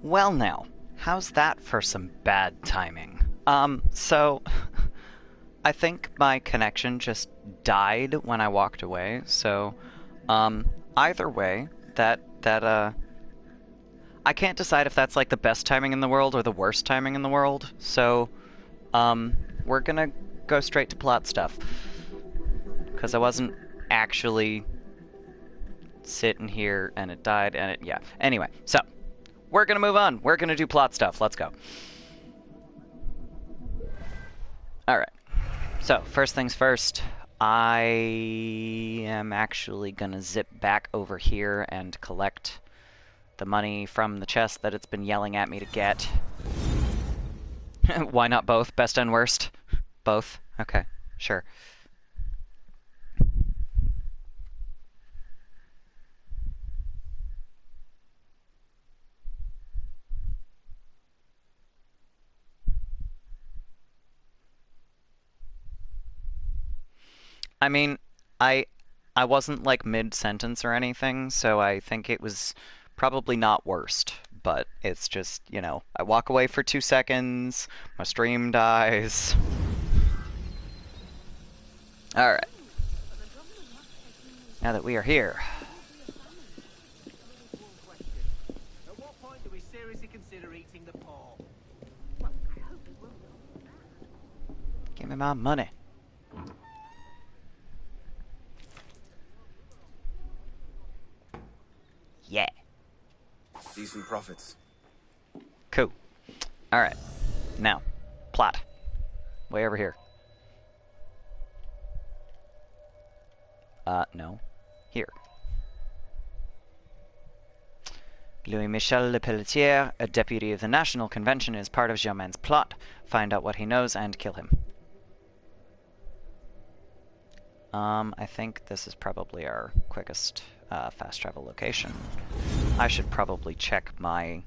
Well now, how's that for some bad timing? So I think my connection just died when I walked away, so either way, I can't decide if that's like the best timing in the world or the worst timing in the world, so we're gonna go straight to plot stuff. Because I wasn't actually sitting here and it died and yeah. Anyway, so we're gonna move on. We're gonna do plot stuff. Let's go. Alright. So, first things first, I am actually gonna zip back over here and collect the money from the chest that it's been yelling at me to get. Why not both? Best and worst? Both? Okay, sure. I mean, I I wasn't like mid-sentence or anything, so I think it was probably not worst, but it's just, you know, I walk away for 2 seconds, my stream dies. Alright. Now that we are here. At what point do we seriously consider eating the paw? Give me my money. Yeah. Decent profits. Cool. Alright. Now, plot. Way over here. No. Here. Louis-Michel Lepelletier, a deputy of the National Convention, is part of Germain's plot. Find out what he knows and kill him. I think this is probably our quickest fast travel location. I should probably check my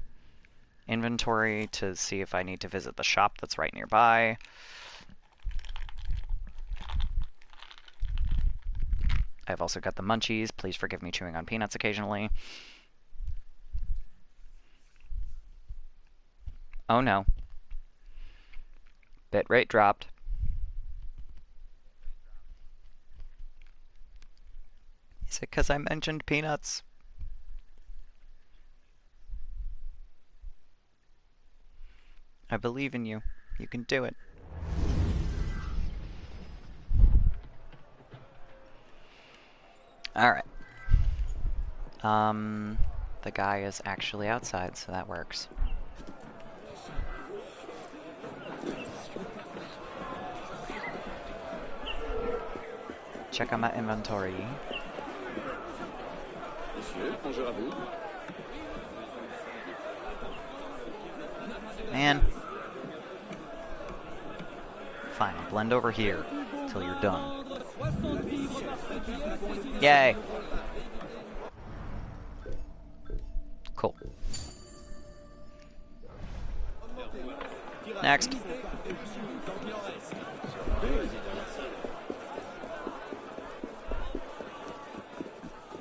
inventory to see if I need to visit the shop that's right nearby. I've also got the munchies. Please forgive me chewing on peanuts occasionally. Oh no. Bitrate dropped. Is it because I mentioned peanuts? I believe in you. You can do it. Alright. The guy is actually outside, so that works. Check on my inventory. Man. Fine, I'll blend over here until you're done. Yay! Cool. Next.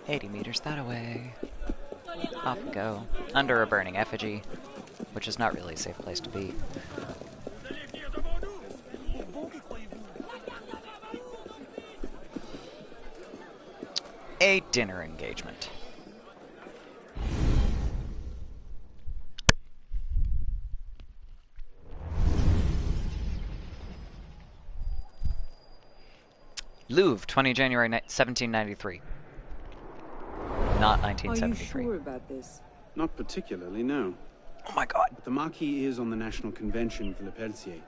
"80 meters that away." Off we go. Under a burning effigy, which is not really a safe place to be. A dinner engagement. Louvre, 20 January 1793. Not 1973. Are you sure about this? Not particularly, no. Oh my god. The Marquis is on the National Convention for Le Pelletier.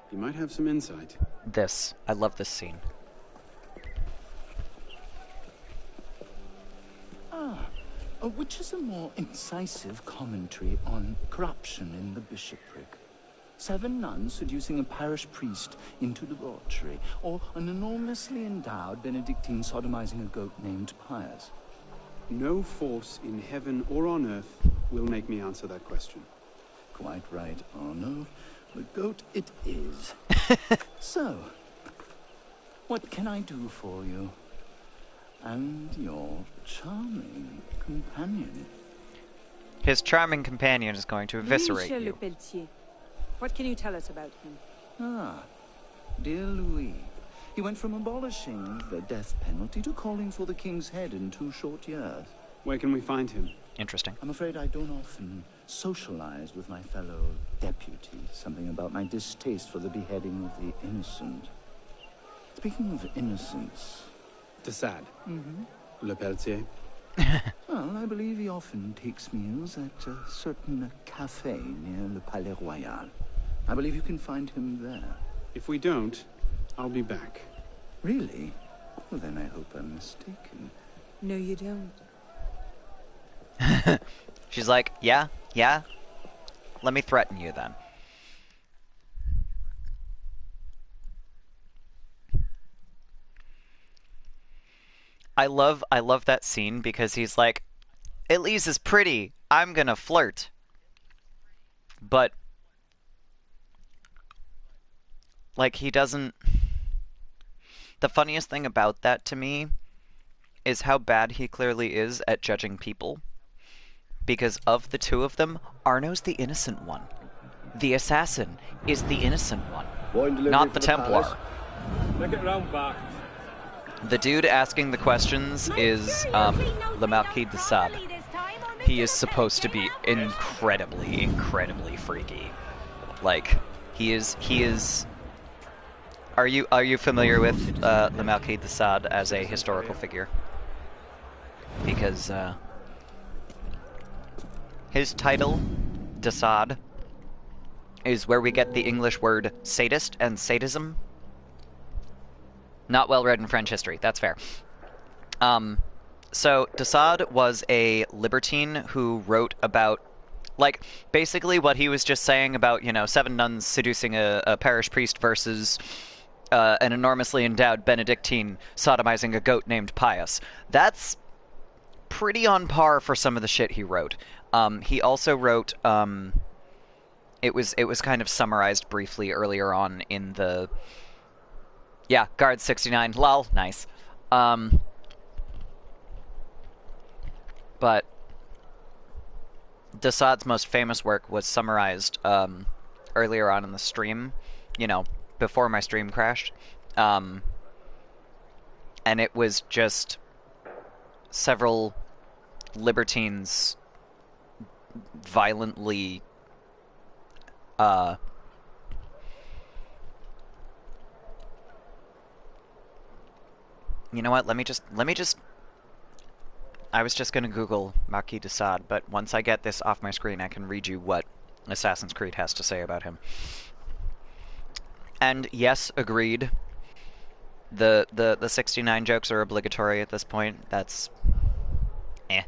He might have some insight. This. I love this scene. Which is a more incisive commentary on corruption in the bishopric? 7 nuns seducing a parish priest into debauchery, or an enormously endowed Benedictine sodomizing a goat named Pius? No force in heaven or on earth will make me answer that question. Quite right, Arno. The goat it is. So, what can I do for you? And your charming companion. His charming companion is going to eviscerate Michel you. Lepelletier. What can you tell us about him? Ah, dear Louis. He went from abolishing the death penalty to calling for the king's head in 2 short years. Where can we find him? Interesting. I'm afraid I don't often socialize with my fellow deputies. Something about my distaste for the beheading of the innocent. Speaking of innocence... De Sade. Le Pelletier. Well, I believe he often takes meals at a certain cafe near Le Palais Royal. I believe you can find him there. If we don't, I'll be back. Really? Well, then I hope I'm mistaken. No, you don't. She's like, yeah? Let me threaten you then. I love that scene because he's like, Elise is pretty, I'm gonna flirt. But, like, he doesn't... The funniest thing about that to me is how bad he clearly is at judging people. Because of the two of them, Arno's the innocent one. The assassin is the innocent one, not the Templar. Make it round back. The dude asking the questions is Le Marquis de Sade. He is supposed to be incredibly, incredibly freaky. Like, he is. Are you familiar with Le Marquis de Sade as a historical figure? Because his title, de Sade, is where we get the English word sadist and sadism. Not well read in French history, that's fair. So, de Sade was a libertine who wrote about, like, basically what he was just saying about, 7 nuns seducing a parish priest versus an enormously endowed Benedictine sodomizing a goat named Pius. That's pretty on par for some of the shit he wrote. He also wrote, it was kind of summarized briefly earlier on in the... Yeah, Guard 69. Lol. Nice. But de Sade's most famous work was summarized earlier on in the stream, before my stream crashed. And it was just several libertines violently you know what? Let me just. I was just gonna Google Marquis de Sade, but once I get this off my screen, I can read you what Assassin's Creed has to say about him. And yes, agreed. The 69 jokes are obligatory at this point. That's eh.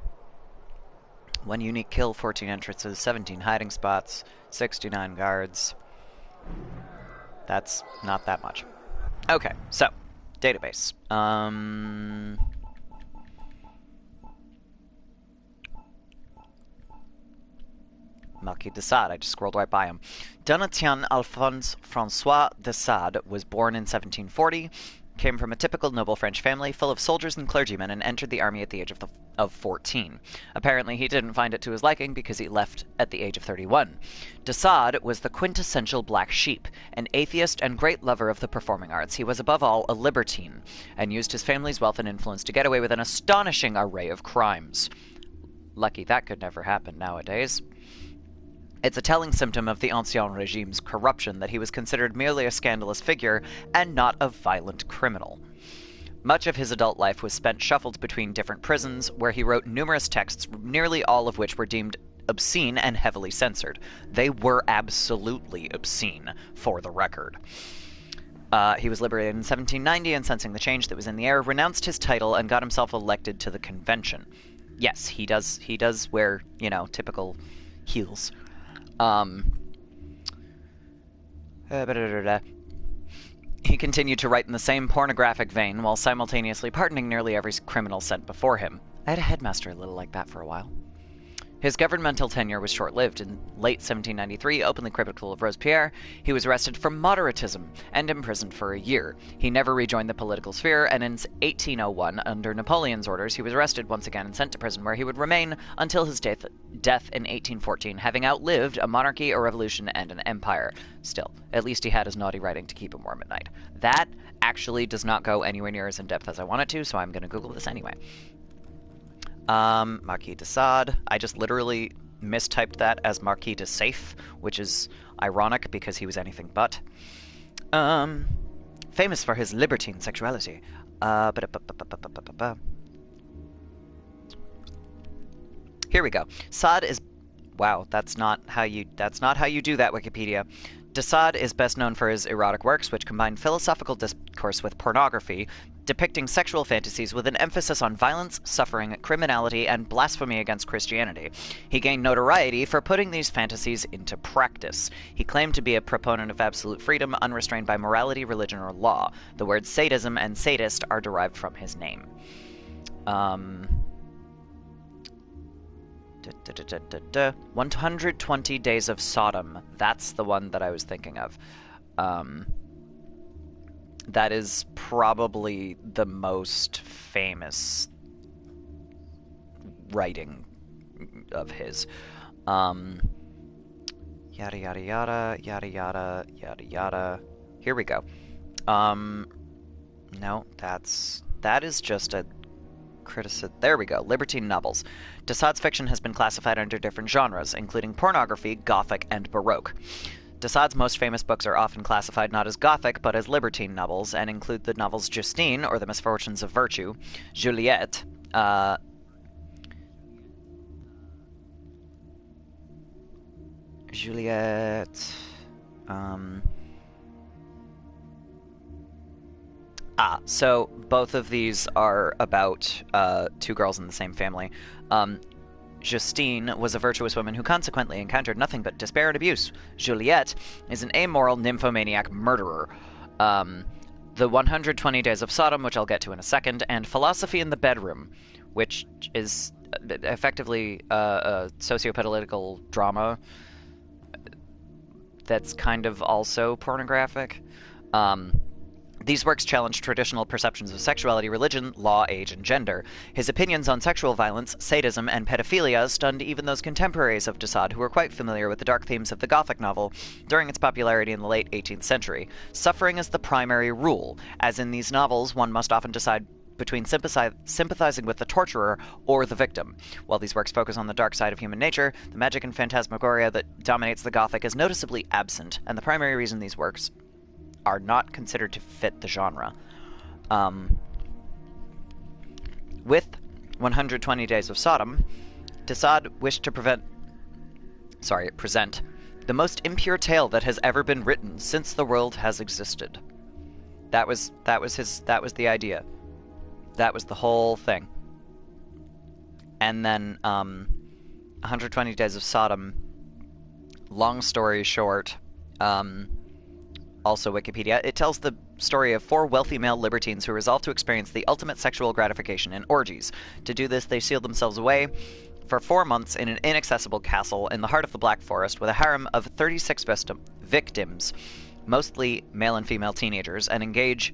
1 unique kill, 14 entrances, 17 hiding spots, 69 guards. That's not that much. Okay, so. Database. Marquis de Sade, I just scrolled right by him. Donatien Alphonse François de Sade was born in 1740, came from a typical noble French family full of soldiers and clergymen, and entered the army at the age of 14. Apparently, he didn't find it to his liking because he left at the age of 31. De Sade was the quintessential black sheep, an atheist and great lover of the performing arts. He was above all a libertine, and used his family's wealth and influence to get away with an astonishing array of crimes. Lucky that could never happen nowadays. It's a telling symptom of the Ancien Regime's corruption that he was considered merely a scandalous figure and not a violent criminal. Much of his adult life was spent shuffled between different prisons, where he wrote numerous texts, nearly all of which were deemed obscene and heavily censored. They were absolutely obscene, for the record. He was liberated in 1790, and sensing the change that was in the air, renounced his title and got himself elected to the convention. Yes, he does wear, typical heels. He continued to write in the same pornographic vein while simultaneously pardoning nearly every criminal sent before him. I had a headmaster a little like that for a while. His governmental tenure was short-lived. In late 1793, openly critical of Robespierre, he was arrested for moderatism and imprisoned for a year. He never rejoined the political sphere, and in 1801, under Napoleon's orders, he was arrested once again and sent to prison, where he would remain until his death in 1814, having outlived a monarchy, a revolution, and an empire. Still, at least he had his naughty writing to keep him warm at night. That actually does not go anywhere near as in-depth as I want it to, so I'm going to Google this anyway. Marquis de Sade. I just literally mistyped that as Marquis de Safe, which is ironic because he was anything but. Famous for his libertine sexuality. Here we go. Sade is... Wow, that's not how you do that, Wikipedia. De Sade is best known for his erotic works, which combine philosophical discourse with pornography, depicting sexual fantasies with an emphasis on violence, suffering, criminality, and blasphemy against Christianity. He gained notoriety for putting these fantasies into practice. He claimed to be a proponent of absolute freedom, unrestrained by morality, religion, or law. The words sadism and sadist are derived from his name. 120 Days of Sodom. That's the one that I was thinking of. That is probably the most famous writing of his. Yada yada yada, yada yada, yada yada. Here we go. No, that is just a criticism. There we go. Libertine novels. De Sade's fiction has been classified under different genres, including pornography, Gothic, and Baroque. De Sade's most famous books are often classified not as Gothic, but as libertine novels, and include the novels Justine, or The Misfortunes of Virtue, Juliette, so both of these are about two girls in the same family. Justine was a virtuous woman who consequently encountered nothing but despair and abuse. Juliette is an amoral nymphomaniac murderer. The 120 Days of Sodom, which I'll get to in a second, and Philosophy in the Bedroom, which is effectively a sociopolitical drama that's kind of also pornographic. These works challenge traditional perceptions of sexuality, religion, law, age, and gender. His opinions on sexual violence, sadism, and pedophilia stunned even those contemporaries of de Sade who were quite familiar with the dark themes of the Gothic novel during its popularity in the late 18th century. Suffering is the primary rule, as in these novels one must often decide between sympathizing with the torturer or the victim. While these works focus on the dark side of human nature, the magic and phantasmagoria that dominates the Gothic is noticeably absent, and the primary reason these works are not considered to fit the genre. With 120 Days of Sodom, de Sade wished to present the most impure tale that has ever been written since the world has existed. That was the idea. That was the whole thing. And then 120 Days of Sodom, long story short, also Wikipedia, it tells the story of 4 wealthy male libertines who resolve to experience the ultimate sexual gratification in orgies. To do this, they seal themselves away for 4 months in an inaccessible castle in the heart of the Black Forest with a harem of 36 victims, mostly male and female teenagers, and engage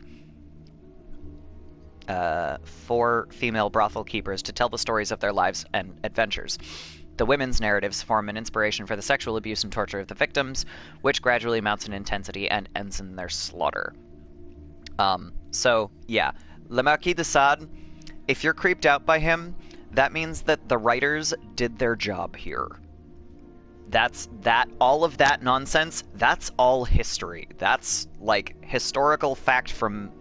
4 female brothel keepers to tell the stories of their lives and adventures. The women's narratives form an inspiration for the sexual abuse and torture of the victims, which gradually mounts in intensity and ends in their slaughter. So, yeah. Le Marquis de Sade, if you're creeped out by him, that means that the writers did their job here. All of that nonsense, that's all history. That's, like, historical fact from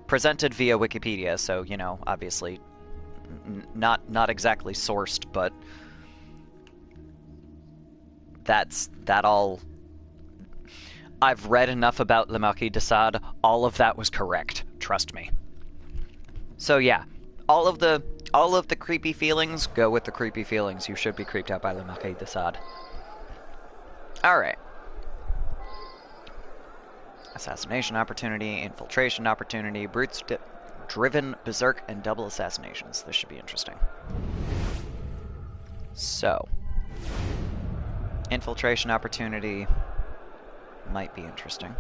presented via Wikipedia, so, you know, obviously not exactly sourced, but that all. I've read enough about Le Marquis de Sade. All of that was correct. Trust me. So yeah, all of the creepy feelings, go with the creepy feelings. You should be creeped out by Le Marquis de Sade. All right. Assassination opportunity, infiltration opportunity, brutes driven, berserk, and double assassinations. This should be interesting. So, infiltration opportunity might be interesting.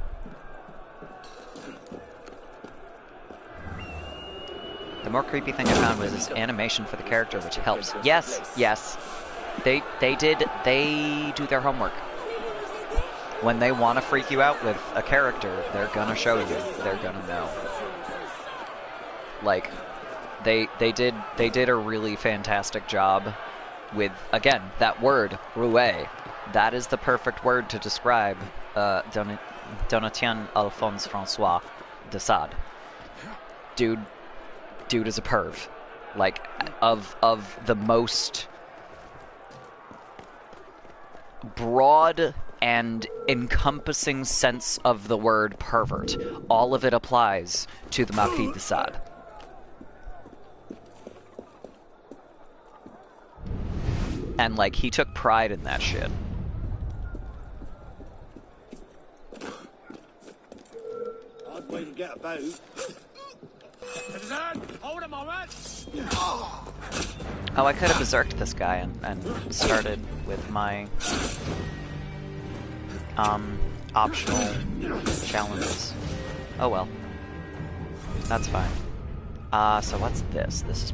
The more creepy thing I found was his animation for the character, which helps. Yes, yes. They do their homework. When they want to freak you out with a character, they're gonna show you. They're gonna know. Like, they did a really fantastic job with, again, that word, roué. That is the perfect word to describe Donatien Alphonse Francois de Sade. Dude is a perv. Like, of the most broad and encompassing sense of the word pervert. All of it applies to the Marquis de Sade. And, like, he took pride in that shit. Odd way to get about. Hold a moment. Oh, I could have berserked this guy and started with my optional challenges. Oh well. That's fine. So what's this? This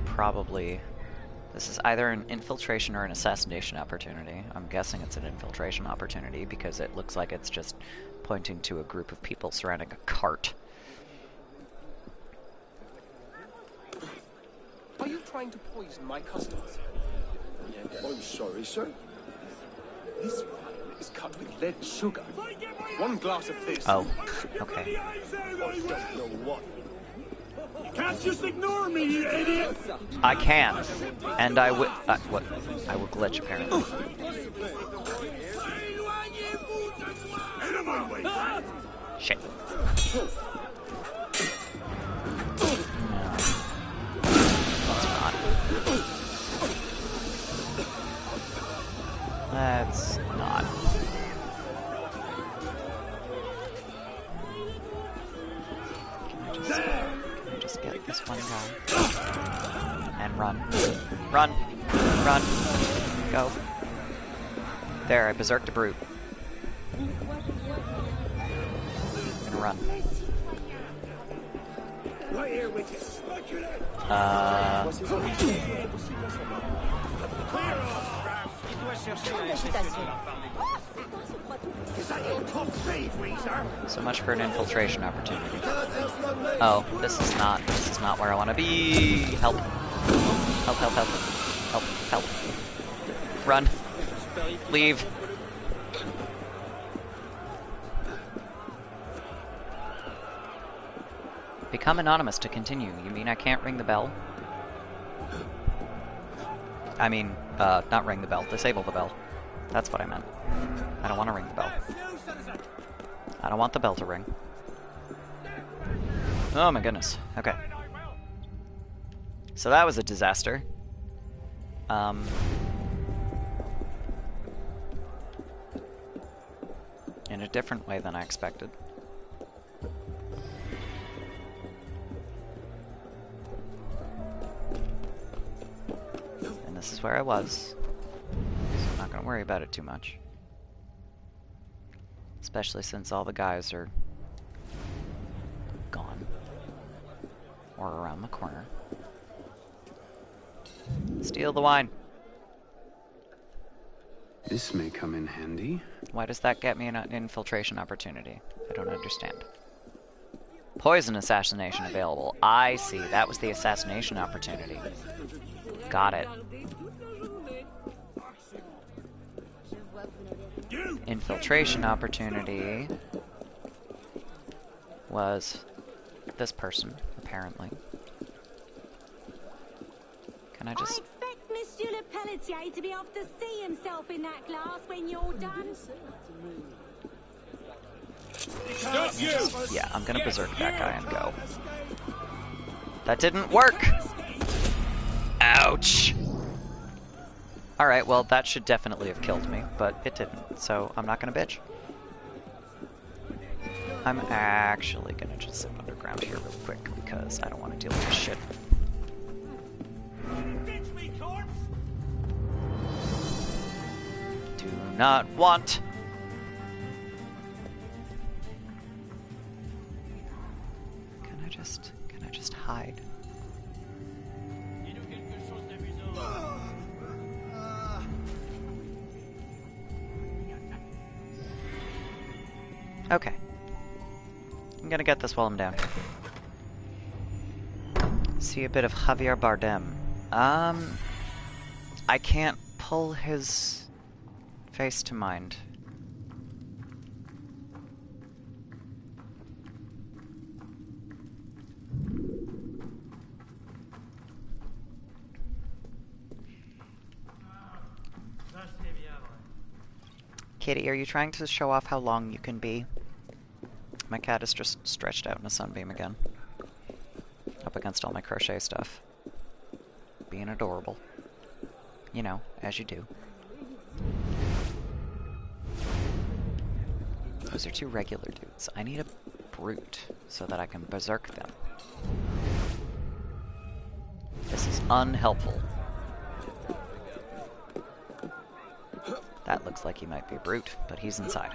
is either an infiltration or an assassination opportunity. I'm guessing it's an infiltration opportunity because it looks like it's just pointing to a group of people surrounding a cart. Are you trying to poison my customers? I'm sorry, sir. This one is cut with lead sugar. One glass of this. Oh, okay. I don't know what. You can't just ignore me, you idiot! I can, and I will. What? I will glitch apparently. Out of my way! Shit. Let's not. Can I just get this one guy? And run. Run! Run! Go. There, I berserked a brute. I'm gonna run. Right here with you. So much for an infiltration opportunity. Oh, this is not where I want to be. Help. Help, help, help. Help, help. Run. Leave. Become anonymous to continue. You mean I can't ring the bell? I mean, not ring the bell. Disable the bell. That's what I meant. I don't want to ring the bell. I don't want the bell to ring. Oh my goodness. Okay. So that was a disaster. In a different way than I expected. And this is where I was. So I'm not going to worry about it too much. Especially since all the guys are gone. Or around the corner. Steal the wine. This may come in handy. Why does that get me an infiltration opportunity? I don't understand. Poison assassination available. I see. That was the assassination opportunity. Got it. Infiltration opportunity was this person, apparently. Can I just... I expect Monsieur Le Pelletier to be off to see himself in that glass when you're done. Yeah, I'm gonna berserk that guy and go. That didn't work! Ouch! Alright, well, that should definitely have killed me, but it didn't, so I'm not gonna bitch. I'm actually gonna just sit underground here real quick, because I don't want to deal with this shit. not want. Can I just hide? Okay. I'm gonna get this while I'm down here. See a bit of Javier Bardem. I can't pull his face to mind. Kitty, are you trying to show off how long you can be? My cat is just stretched out in a sunbeam again. Up against all my crochet stuff. Being adorable. You know, as you do. Those are two regular dudes. I need a brute so that I can berserk them. This is unhelpful. That looks like he might be a brute, but he's inside.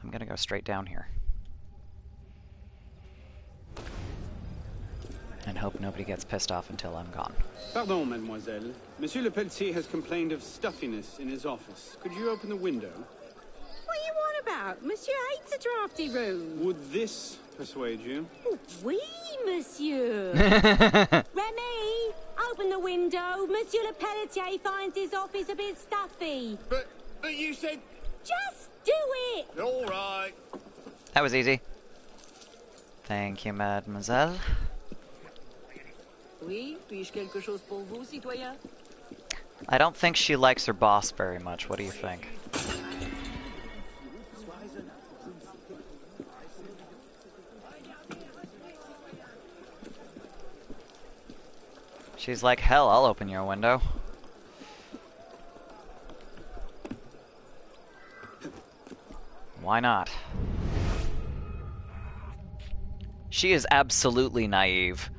I'm gonna go straight down here. And hope nobody gets pissed off until I'm gone. Pardon, mademoiselle. Monsieur Le Pelletier has complained of stuffiness in his office. Could you open the window? What are you on about? Monsieur hates a drafty room. Would this persuade you? Oh, oui, monsieur. Remy, open the window. Monsieur Le Pelletier finds his office a bit stuffy. But you said... Just do it. All right. That was easy. Thank you, mademoiselle. Oui, puis-je quelque chose pour vous, citoyen? I don't think she likes her boss very much. What do you think? She's like, hell, I'll open your window. Why not? She is absolutely naive.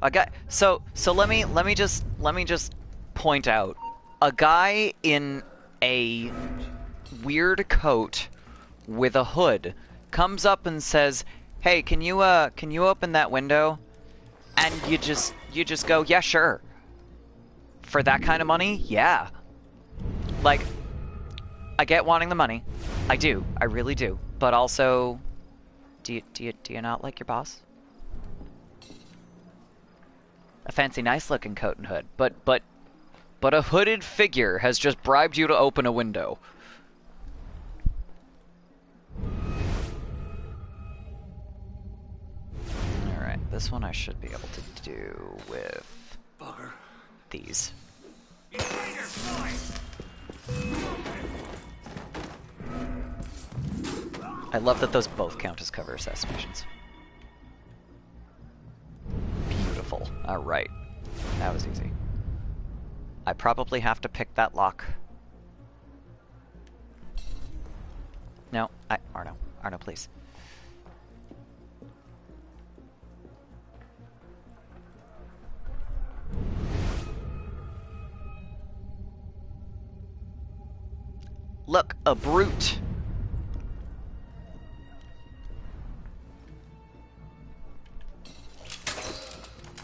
A guy. So let me just point out a guy in a weird coat with a hood comes up and says, "Hey, can you open that window?" And you just go, "Yeah, sure." For that kind of money, yeah. Like, I get wanting the money. I do. I really do. But also, do you not like your boss? A fancy, nice-looking coat and hood, but a hooded figure has just bribed you to open a window. All right, this one I should be able to do with these. I love that those both count as cover assassinations. Beautiful. Alright. That was easy. I probably have to pick that lock. No, Arno. Arno, please. Look, a brute.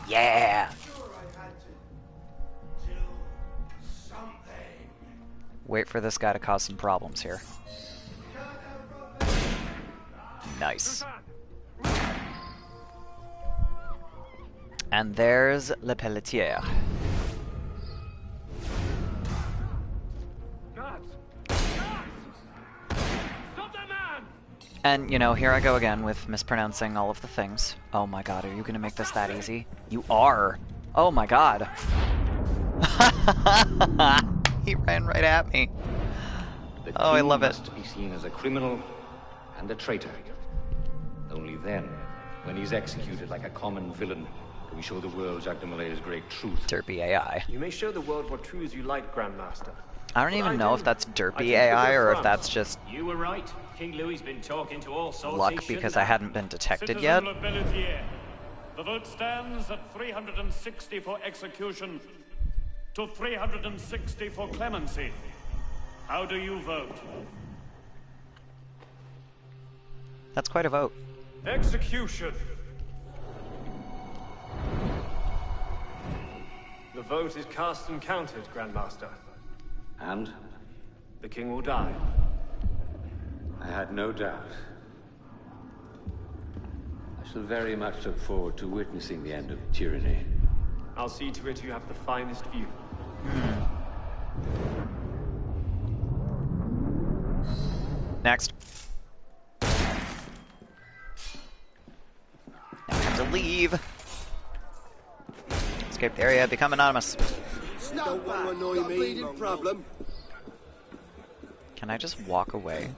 Yeah. Wait for this guy to cause some problems here. Nice. And there's Le Pelletier. And, you know, here I go again with mispronouncing all of the things. Oh my god, are you gonna make this that easy? You are! Oh my god! He ran right at me. Oh, I love it. The king must be seen as a criminal and a traitor. Only then When he's executed like a common villain, can we show the world Jacques de Malay's great truth? Derpy AI. You may show the world what truths you like, Grandmaster. I don't even know if that's I derpy take AI the or if front. that's just You were right. King Louis's been talking to all sorts. luck because I hadn't been detected yet. The vote stands at 360 for execution to 360 for clemency. How do you vote? That's quite a vote. Execution. The vote is cast and counted, Grandmaster. And? The king will die. I had no doubt. I shall very much look forward to witnessing the end of tyranny. I'll see to it you have the finest view. Next. Now I have to leave. Escape the area, become anonymous. Don't want to annoy me. Problem. Can I just walk away?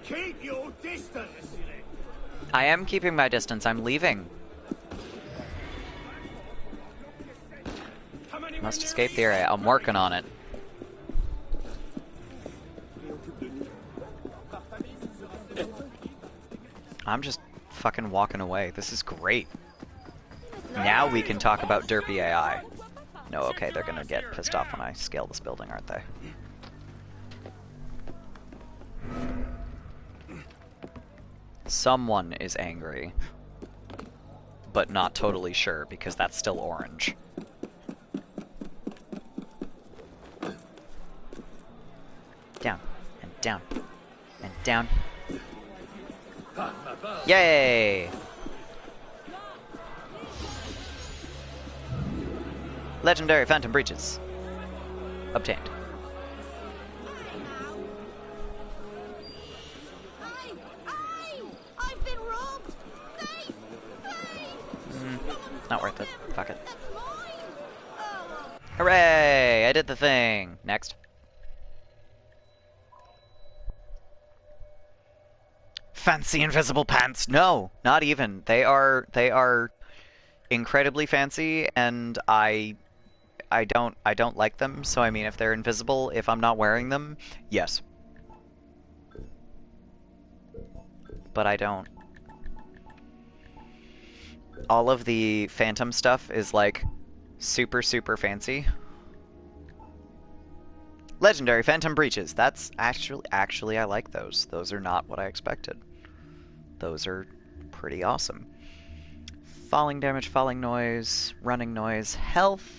Keep your distance. I am keeping my distance, I'm leaving. Must escape the area, I'm working on it. I'm just fucking walking away, this is great. Now we can talk about derpy AI. No, okay, they're gonna get pissed off when I scale this building, aren't they? Someone is angry, but not totally sure because that's still orange. Down, and down, and down. Yay! Legendary Phantom Breaches. Obtained. I've been robbed! Please! Please! Not worth it. Fuck it. Hooray! I did the thing! Next. Fancy invisible pants! No! Not even. They are incredibly fancy, and I don't like them, so I mean if they're invisible, if I'm not wearing them, yes. But I don't. All of the Phantom stuff is like super fancy. Legendary Phantom Breaches. That's actually I like those. Those are not what I expected. Those are pretty awesome. Falling damage, falling noise, running noise, health.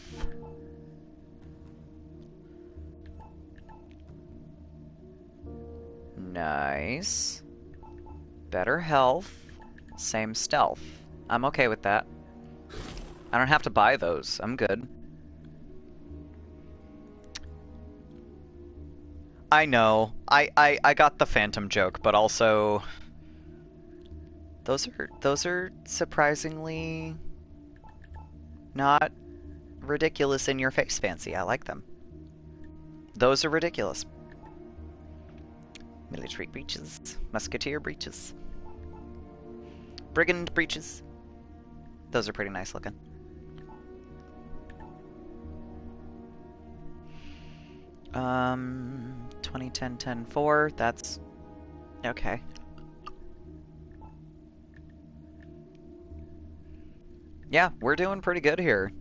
Nice. Better health. Same stealth. I'm okay with that. I don't have to buy those. I'm good. I know. I got the Phantom joke, but also those are surprisingly not ridiculous in your face fancy. I like them. Those are ridiculous. Military breeches, musketeer breeches, brigand breeches. Those are pretty nice looking. Um, 2010-10-4, that's okay. Yeah, we're doing pretty good here.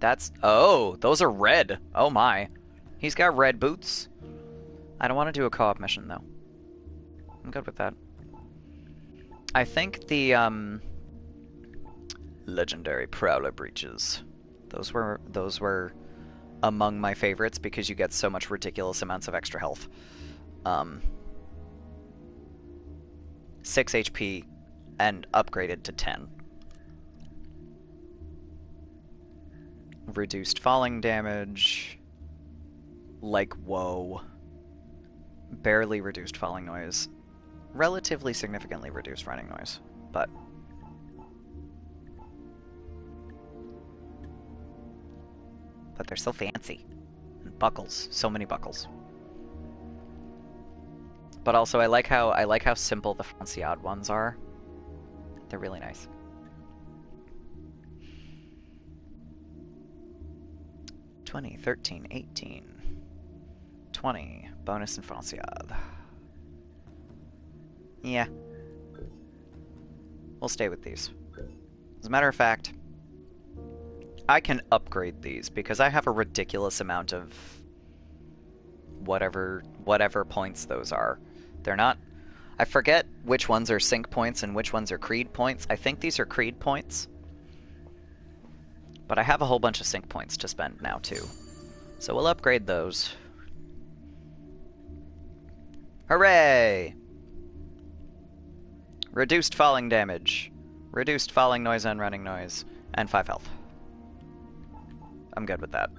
That's, oh, those are red. Oh my. He's got red boots. I don't want to do a co-op mission though. I'm good with that. I think the legendary Prowler breeches. Those were among my favorites because you get so much ridiculous amounts of extra health. 6 HP and upgraded to 10. Reduced falling damage. Like, whoa. Barely reduced falling noise. Relatively significantly reduced running noise, but they're still fancy. And buckles, so many buckles. But also I like how simple the fancy odd ones are. They're really nice. $20, $13, $18, $20 bonus and Franciade. Yeah. We'll stay with these. As a matter of fact, I can upgrade these because I have a ridiculous amount of whatever points those are. They're not... I forget which ones are sync points and which ones are creed points. I think these are creed points. But I have a whole bunch of sync points to spend now, too. So we'll upgrade those. Hooray! Reduced falling damage. Reduced falling noise and running noise. And 5 health. I'm good with that.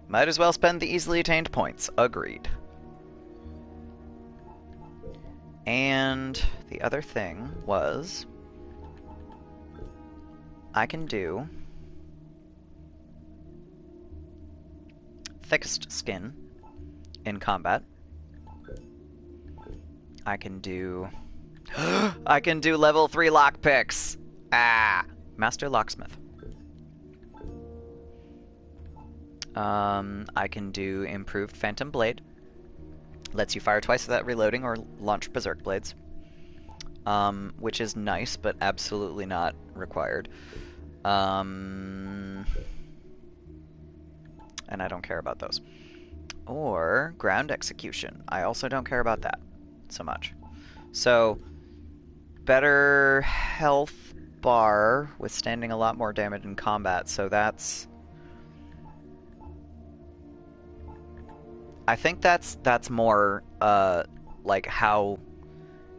Might as well spend the easily attained points. Agreed. And the other thing was... I can do... thickest skin in combat. I can do... I can do level 3 lockpicks! Ah! Master Locksmith. I can do improved Phantom Blade. Lets you fire twice without reloading or launch Berserk Blades. Which is nice, but absolutely not required. And I don't care about those. Or Ground Execution. I also don't care about that so much. So, better health bar, withstanding a lot more damage in combat, so that's... I think that's more, like how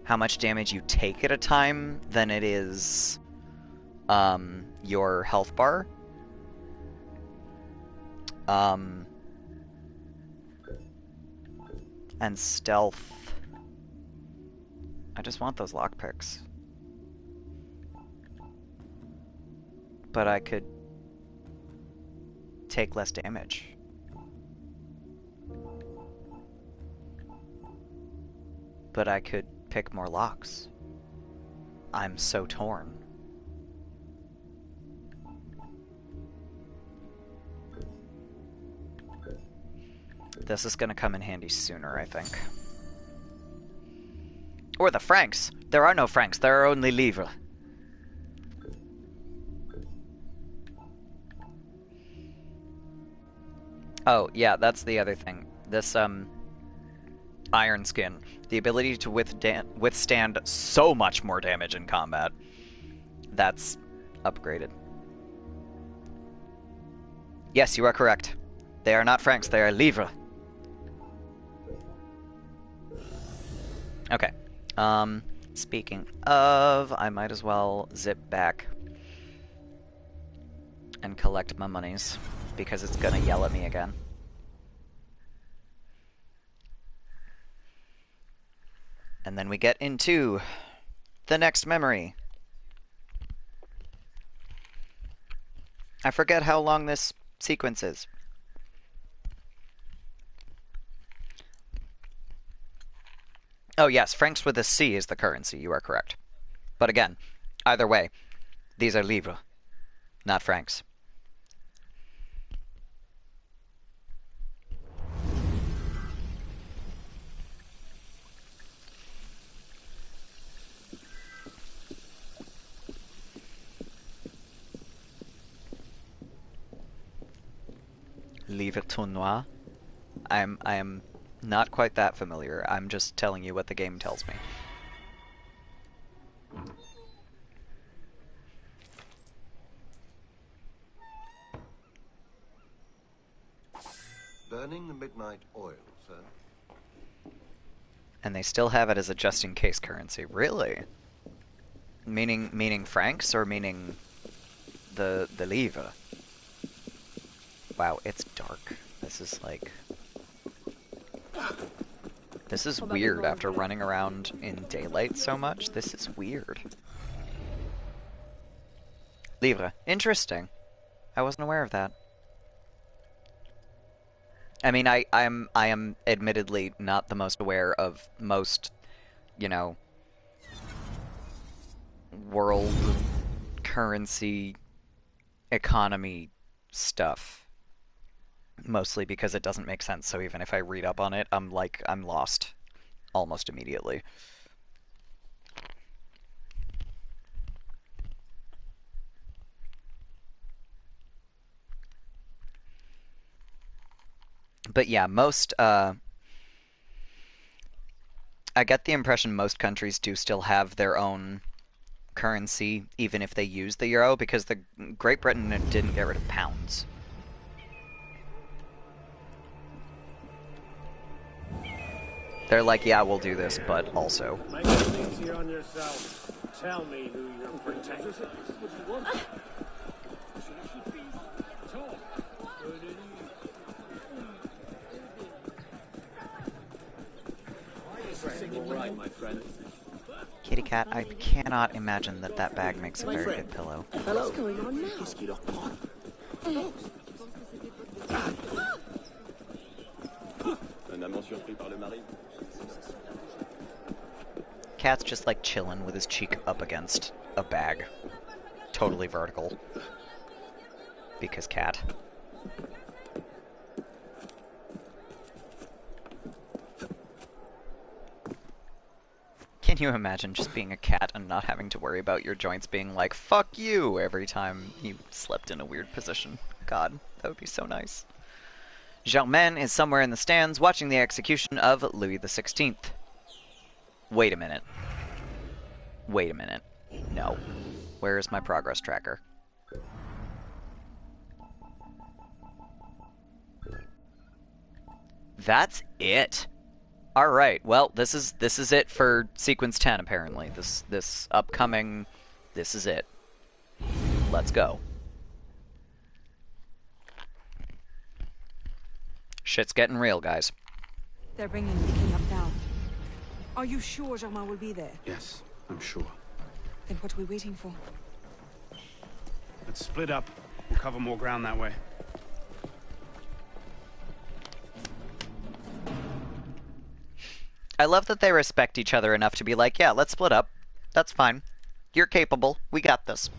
much damage you take at a time than it is, your health bar. And stealth. I just want those lockpicks. But I could take less damage. But I could pick more locks. I'm so torn. This is gonna come in handy sooner, I think. Or the francs. There are no francs, there are only livres. Oh, yeah, that's the other thing. This, Iron Skin. The ability to withstand so much more damage in combat. That's upgraded. Yes, you are correct. They are not francs, they are livres. Okay. Speaking of, I might as well zip back and collect my monies, because it's gonna yell at me again. And then we get into the next memory. I forget how long this sequence is. Oh yes, francs with a C is the currency, you are correct. But again, either way, these are livres, not francs. Livre tournoi. I am not quite that familiar. I'm just telling you what the game tells me. Burning the midnight oil, sir. And they still have it as a just-in-case currency. Really? Meaning francs or meaning the livre? Wow, it's dark. This is like... This is weird after running around in daylight so much. This is weird. Livre. Interesting. I wasn't aware of that. I mean, I am admittedly not the most aware of most you know, world currency economy stuff. Mostly because it doesn't make sense, so even if I read up on it, I'm lost almost immediately. But yeah, I get the impression most countries do still have their own currency, even if they use the euro, because the Great Britain didn't get rid of pounds. They're like, yeah, we'll do this, but also. Make it easier on yourself. Tell me who you're protecting. Right, my friend. Kitty cat, I cannot imagine that that bag makes a very good pillow. What's going on now? Un amant surpris par le mari. Cat's just like chilling with his cheek up against a bag. Totally vertical. Because cat. Can you imagine just being a cat and not having to worry about your joints being like, fuck you, every time you slept in a weird position? God, that would be so nice. Germain is somewhere in the stands watching the execution of Louis XVI. Wait a minute. Wait a minute. No. Where is my progress tracker? That's it. All right. Well, this is it for sequence 10 apparently. This upcoming this is it. Let's go. Shit's getting real, guys. They're bringing the king up now. Are you sure Germain will be there? Yes, I'm sure. Then what are we waiting for? Let's split up. We'll cover more ground that way. I love that they respect each other enough to be like, yeah, let's split up. That's fine. You're capable. We got this.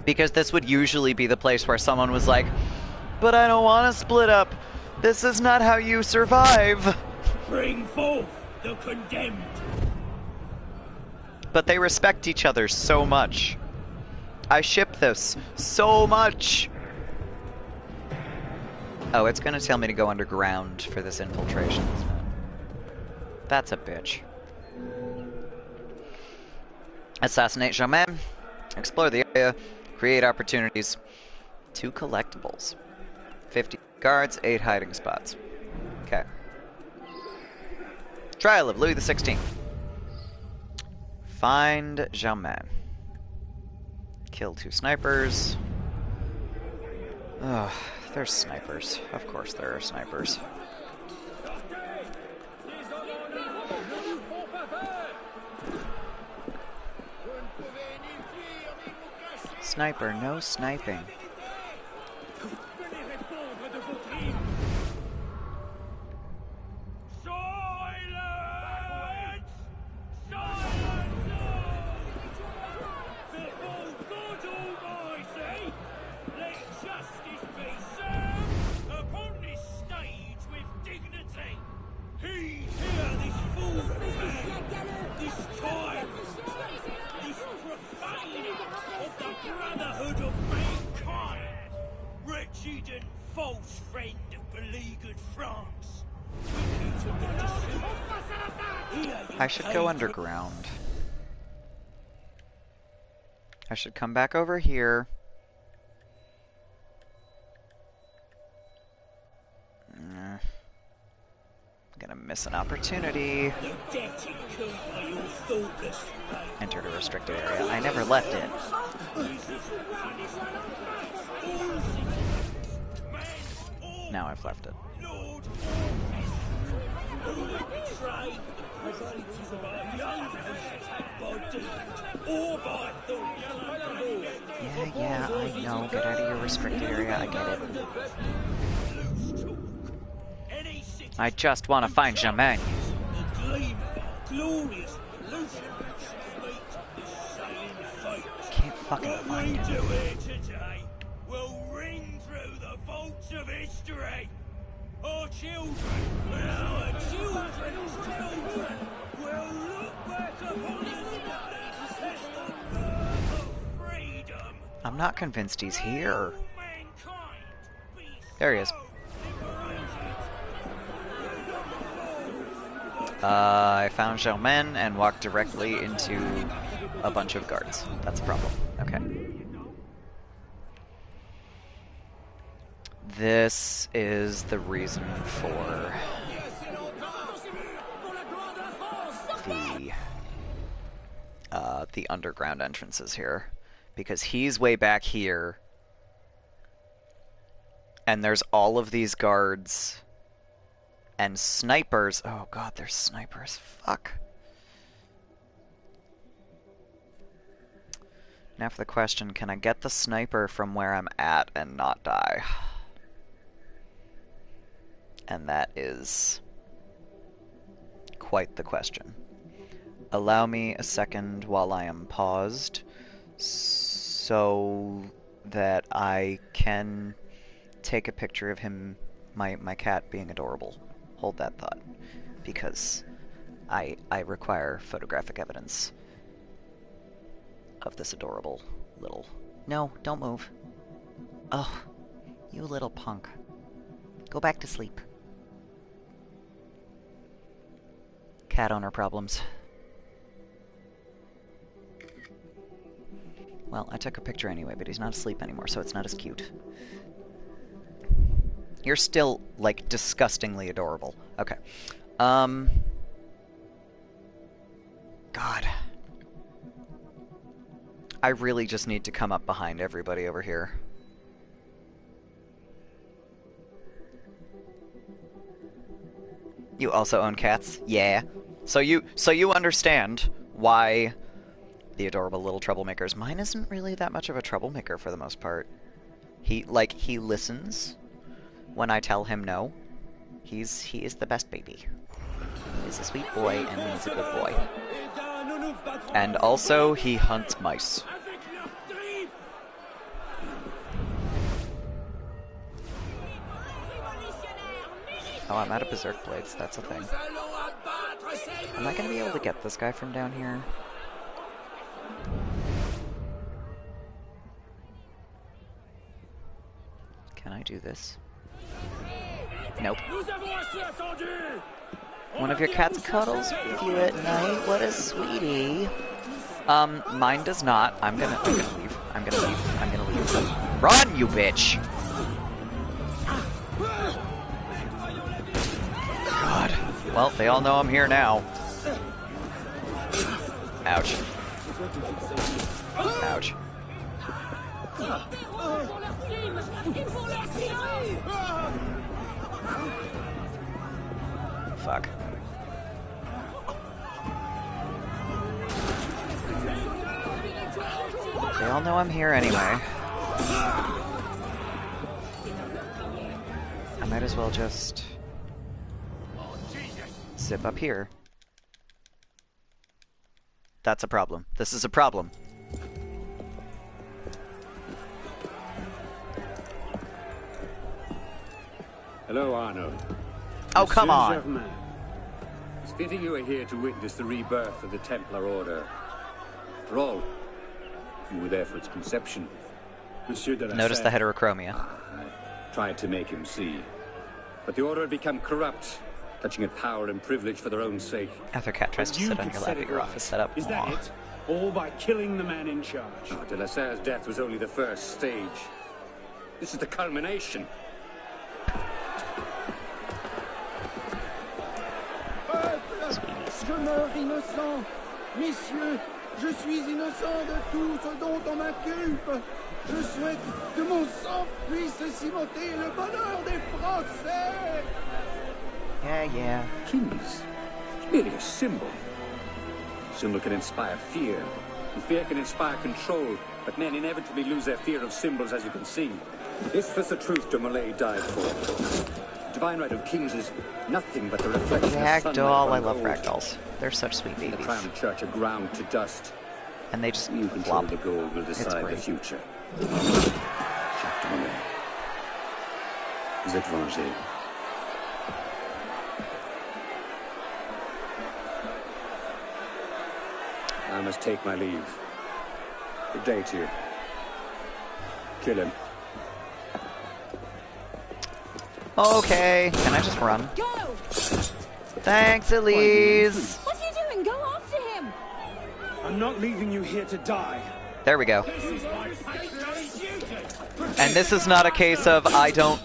Because this would usually be the place where someone was like, but I don't want to split up. This is not how you survive. Bring forth the condemned. But they respect each other so much. I ship this so much. Oh, it's gonna tell me to go underground for this infiltration, isn't it? That's a bitch. Assassinate Germain. Explore the area. Create opportunities. 2 collectibles. 50 guards, 8 hiding spots. Okay. Trial of Louis XVI. Find Germain. Kill 2 snipers. Ugh, there's snipers. Of course there are snipers. Sniper, no sniping. False friend of beleaguered France. I should go underground. I should come back over here. I'm gonna miss an opportunity. Entered a restricted area. I never left it. Now I've left it. Yeah, I know. Get out of your restricted area. I get it. I just want to find Germain. glorious revolution shall meet this same fate. Can't fucking What find we it. do here today will ring through the vaults of history. Our children, and our children's children, will look back upon this day as the birth of freedom. I'm not convinced he's here. Mankind be There he is. so liberated. I found Germain and walked directly into a bunch of guards. That's a problem. Okay. This is the reason for the underground entrances here. Because he's way back here. And there's all of these guards and snipers. Oh god, there's snipers. Fuck. Now for the question, can I get the sniper from where I'm at and not die? And that is quite the question. Allow me a second while I am paused so that I can take a picture of him, my cat being adorable. Hold that thought, because I require photographic evidence of this adorable little... No, don't move. Oh, you little punk. Go back to sleep. Cat owner problems. Well, I took a picture anyway, but he's not asleep anymore, so it's not as cute. You're still, like, disgustingly adorable. Okay. God. I really just need to come up behind everybody over here. You also own cats? Yeah. So you understand why the adorable little troublemakers. Mine isn't really that much of a troublemaker for the most part. He listens when I tell him no. He is the best baby. He's a sweet boy and he's a good boy. And also he hunts mice. Oh, I'm out of berserk blades, that's a thing. Am I gonna be able to get this guy from down here? Can I do this? Nope. One of your cats cuddles with you at night? What a sweetie. Mine does not. I'm gonna leave. I'm gonna leave. Run, you bitch! God. Well, they all know I'm here now. Ouch. Ouch. Fuck. They all know I'm here anyway. I might as well just zip up here. That's a problem. This is a problem. Hello, Arno. Oh, come on. Germain. It's fitting you are here to witness the rebirth of the Templar Order. After all, you were there for its conception. Monsieur de la Notice the heterochromia. Tried to make him see. But the Order had become corrupt, touching at power and privilege for their own sake. After Cat tries to sit on your lap at your office setup. Is that it? All by killing the man in charge. Oh, de la Serre's death was only the first stage. This is the culmination. Je meurs innocent. Messieurs, je suis innocent de tout ce dont on m'inculpe. Je souhaite que mon sang puisse cimenter le bonheur des Français. Yeah. Kings. It's merely a symbol. Symbol can inspire fear, and fear can inspire control, but men inevitably lose their fear of symbols, as you can see. This was the truth de Molay died for. To divine right of kings is nothing but the reflection of sunlight Ragdoll, I on love gold. ragdolls. They're such sweet The babies. crown church are ground to dust. And they just You control flop. the gold will It's decide the great. future. Chaque moment. Vous êtes vengé. I must take my leave. Good day to you. Kill him. Okay, can I just run? Go! Thanks, Elise! What are you doing? Go after him! I'm not leaving you here to die. There we go. And this is not a case of, I don't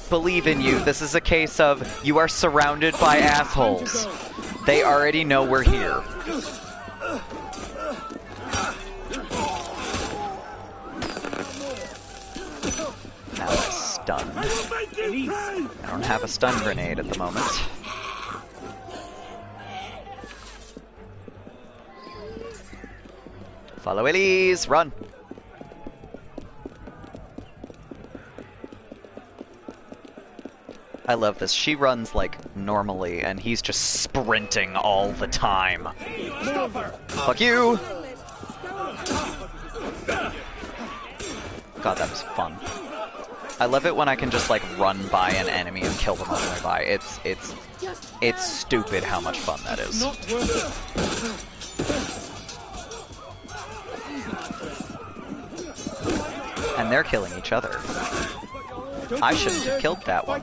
believe in you. This is a case of, you are surrounded by assholes. They already know we're here. Now it's stunned. I don't have a stun grenade at the moment. Follow Elise! Run! I love this. She runs like normally, and he's just sprinting all the time. Fuck you! God, that was fun. I love it when I can just like run by an enemy and kill them on the way by. It's stupid how much fun that is. And they're killing each other. I shouldn't have killed that one.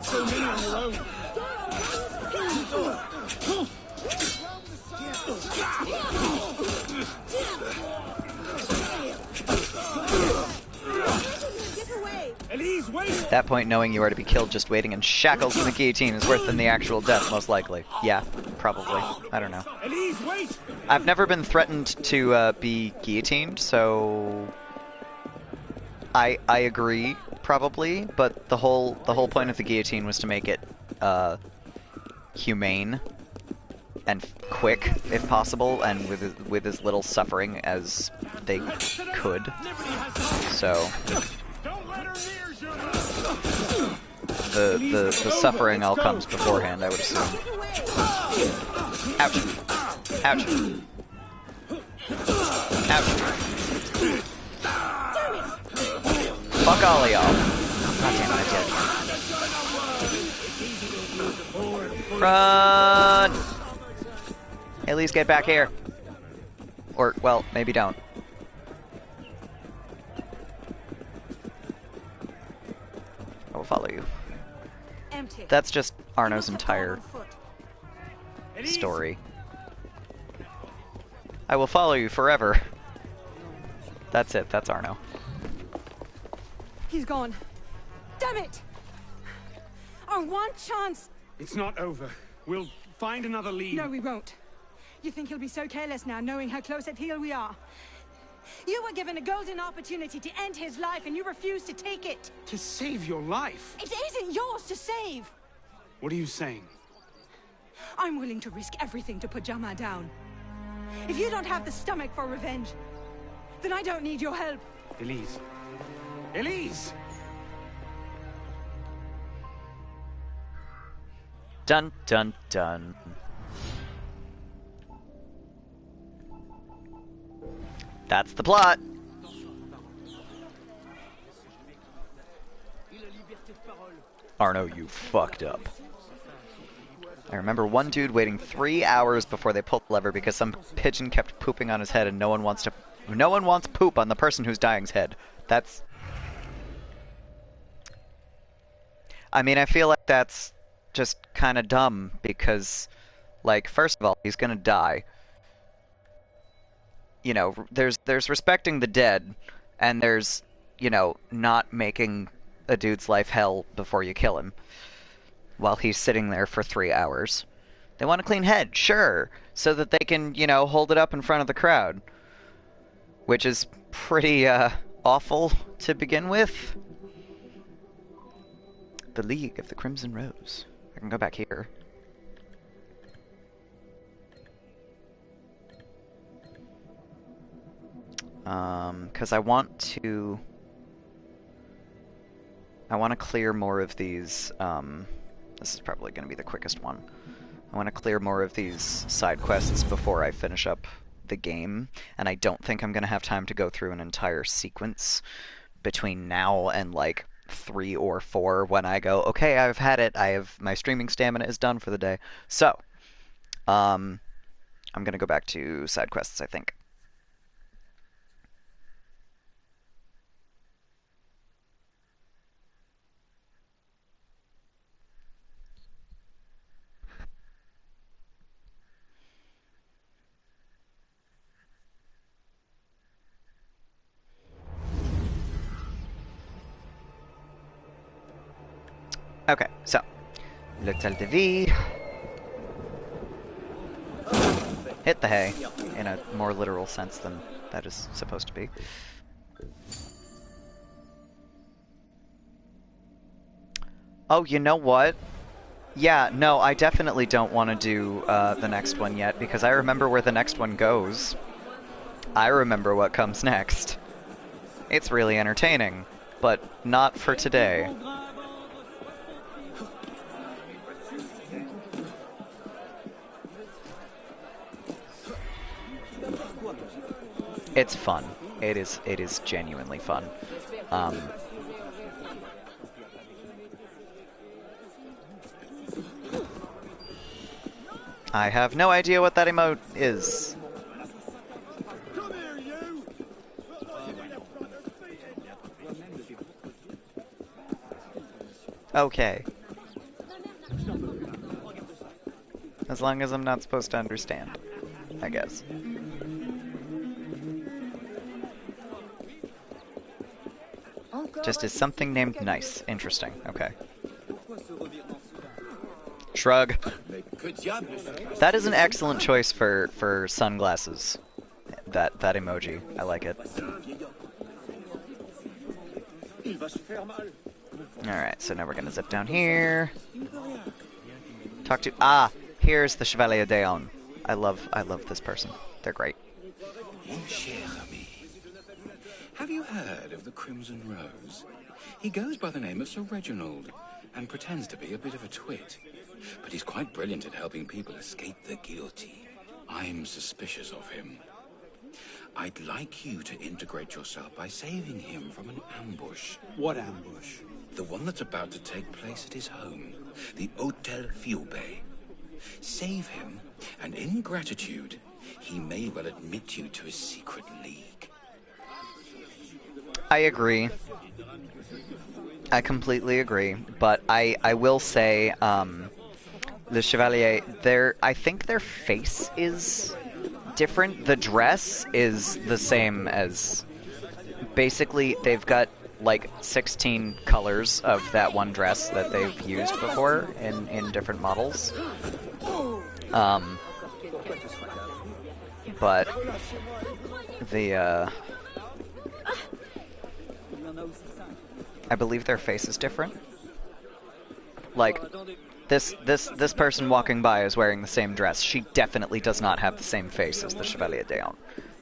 At that point, knowing you are to be killed just waiting in shackles in the guillotine is worse than the actual death, most likely. Yeah, probably. I don't know. I've never been threatened to be guillotined, so I agree, probably. But the whole point of the guillotine was to make it humane and quick, if possible, and with as little suffering as they could. So the suffering all comes beforehand, I would assume. Ouch! Ouch! Ouch! Fuck all of y'all! God damn it, I did. Run! At least get back here. Or, well, maybe don't. I will follow you. Empty. That's just Arno's entire story. I will follow you forever. That's it, that's Arno. He's gone. Damn it! Our one chance! It's not over. We'll find another lead. No, we won't. You think he'll be so careless now, knowing how close at heel we are? You were given a golden opportunity to end his life, and you refused to take it. To save your life? It isn't yours to save. What are you saying? I'm willing to risk everything to put Jama down. If you don't have the stomach for revenge, then I don't need your help. Elise. Elise! Dun dun dun. That's the plot. Arno, you fucked up. I remember one dude waiting 3 hours before they pulled the lever because some pigeon kept pooping on his head, and no one wants poop on the person who's dying's head. That's... I mean, I feel like that's just kind of dumb because, like, first of all, he's gonna die. You know, there's respecting the dead, and there's, you know, not making a dude's life hell before you kill him while he's sitting there for 3 hours. They want a clean head, sure, so that they can, you know, hold it up in front of the crowd, which is pretty awful to begin with. The League of the Crimson Rose. I can go back here. Because I want to clear more of these This is probably going to be the quickest one. I want to clear more of these side quests before I finish up the game, and I don't think I'm going to have time to go through an entire sequence between now and like 3 or 4 when I go, okay, I've had it, my streaming stamina is done for the day. So, I'm going to go back to side quests, I think. Okay, so, L'Hôtel de Vie. Hit the hay, in a more literal sense than that is supposed to be. Oh, you know what? Yeah, no, I definitely don't want to do the next one yet, because I remember where the next one goes. I remember what comes next. It's really entertaining, but not for today. It's fun. It is genuinely fun. I have no idea what that emote is. Okay. As long as I'm not supposed to understand, I guess. Just is something named Nice. Interesting. Okay. Shrug. That is an excellent choice for sunglasses. That emoji. I like it. Alright, so now we're gonna zip down here. Talk to here's the Chevalier d'Eon. I love this person. They're great. Mon cher ami, have you heard of the Crimson Rose? He goes by the name of Sir Reginald and pretends to be a bit of a twit. But he's quite brilliant at helping people escape the guillotine. I'm suspicious of him. I'd like you to integrate yourself by saving him from an ambush. What ambush? The one that's about to take place at his home, the Hotel Fiume. Save him, and in gratitude, he may well admit you to his secret league. I agree. I completely agree, but I will say, the Chevalier, I think their face is different. The dress is the same as... Basically, they've got, like, 16 colors of that one dress that they've used before in different models. But the, I believe their face is different. Like, this person walking by is wearing the same dress. She definitely does not have the same face as the Chevalier d'Eon,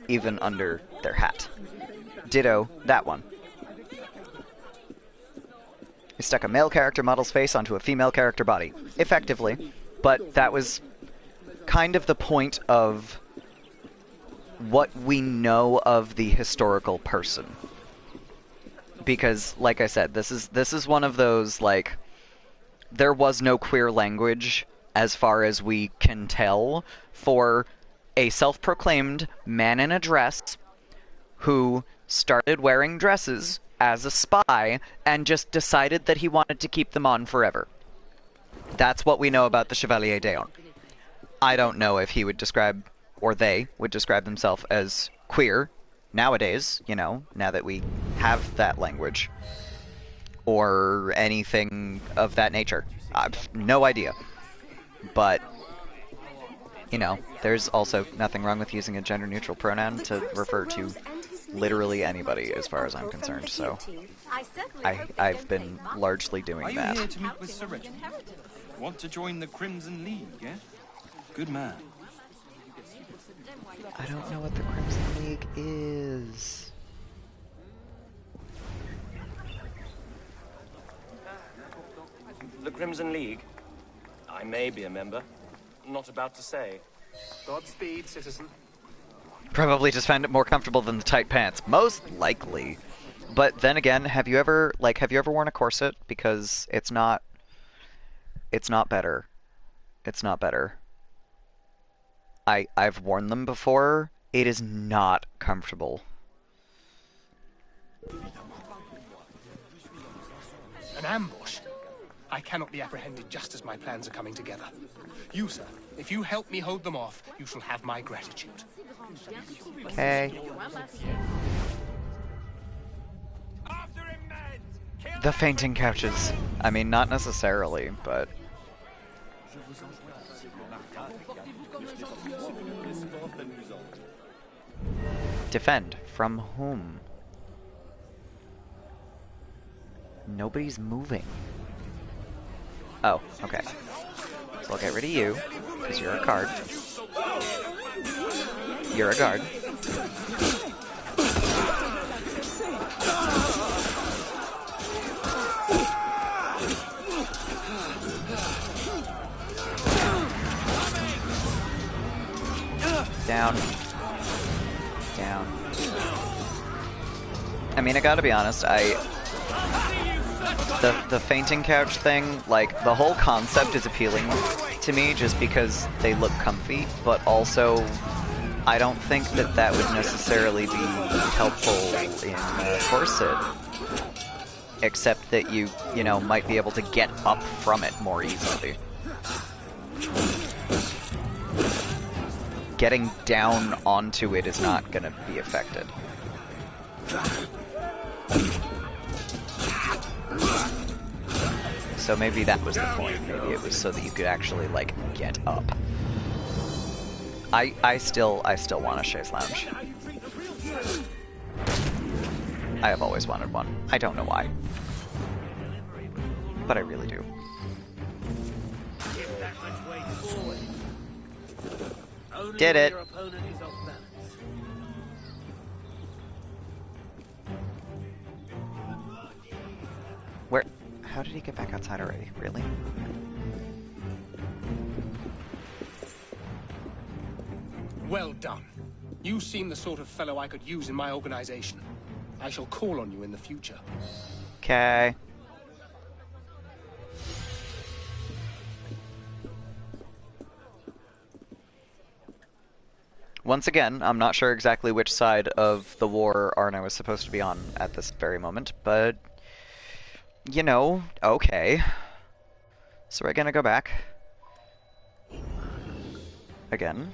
even under their hat. Ditto that one. He stuck a male character model's face onto a female character body. Effectively. But that was kind of the point of what we know of the historical person. Because, like I said, this is one of those, like, there was no queer language, as far as we can tell, for a self-proclaimed man in a dress who started wearing dresses as a spy and just decided that he wanted to keep them on forever. That's what we know about the Chevalier d'Eon. I don't know if he would describe, or they would describe themselves as queer nowadays, you know, now that we have that language, or anything of that nature. I've no idea. But, you know, there's also nothing wrong with using a gender-neutral pronoun to refer to literally anybody, as far as I'm concerned, so I've been largely doing that. Are you here to meet with Sir Reginald? Want to join the Crimson League, yeah? Good man. I don't know what the Crimson League is. The Crimson League? I may be a member. Not about to say. Godspeed, citizen. Probably just found it more comfortable than the tight pants. Most likely. But then again, have you ever worn a corset? Because it's not better. It's not better. I've worn them before. It is not comfortable. An ambush? I cannot be apprehended just as my plans are coming together. You, sir, if you help me hold them off, you shall have my gratitude. Okay. The fainting couches. I mean, not necessarily, but... Defend. From whom? Nobody's moving. Oh, okay. So I'll get rid of you, because you're a card. You're a guard. Down. Down. I mean, I gotta be honest, the fainting couch thing, like, the whole concept is appealing to me just because they look comfy, but also I don't think that that would necessarily be helpful in a corset. Except that you know, might be able to get up from it more easily. Getting down onto it is not gonna be affected. So maybe that was the point. Maybe it was so that you could actually, like, get up. I still want a chaise lounge. I have always wanted one. I don't know why. But I really do. Did it! Where? How did he get back outside already? Really? Well done. You seem the sort of fellow I could use in my organization. I shall call on you in the future. Okay. Once again, I'm not sure exactly which side of the war Arno was supposed to be on at this very moment, but... you know, okay. So we're gonna go back. Again.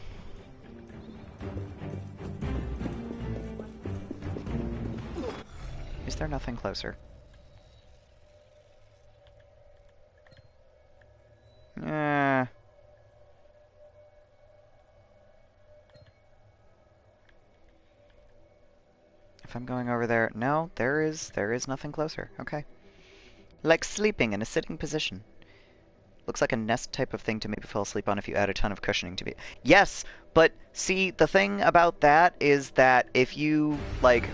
Is there nothing closer? If I'm going over there... no, there is nothing closer. Okay. Like sleeping in a sitting position. Looks like a nest type of thing to maybe fall asleep on if you add a ton of cushioning to be... yes! But, see, the thing about that is that if you, like...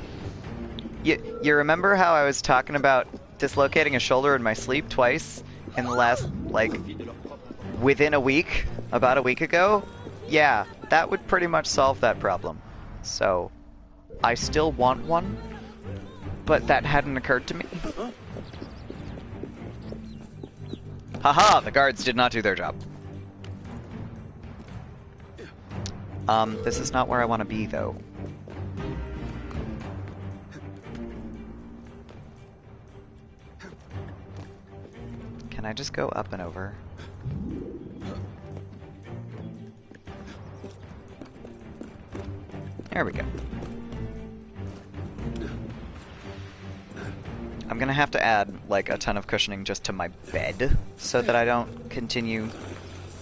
You remember how I was talking about dislocating a shoulder in my sleep twice in the last, like, within a week? About a week ago? Yeah, that would pretty much solve that problem. So, I still want one, but that hadn't occurred to me. Haha, the guards did not do their job. This is not where I want to be, though. Can I just go up and over? There we go. I'm gonna have to add, like, a ton of cushioning just to my bed, so that I don't continue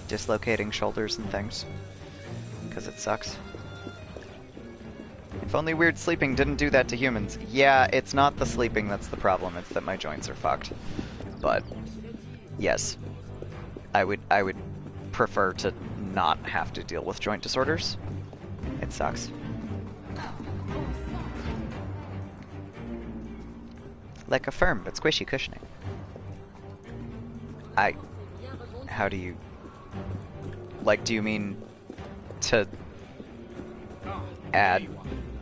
dislocating shoulders and things. Because it sucks. If only weird sleeping didn't do that to humans. Yeah, it's not the sleeping that's the problem, it's that my joints are fucked. But, yes. I would prefer to not have to deal with joint disorders. It sucks. Like a firm but squishy cushioning. How do you like, do you mean to add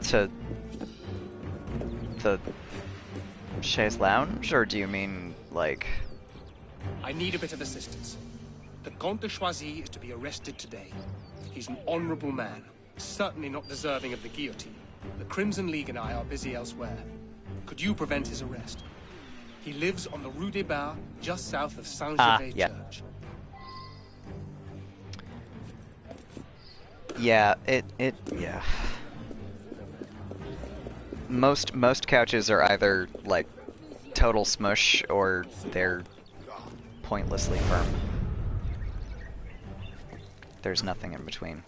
to the chaise lounge, or do you mean, like... I need a bit of assistance. The Comte de Choisy is to be arrested today. He's an honorable man, certainly not deserving of the guillotine. The Crimson League and I are busy elsewhere. Could you prevent his arrest? He lives on the Rue des Bars, just south of Saint-Gervais Church. Yeah, yeah. Most couches are either, like, total smush, or they're pointlessly firm. There's nothing in between.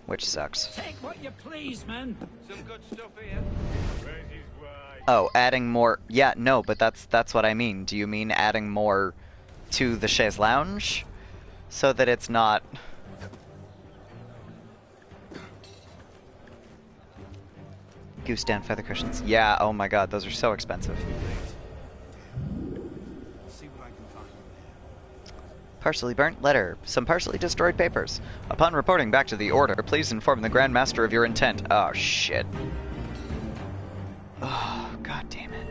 Which sucks. Take what you please, man. Some good stuff here. Oh, adding more... Yeah, no, but that's what I mean. Do you mean adding more to the chaise lounge? So that it's not... Goose down feather cushions. Yeah, oh my god, those are so expensive. Partially burnt letter. Some partially destroyed papers. Upon reporting back to the Order, please inform the Grand Master of your intent. Oh, shit. Oh, god damn it.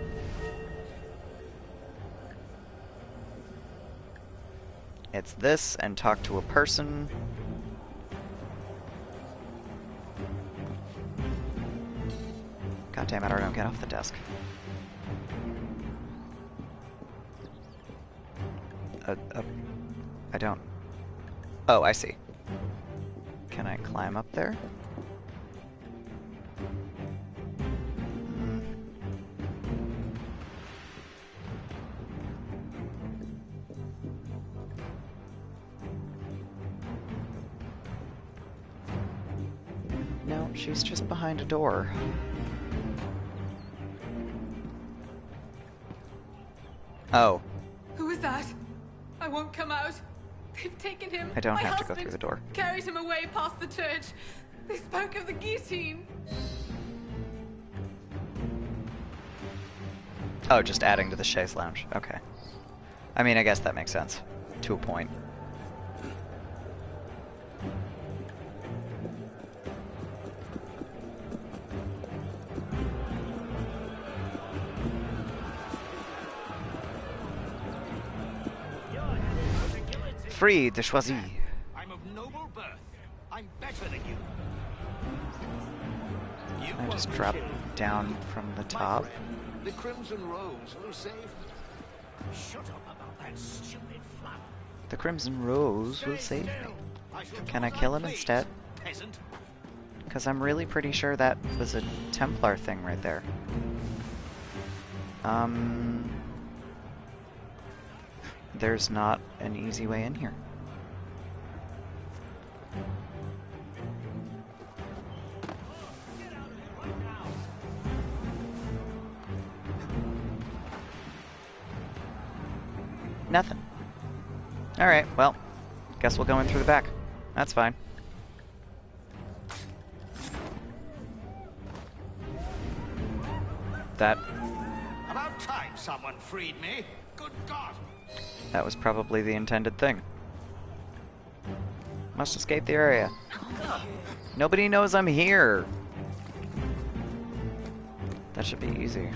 It's this, and talk to a person. God damn it, I don't get off the desk. I don't... Oh, I see. Can I climb up there? No, she's just behind a door. Oh. Who is that? I won't come out. They've taken him. I don't My have to go husband through the door. Carried him away past the church. They spoke of the guillotine. Oh, just adding to the chaise lounge. Okay. I mean, I guess that makes sense. To a point. Free de Choisy. I'm of noble birth. I'm better than you. I just drop down from the top. The Crimson Rose will save. Shut up about that stupid flower. The Crimson Rose will save me. Can I kill him instead? Peasant. Because I'm really pretty sure that was a Templar thing right there. There's not an easy way in here. Nothing. Alright, well, guess we'll go in through the back. That's fine. That... About time someone freed me. Good God. That was probably the intended thing. Must escape the area. Nobody knows I'm here. That should be easy.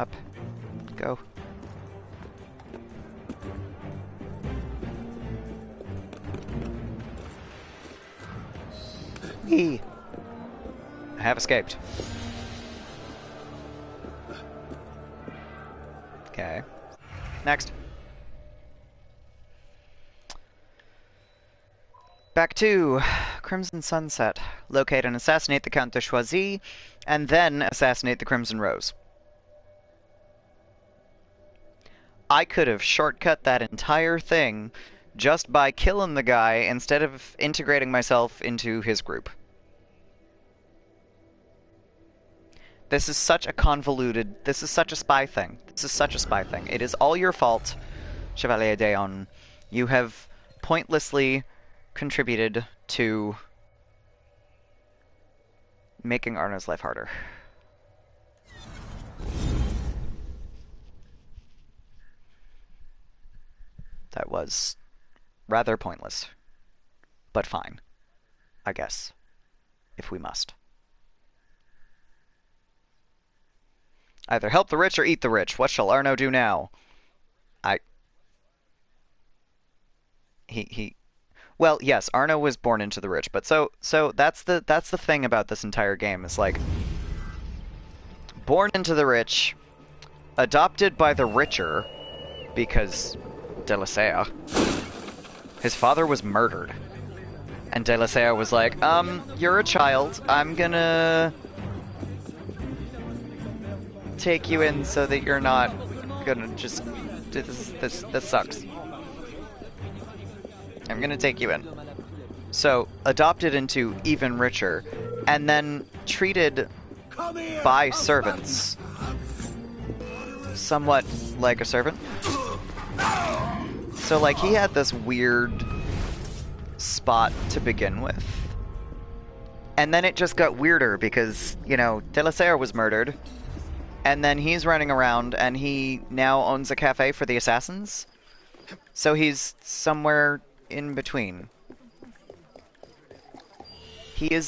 Up. Go. Whee! I have escaped. Okay. Next. Back to Crimson Sunset. Locate and assassinate the Count de Choisy, and then assassinate the Crimson Rose. I could have shortcut that entire thing just by killing the guy instead of integrating myself into his group. This is such a convoluted... This is such a spy thing. This is such a spy thing. It is all your fault, Chevalier d'Eon. You have pointlessly contributed to making Arno's life harder. That was rather pointless. But fine, I guess, if we must. Either help the rich or eat the rich. What shall Arno do now? Well, yes, Arno was born into the rich, but so that's the thing about this entire game is like born into the rich, adopted by the richer because Delisea. His father was murdered. And Delisea was like, you're a child. I'm gonna take you in so that you're not gonna just this sucks. I'm gonna take you in. So, adopted into even richer, and then treated by servants somewhat like a servant. So, like, he had this weird spot to begin with. And then it just got weirder because, you know, Delisea was murdered, and then he's running around, and he now owns a cafe for the assassins. So he's somewhere in between. He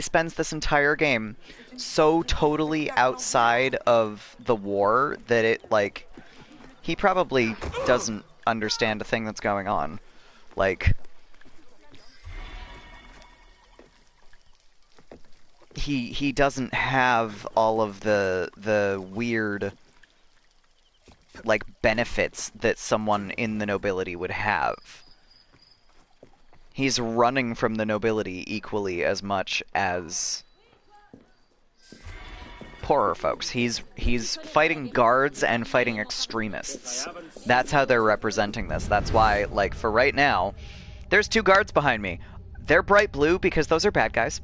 spends this entire game so totally outside of the war that it, like, he probably doesn't understand a thing that's going on. Like, he doesn't have all of the weird, like, benefits that someone in the nobility would have. He's running from the nobility equally as much as poorer folks. He's fighting guards and fighting extremists. That's how they're representing this. That's why, like, for right now, there's 2 guards behind me. They're bright blue because those are bad guys.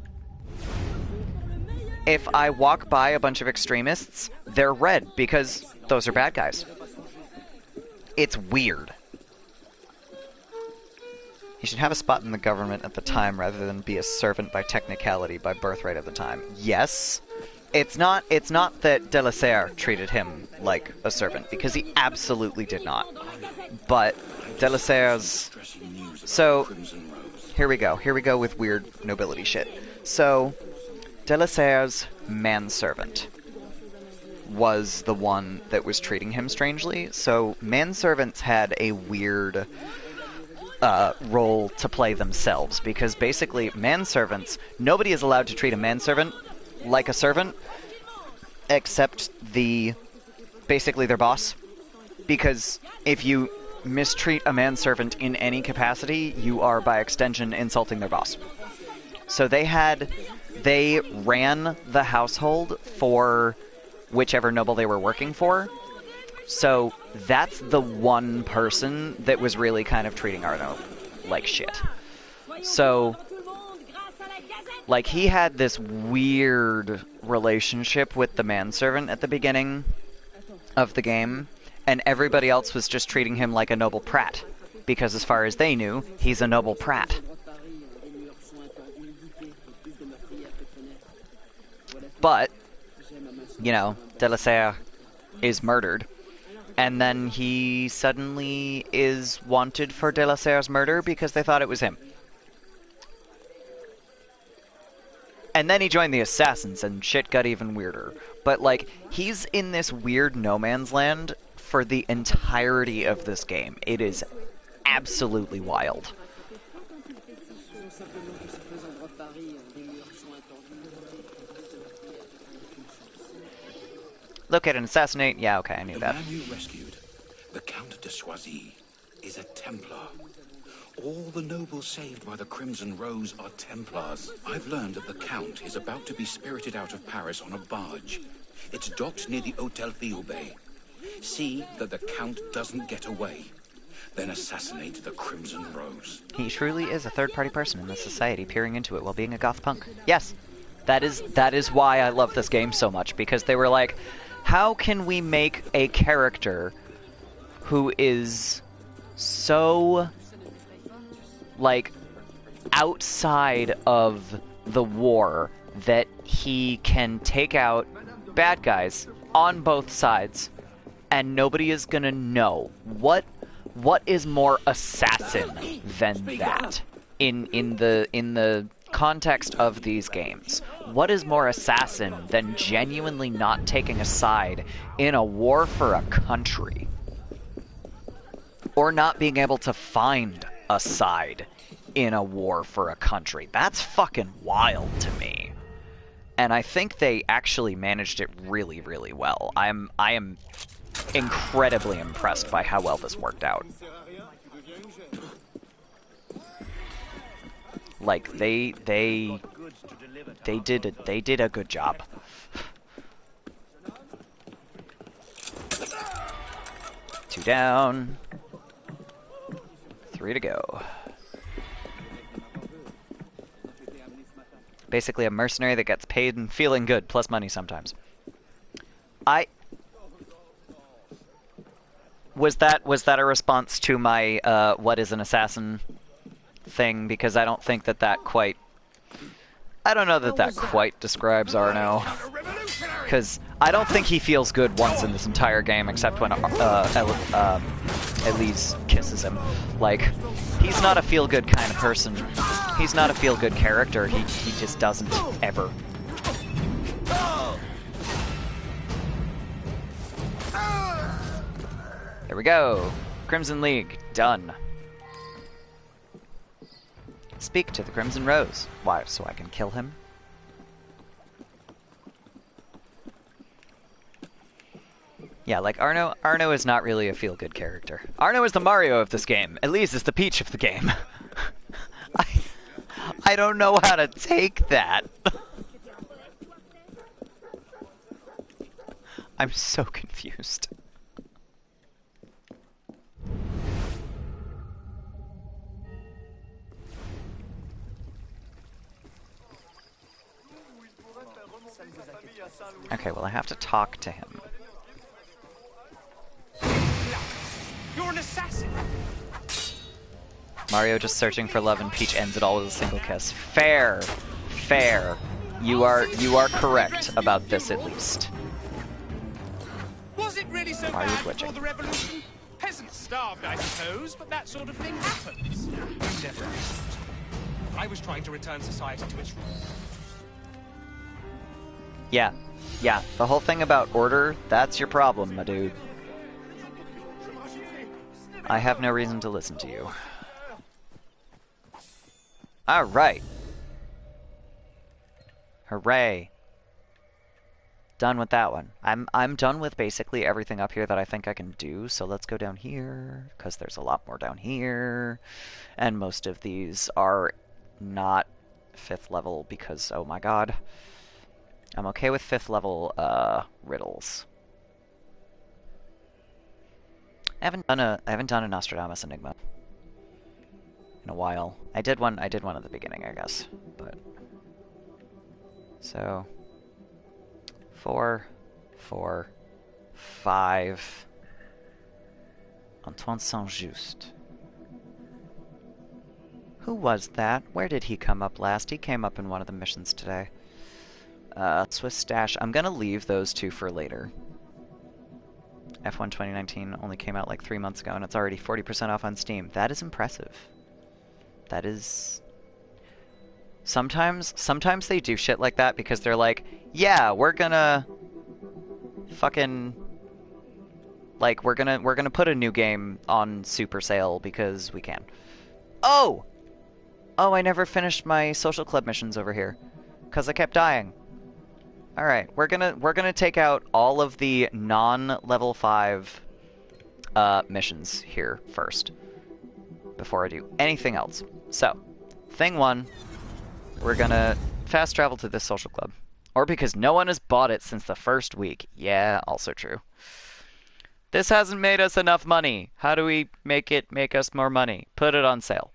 If I walk by a bunch of extremists, they're red because those are bad guys. It's weird. He should have a spot in the government at the time rather than be a servant by technicality, by birthright at the time. Yes. It's not that Delisea treated him like a servant, because he absolutely did not. But Delisea's... So, here we go with weird nobility shit. So, Delisea's manservant was the one that was treating him strangely. So, manservants had a weird role to play themselves, because basically manservants, nobody is allowed to treat a manservant like a servant, except basically their boss. Because if you mistreat a manservant in any capacity, you are by extension insulting their boss. So they ran the household for whichever noble they were working for. So that's the one person that was really kind of treating Arno like shit. So, like, he had this weird relationship with the manservant at the beginning of the game, and everybody else was just treating him like a noble prat, because as far as they knew, he's a noble prat. But, you know, Delisea is murdered, and then he suddenly is wanted for Delisea's murder because they thought it was him. And then he joined the assassins, and shit got even weirder. But, like, he's in this weird no man's land for the entirety of this game. It is absolutely wild. Locate and assassinate. Yeah, okay, I knew that. The man you rescued, the Count de Choisy, is a Templar. All the nobles saved by the Crimson Rose are Templars. I've learned that the Count is about to be spirited out of Paris on a barge. It's docked near the Hôtel Fiaubé. See that the Count doesn't get away. Then assassinate the Crimson Rose. He truly is a third-party person in this society, peering into it while being a goth punk. Yes, that is why I love this game so much, because they were like, how can we make a character who is so, like, outside of the war that he can take out bad guys on both sides and nobody is gonna know? What What is more assassin than that? In the context of these games, what is more assassin than genuinely not taking a side in a war for a country? Or not being able to find a side in a war for a country? That's fucking wild to me. And I think they actually managed it really, really well. I am incredibly impressed by how well this worked out. Like they did a good job. 2 down. 3 to go. Basically a mercenary that gets paid and feeling good, plus money sometimes. Was that a response to my what is an assassin thing? Because I don't think that quite... I don't know that quite describes Arno. Because I don't think he feels good once in this entire game, except when Elise kisses him. Like, he's not a feel-good kind of person. He's not a feel-good character. He just doesn't ever. There we go. Crimson League. Done. Speak to the Crimson Rose. Why? So I can kill him? Yeah, like Arno is not really a feel-good character. Arno is the Mario of this game. Elise is the Peach of the game. I don't know how to take that. I'm so confused. Okay, well I have to talk to him. You're an assassin! Mario just searching for love and Peach ends it all with a single kiss. Fair. Fair. You are correct about this at least. Was it really so Why are you bad before glitching? the revolution? Peasants starved, I suppose, but that sort of thing happens. Never. I was trying to return society to its roots. Yeah. Yeah, the whole thing about order, that's your problem, my dude. I have no reason to listen to you. Alright. Hooray. Done with that one. I'm done with basically everything up here that I think I can do, so let's go down here, because there's a lot more down here. And most of these are not 5th level because, oh my god. I'm okay with 5th level riddles. I haven't done a Nostradamus Enigma in a while. I did one at the beginning, I guess. But so 4, 4, 5. Antoine Saint-Just. Who was that? Where did he come up last? He came up in one of the missions today. Swiss Stash. I'm gonna leave those two for later. F1 2019 only came out like 3 months ago and it's already 40% off on Steam. That is impressive. That is... Sometimes they do shit like that because they're like, yeah, we're gonna... fucking... Like, we're gonna put a new game on super sale because we can. Oh! Oh, I never finished my social club missions over here. Because I kept dying. Alright, we're gonna take out all of the non-level 5 missions here first. Before I do anything else. So, thing 1, we're gonna fast travel to this social club. Or because no one has bought it since the first week. Yeah, also true. This hasn't made us enough money. How do we make it make us more money? Put it on sale.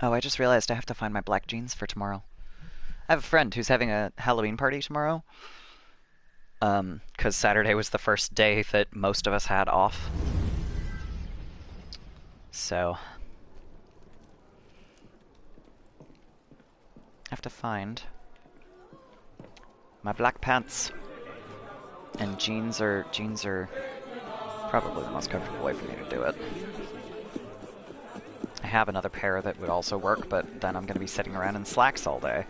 Oh, I just realized I have to find my black jeans for tomorrow. I have a friend who's having a Halloween party tomorrow. 'Cause Saturday was the first day that most of us had off. So... I have to find My black pants. And jeans are probably the most comfortable way for me to do it. I have another pair that would also work, but then I'm going to be sitting around in slacks all day.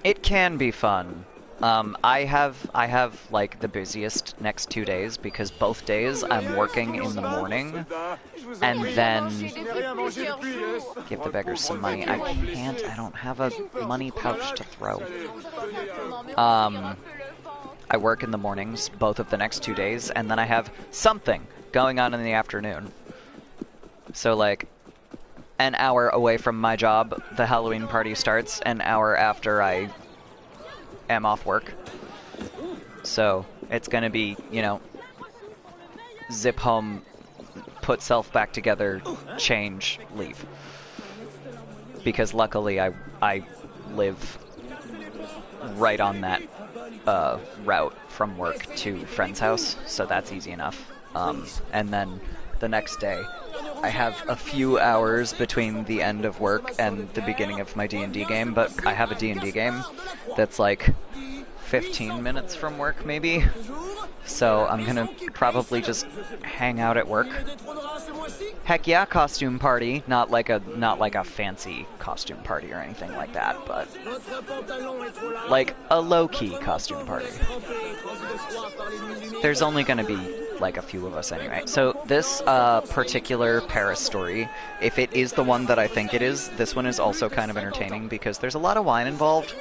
It can be fun. I have like the busiest next 2 days because both days I'm working in the morning and then give the beggars some money. I don't have a money pouch to throw. I work in the mornings both of the next 2 days and then I have something going on in the afternoon. So like an hour away from my job, the Halloween party starts an hour after I am off work. So it's gonna be, you know, zip home, put self back together, change, leave. Because luckily I live right on that route from work to friend's house, so that's easy enough. And then the next day I have a few hours between the end of work and the beginning of my D&D game, but I have a D&D game that's like 15 minutes from work, maybe. So I'm gonna probably just hang out at work. Heck yeah, costume party. Not like a fancy costume party or anything like that, but like a low-key costume party. There's only gonna be like a few of us anyway. So this particular Paris story, if it is the one that I think it is, this one is also kind of entertaining because there's a lot of wine involved.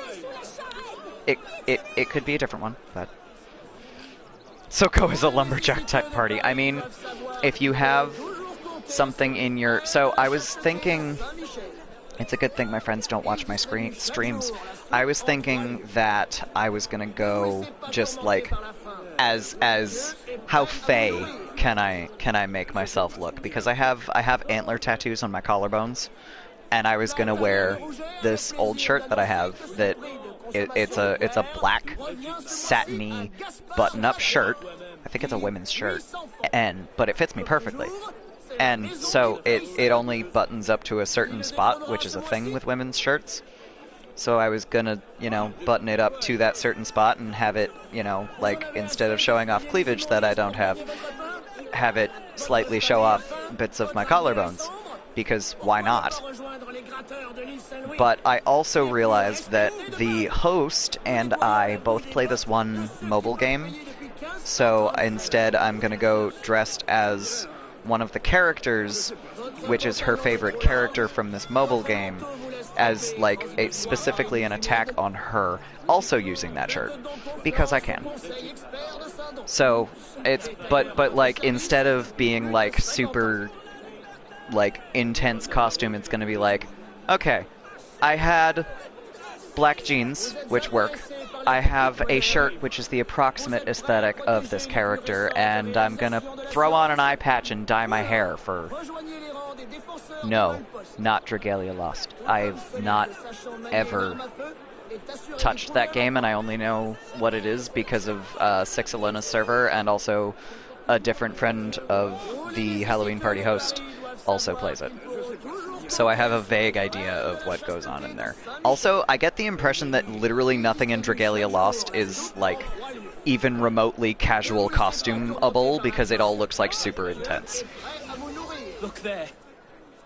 It could be a different one, but Soko is a lumberjack type party. I mean, if you have something in your... So I was thinking... It's a good thing my friends don't watch my streams. I was thinking that I was gonna go just like as how fey can I make myself look, because I have antler tattoos on my collarbones, and I was gonna wear this old shirt that I have that it's a black satiny button-up shirt. I think it's a women's shirt, but it fits me perfectly. And so it only buttons up to a certain spot, which is a thing with women's shirts. So I was gonna, you know, button it up to that certain spot and have it, you know, like, instead of showing off cleavage that I don't have it slightly show off bits of my collarbones. Because why not? But I also realized that the host and I both play this one mobile game. So instead I'm gonna go dressed as one of the characters, which is her favorite character from this mobile game, as like specifically an attack on her, also using that shirt because I can. So it's but like, instead of being like super like intense costume, it's gonna be like, okay, I had black jeans, which work. I have a shirt which is the approximate aesthetic of this character, and I'm gonna throw on an eye patch and dye my hair for... No, not Dragalia Lost. I've not ever touched that game, and I only know what it is because of Six Alona's server, and also a different friend of the Halloween party host also plays it. So I have a vague idea of what goes on in there. Also, I get the impression that literally nothing in Dragalia Lost is, like, even remotely casual costumeable, because it all looks, like, super intense. Look there.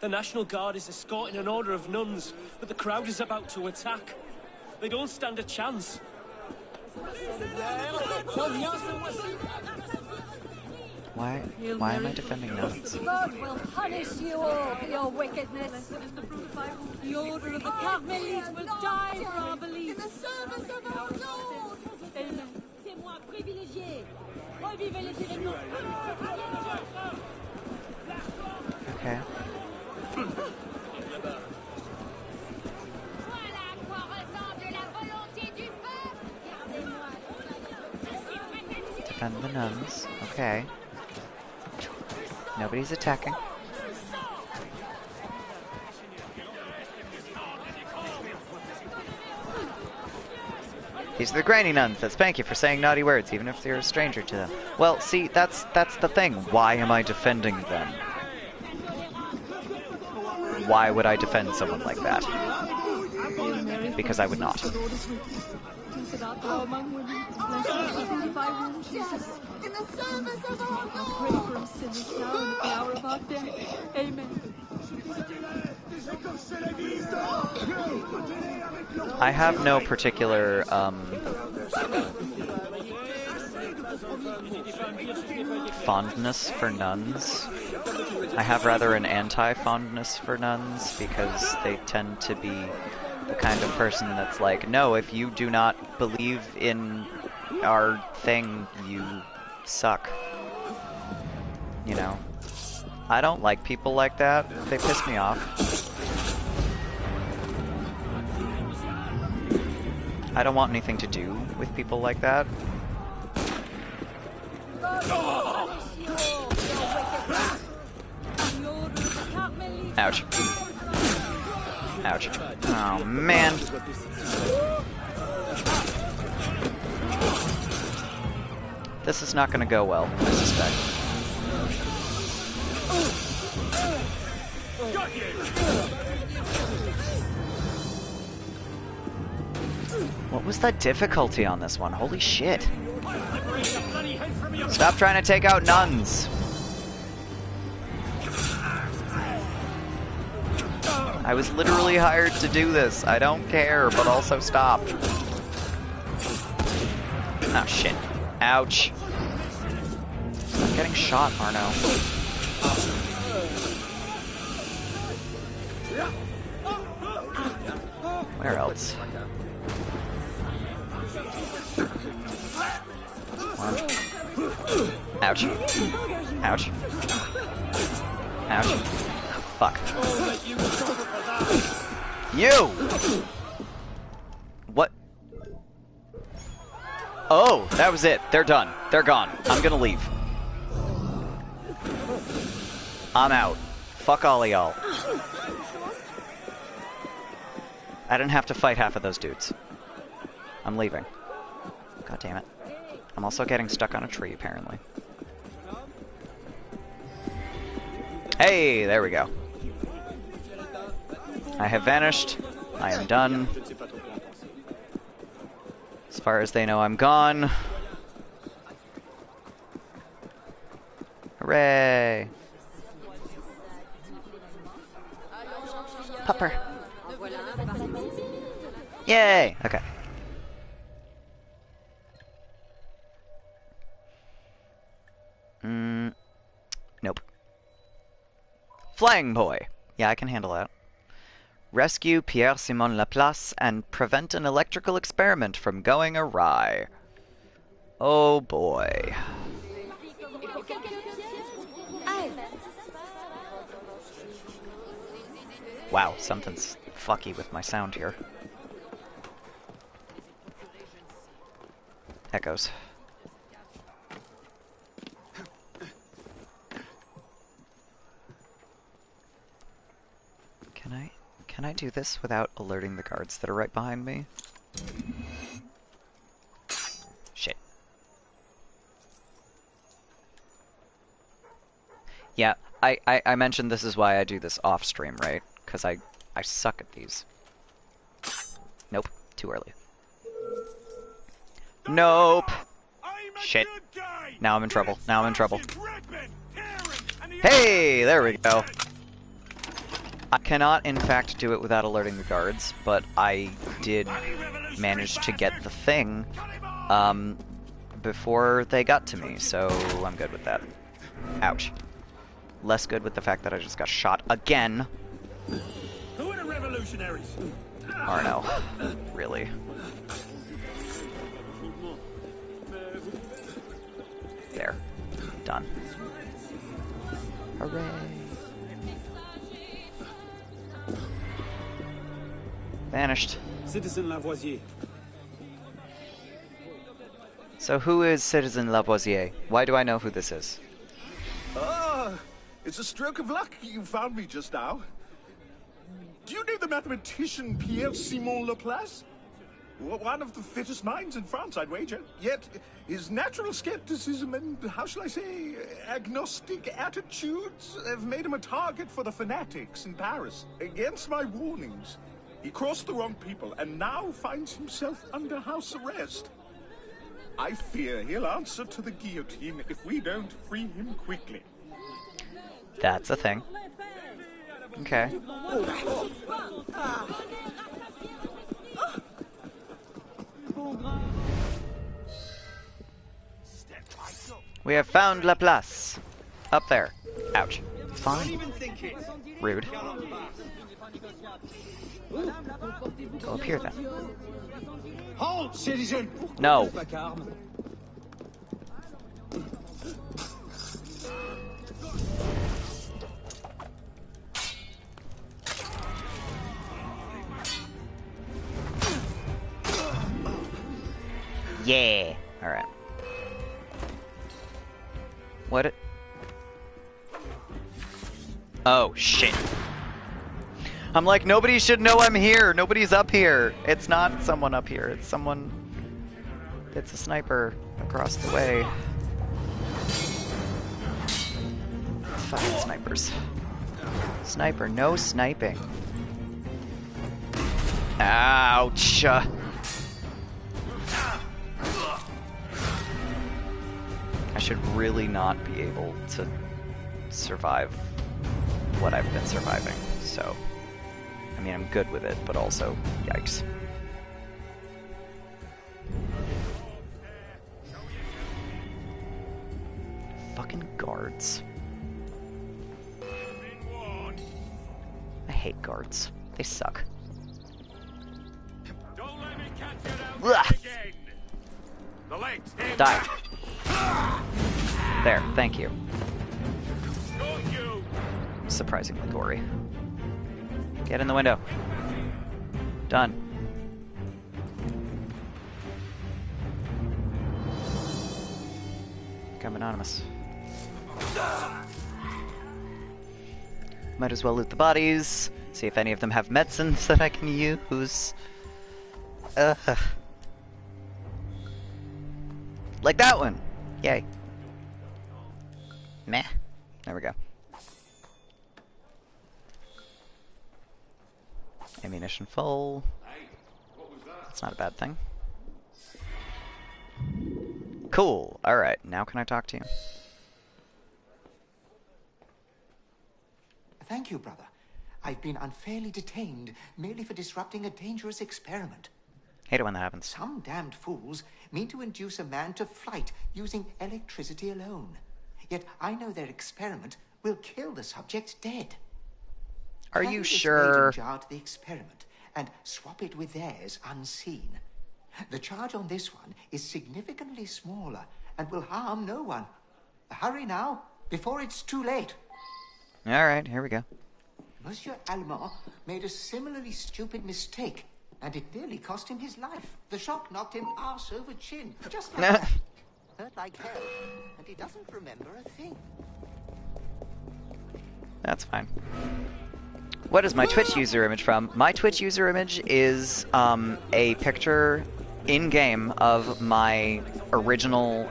The National Guard is escorting an order of nuns, but the crowd is about to attack. They don't stand a chance. Why am I defending nuns? God will punish you all for your wickedness. The order of the Carmelites will die for our beliefs. In the service of our Lord. Témoins privilégiés. Revivez les événements. Okay. Defend the nuns. Okay. Nobody's attacking. These are the granny nuns that spank you for saying naughty words, even if you're a stranger to them. Well, see, that's the thing. Why am I defending them? Why would I defend someone like that? Because I would not. Blessed art thou among women. Blessed is the fruit of thy womb, Jesus. In the service of our Now pray for us sinners now and at the hour of our death. Amen. I have no particular, fondness for nuns. I have rather an anti-fondness for nuns because they tend to be the kind of person that's like, no, if you do not believe in our thing, you suck. You know? I don't like people like that. They piss me off. I don't want anything to do with people like that. Ouch. Ouch. Oh, man. This is not gonna go well, I suspect. What was the difficulty on this one? Holy shit. Stop trying to take out nuns. I was literally hired to do this. I don't care, but also stop. Oh shit. Ouch. I'm getting shot, Arno. Where else? One. Ouch. Ouch. Ouch. Fuck. You! What? Oh, that was it. They're done. They're gone. I'm gonna leave. I'm out. Fuck all of y'all. I didn't have to fight half of those dudes. I'm leaving. God damn it. I'm also getting stuck on a tree, apparently. Hey, there we go. I have vanished. I am done. As far as they know, I'm gone. Hooray! Pupper. Yay! Okay. Nope. Flying boy. Yeah, I can handle that. Rescue Pierre-Simon Laplace and prevent an electrical experiment from going awry. Oh boy. Wow, something's fucky with my sound here. Echoes. Can I do this without alerting the guards that are right behind me? Shit. Yeah, I mentioned this is why I do this off stream, right? Because I suck at these. Nope, too early. Nope. Shit. Now I'm in trouble. Now I'm in trouble. Hey, there we go. I cannot, in fact, do it without alerting the guards, but I did manage to get the thing before they got to me, so I'm good with that. Ouch. Less good with the fact that I just got shot again. Who are the revolutionaries? Arno. Really. There. Done. Hooray. Vanished. Citizen Lavoisier. So who is Citizen Lavoisier? Why do I know who this is? Ah, it's a stroke of luck you found me just now. Do you know the mathematician Pierre-Simon Laplace? One of the fittest minds in France, I'd wager. Yet his natural skepticism and, how shall I say, agnostic attitudes have made him a target for the fanatics in Paris. Against my warnings, He crossed the wrong people and now finds himself under house arrest. I fear he'll answer to the guillotine if we don't free him quickly. That's a thing. Okay. We have found Laplace. Up there. Ouch. Fine. Rude. Go up here then. Halt, citizen! No. Yeah. All right. What? Oh shit. I'm like, nobody should know I'm here. Nobody's up here. It's not someone up here. It's someone. It's a sniper across the way. Fucking snipers. Sniper, no sniping. Ouch. I should really not be able to survive what I've been surviving, so. I mean, I'm good with it, but also, yikes. Fucking guards. I hate guards. They suck. Don't let me catch you out again. The legs. Die. There, thank you. Got you. Surprisingly gory. Get in the window. Done. Become anonymous. Might as well loot the bodies. See if any of them have medicines that I can use. Like that one! Yay. Meh. There we go. Ammunition full. That's not a bad thing. Cool. Alright, now can I talk to you? Thank you, brother. I've been unfairly detained merely for disrupting a dangerous experiment. Hate it when that happens. Some damned fools mean to induce a man to flight using electricity alone. Yet I know their experiment will kill the subject dead. Are Carry you this sure? Maiden jar to the experiment and swap it with theirs unseen. The charge on this one is significantly smaller and will harm no one. Hurry now, before it's too late. Alright, here we go. Monsieur Allemand made a similarly stupid mistake, and it nearly cost him his life. The shock knocked him arse over chin, just like that. Hurt like hell, and he doesn't remember a thing. That's fine. What is my Twitch user image from? My Twitch user image is a picture in-game of my original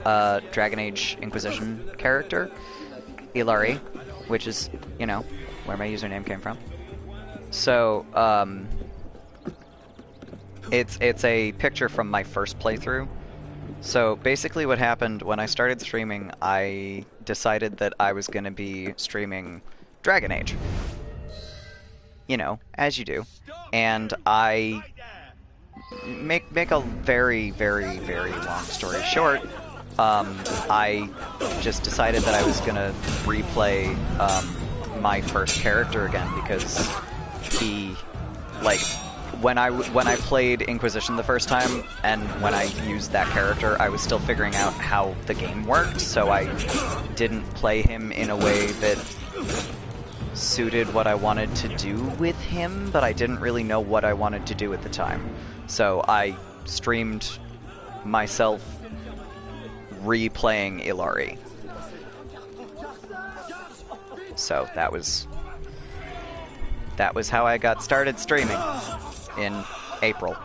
Dragon Age Inquisition character, Ilari, which is, you know, where my username came from. So, it's a picture from my first playthrough. So basically what happened when I started streaming, I decided that I was going to be streaming Dragon Age. You know, as you do. And I make a very, very, very long story short. I just decided that I was going to replay my first character again because he, like, when I played Inquisition the first time and when I used that character, I was still figuring out how the game worked, so I didn't play him in a way that suited what I wanted to do with him, but I didn't really know what I wanted to do at the time. So I streamed myself replaying Ilari. So that was how I got started streaming in April.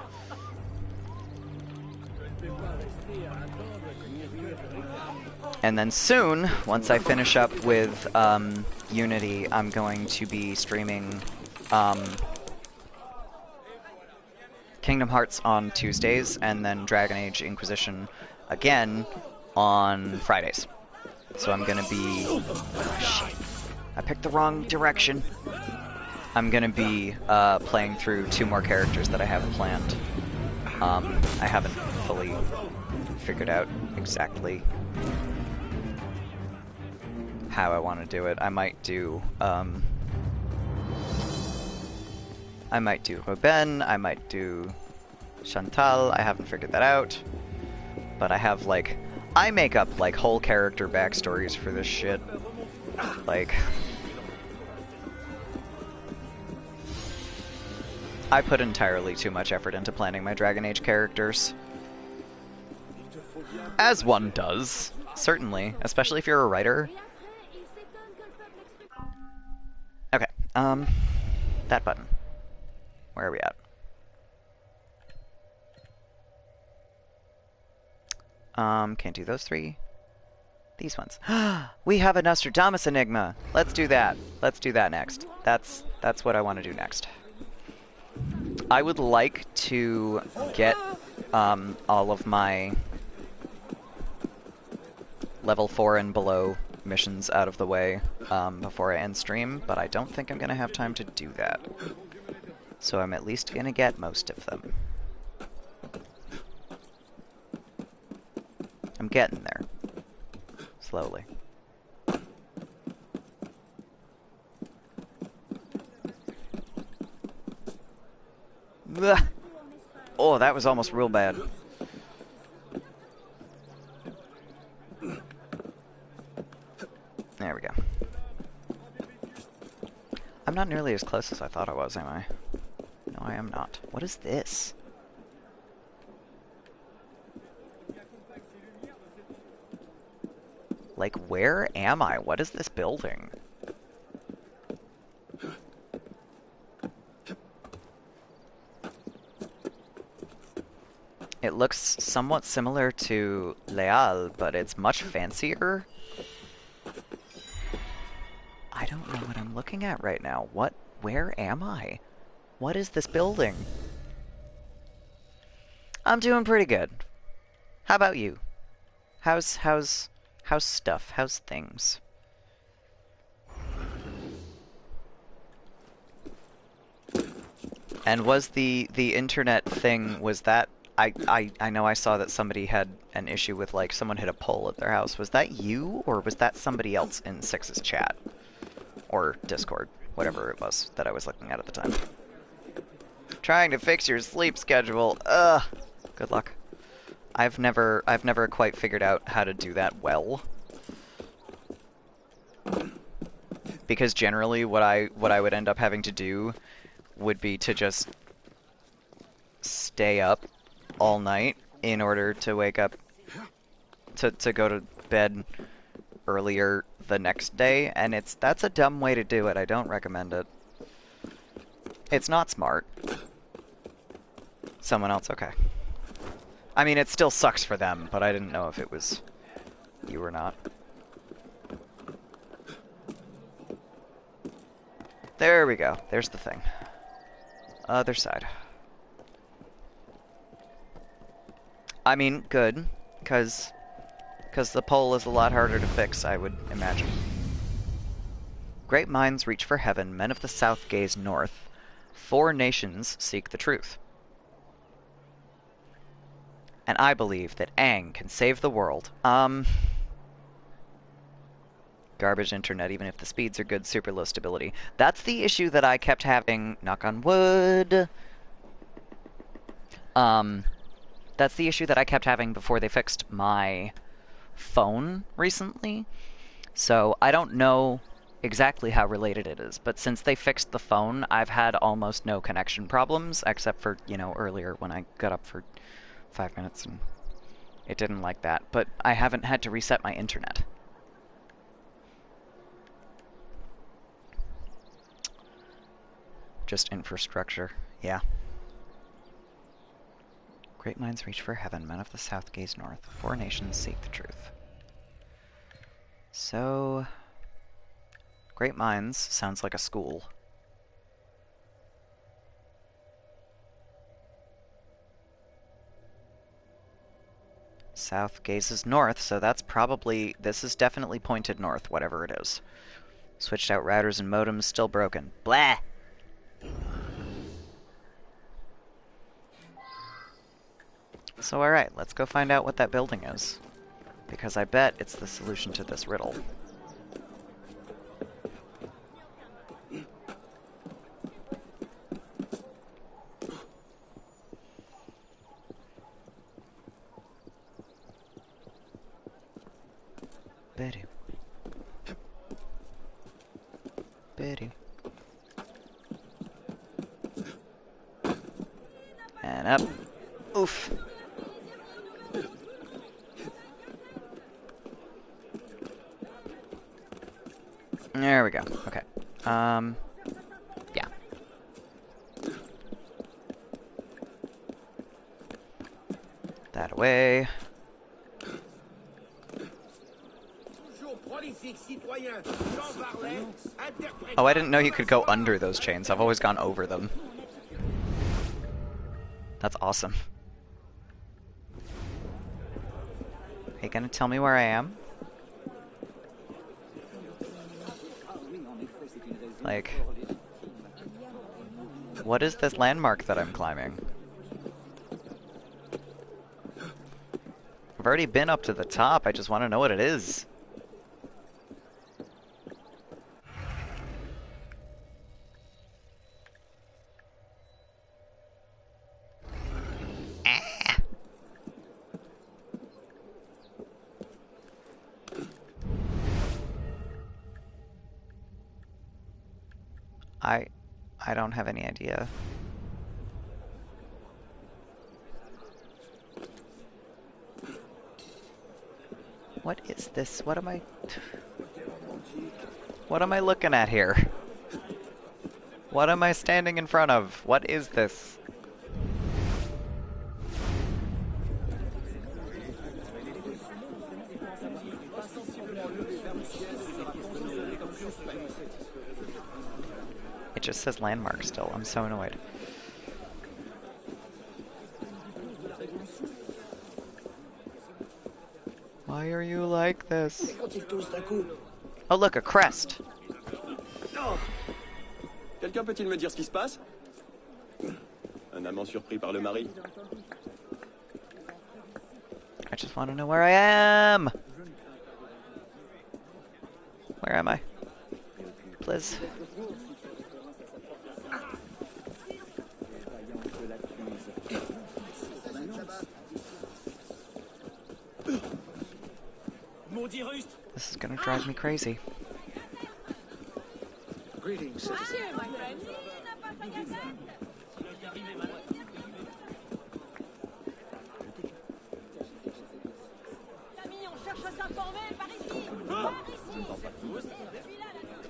And then soon, once I finish up with Unity, I'm going to be streaming Kingdom Hearts on Tuesdays, and then Dragon Age Inquisition again on Fridays. So I'm gonna be... Shit. I picked the wrong direction. I'm gonna be playing through 2 more characters that I have planned. I haven't fully figured out exactly how I want to do it. I might do Ruben, I might do Chantal. I haven't figured that out. But I have, like... I make up, like, whole character backstories for this shit. Like... I put entirely too much effort into planning my Dragon Age characters. As one does, certainly. Especially if you're a writer. Okay, that button. Where are we at? Can't do those 3. These ones. We have a Nostradamus Enigma! Let's do that. Let's do that next. That's what I want to do next. I would like to get, all of my level 4 and below missions out of the way, before I end stream, but I don't think I'm gonna have time to do that. So I'm at least gonna get most of them. I'm getting there. Slowly. Ugh. Oh, that was almost real bad. There we go. I'm not nearly as close as I thought I was, am I? No, I am not. What is this? Like, where am I? What is this building? It looks somewhat similar to Leal, but it's much fancier. I don't know what I'm looking at right now. Where am I? What is this building? I'm doing pretty good. How about you? How's stuff? How's things? And was the internet thing, was that... I know I saw that somebody had an issue with, like, someone hit a pole at their house. Was that you, or was that somebody else in Six's chat? Or Discord, whatever it was that I was looking at the time. Trying to fix your sleep schedule. Ugh. Good luck. I've never quite figured out how to do that well. Because generally what I would end up having to do would be to just stay up all night in order to wake up to go to bed earlier the next day, and that's a dumb way to do it. I don't recommend it. It's not smart. Someone else, okay. I mean, it still sucks for them, but I didn't know if it was you or not. There we go. There's the thing. Other side. I mean, good, because the pole is a lot harder to fix, I would imagine. Great minds reach for heaven, men of the south gaze north. 4 nations seek the truth. And I believe that Aang can save the world. Garbage internet, even if the speeds are good, super low stability. That's the issue that I kept having, knock on wood. That's the issue that I kept having before they fixed my phone recently. So I don't know exactly how related it is, but since they fixed the phone, I've had almost no connection problems, except for, you know, earlier when I got up for 5 minutes and it didn't like that. But I haven't had to reset my internet. Just infrastructure, yeah. Great minds reach for heaven, men of the south gaze north. 4 nations seek the truth. So... Great minds sounds like a school. South gazes north, so that's probably... This is definitely pointed north, whatever it is. Switched out routers and modems, still broken. Blah! So alright, let's go find out what that building is. Because I bet it's the solution to this riddle. Betty. Betty. And up. Oof. There we go. Okay. Yeah. That away. Oh, I didn't know you could go under those chains. I've always gone over them. That's awesome. Are you gonna tell me where I am? Like, what is this landmark that I'm climbing? I've already been up to the top, I just want to know what it is. I don't have any idea. What is this? What am I looking at here? What am I standing in front of? What is this? It just says landmark still. I'm so annoyed. Why are you like this? Oh look, a crest. Quelqu'un peut-il me dire ce qui se passe? Un amant surpris par le mari. I just want to know where I am. Where am I? Please. This is gonna drive me crazy. Greetings.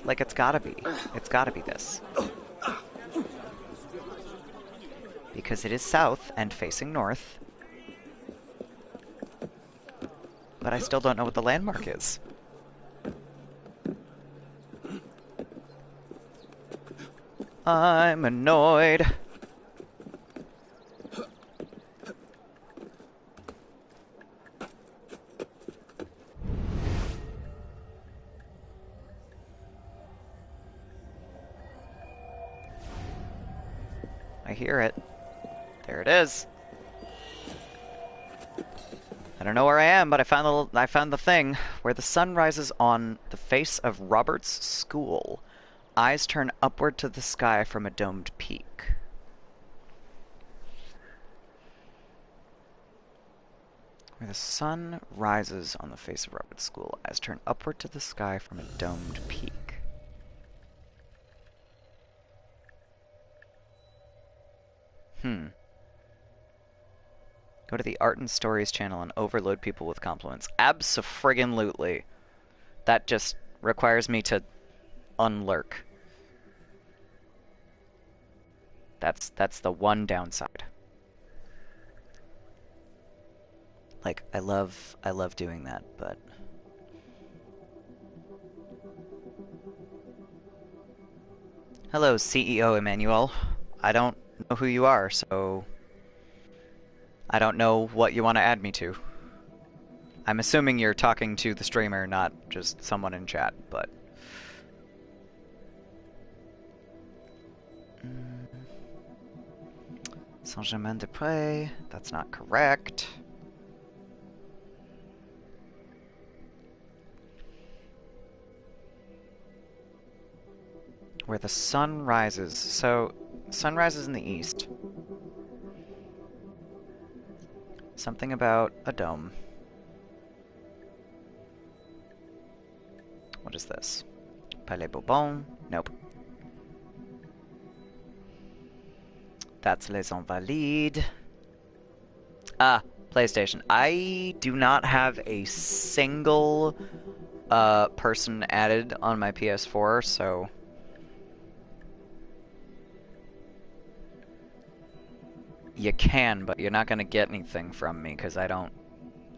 Like, it's gotta be. It's gotta be this. Because it is south and facing north. But I still don't know what the landmark is. I'm annoyed. I hear it. There it is. I don't know where I am, but I found the thing. Where the sun rises on the face of Robert's school, eyes turn upward to the sky from a domed peak. Where the sun rises on the face of Robert's school, eyes turn upward to the sky from a domed peak. Go to the Art and Stories channel and overload people with compliments. Abso-friggin-lutely. That just requires me to unlurk. That's the one downside. Like, I love doing that, but hello, CEO Emmanuel. I don't know who you are, so I don't know what you want to add me to. I'm assuming you're talking to the streamer, not just someone in chat, but... Saint-Germain-des-Prés, that's not correct. Where the sun rises. So, sun rises in the east. Something about a dome. What is this? Palais Bourbon? Nope. That's Les Invalides. Ah, PlayStation. I do not have a single person added on my PS4, so... You can, but you're not going to get anything from me because I don't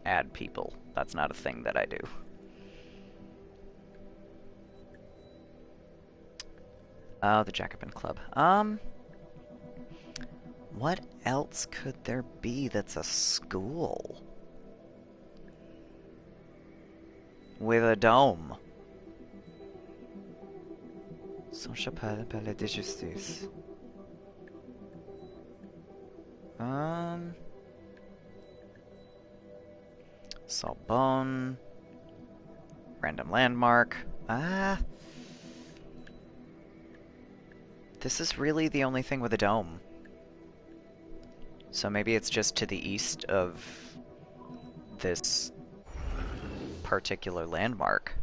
add people. That's not a thing that I do. Oh, the Jacobin Club. What else could there be that's a school? With a dome. Saint-Chapelle, Palais de Justice. Sorbonne. Random landmark. This is really the only thing with a dome. So maybe it's just to the east of this particular landmark.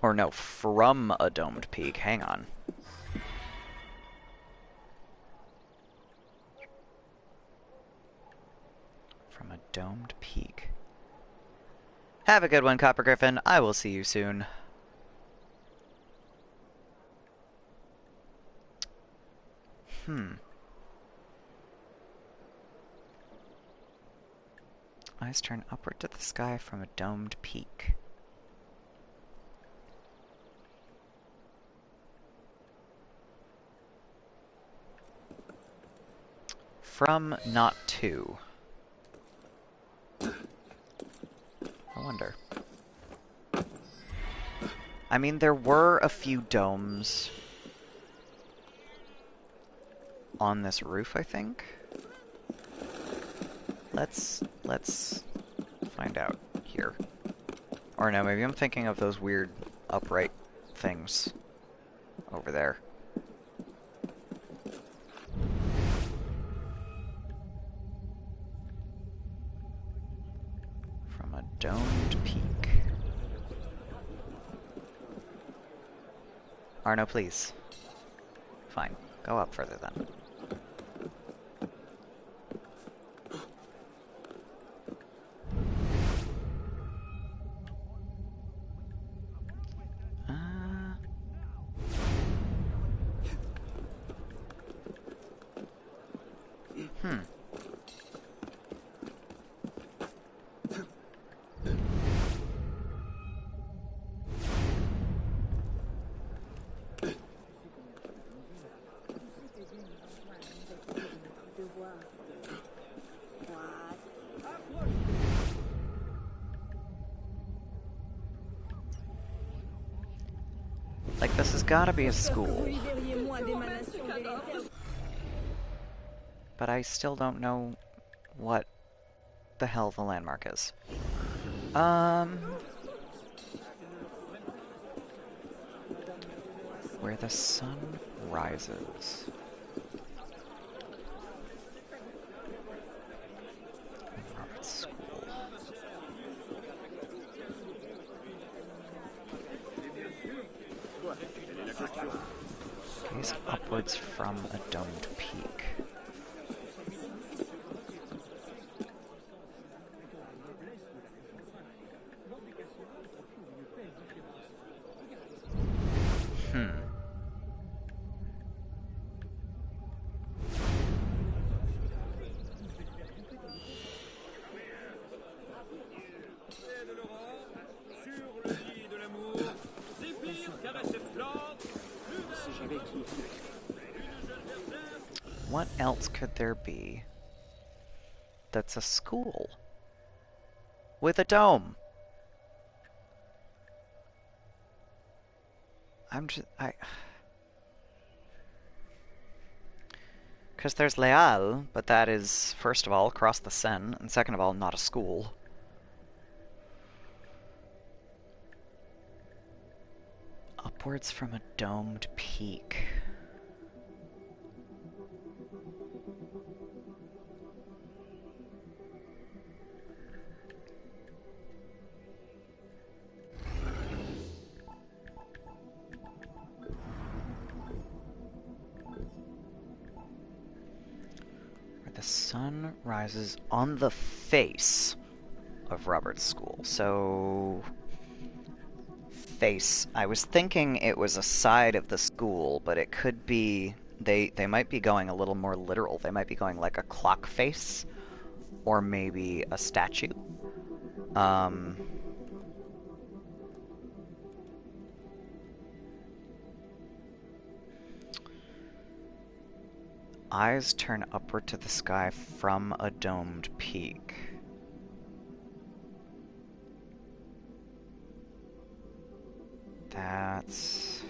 Or no, from a domed peak. Hang on. From a domed peak. Have a good one, Copper Griffin. I will see you soon. Eyes turn upward to the sky from a domed peak. From, not to. I wonder. I mean, there were a few domes on this roof, I think. Let's find out here. Or no, maybe I'm thinking of those weird upright things over there. From a domed peak. Arno, please. Fine. Go up further then. Like, this has gotta be a school. But I still don't know what the hell the landmark is. Where the sun rises. Robert's School. Gaze upwards from a domed peak. what else could there be that's a school with a dome? Because there's Leal, but that is, first of all, across the Seine, and second of all, not a school. Upwards from a domed peak. The sun rises on the face of Robert's school. So, face. I was thinking it was a side of the school, but it could be they might be going a little more literal. They might be going like a clock face, or maybe a statue. Eyes turn upward to the sky from a domed peak. That's...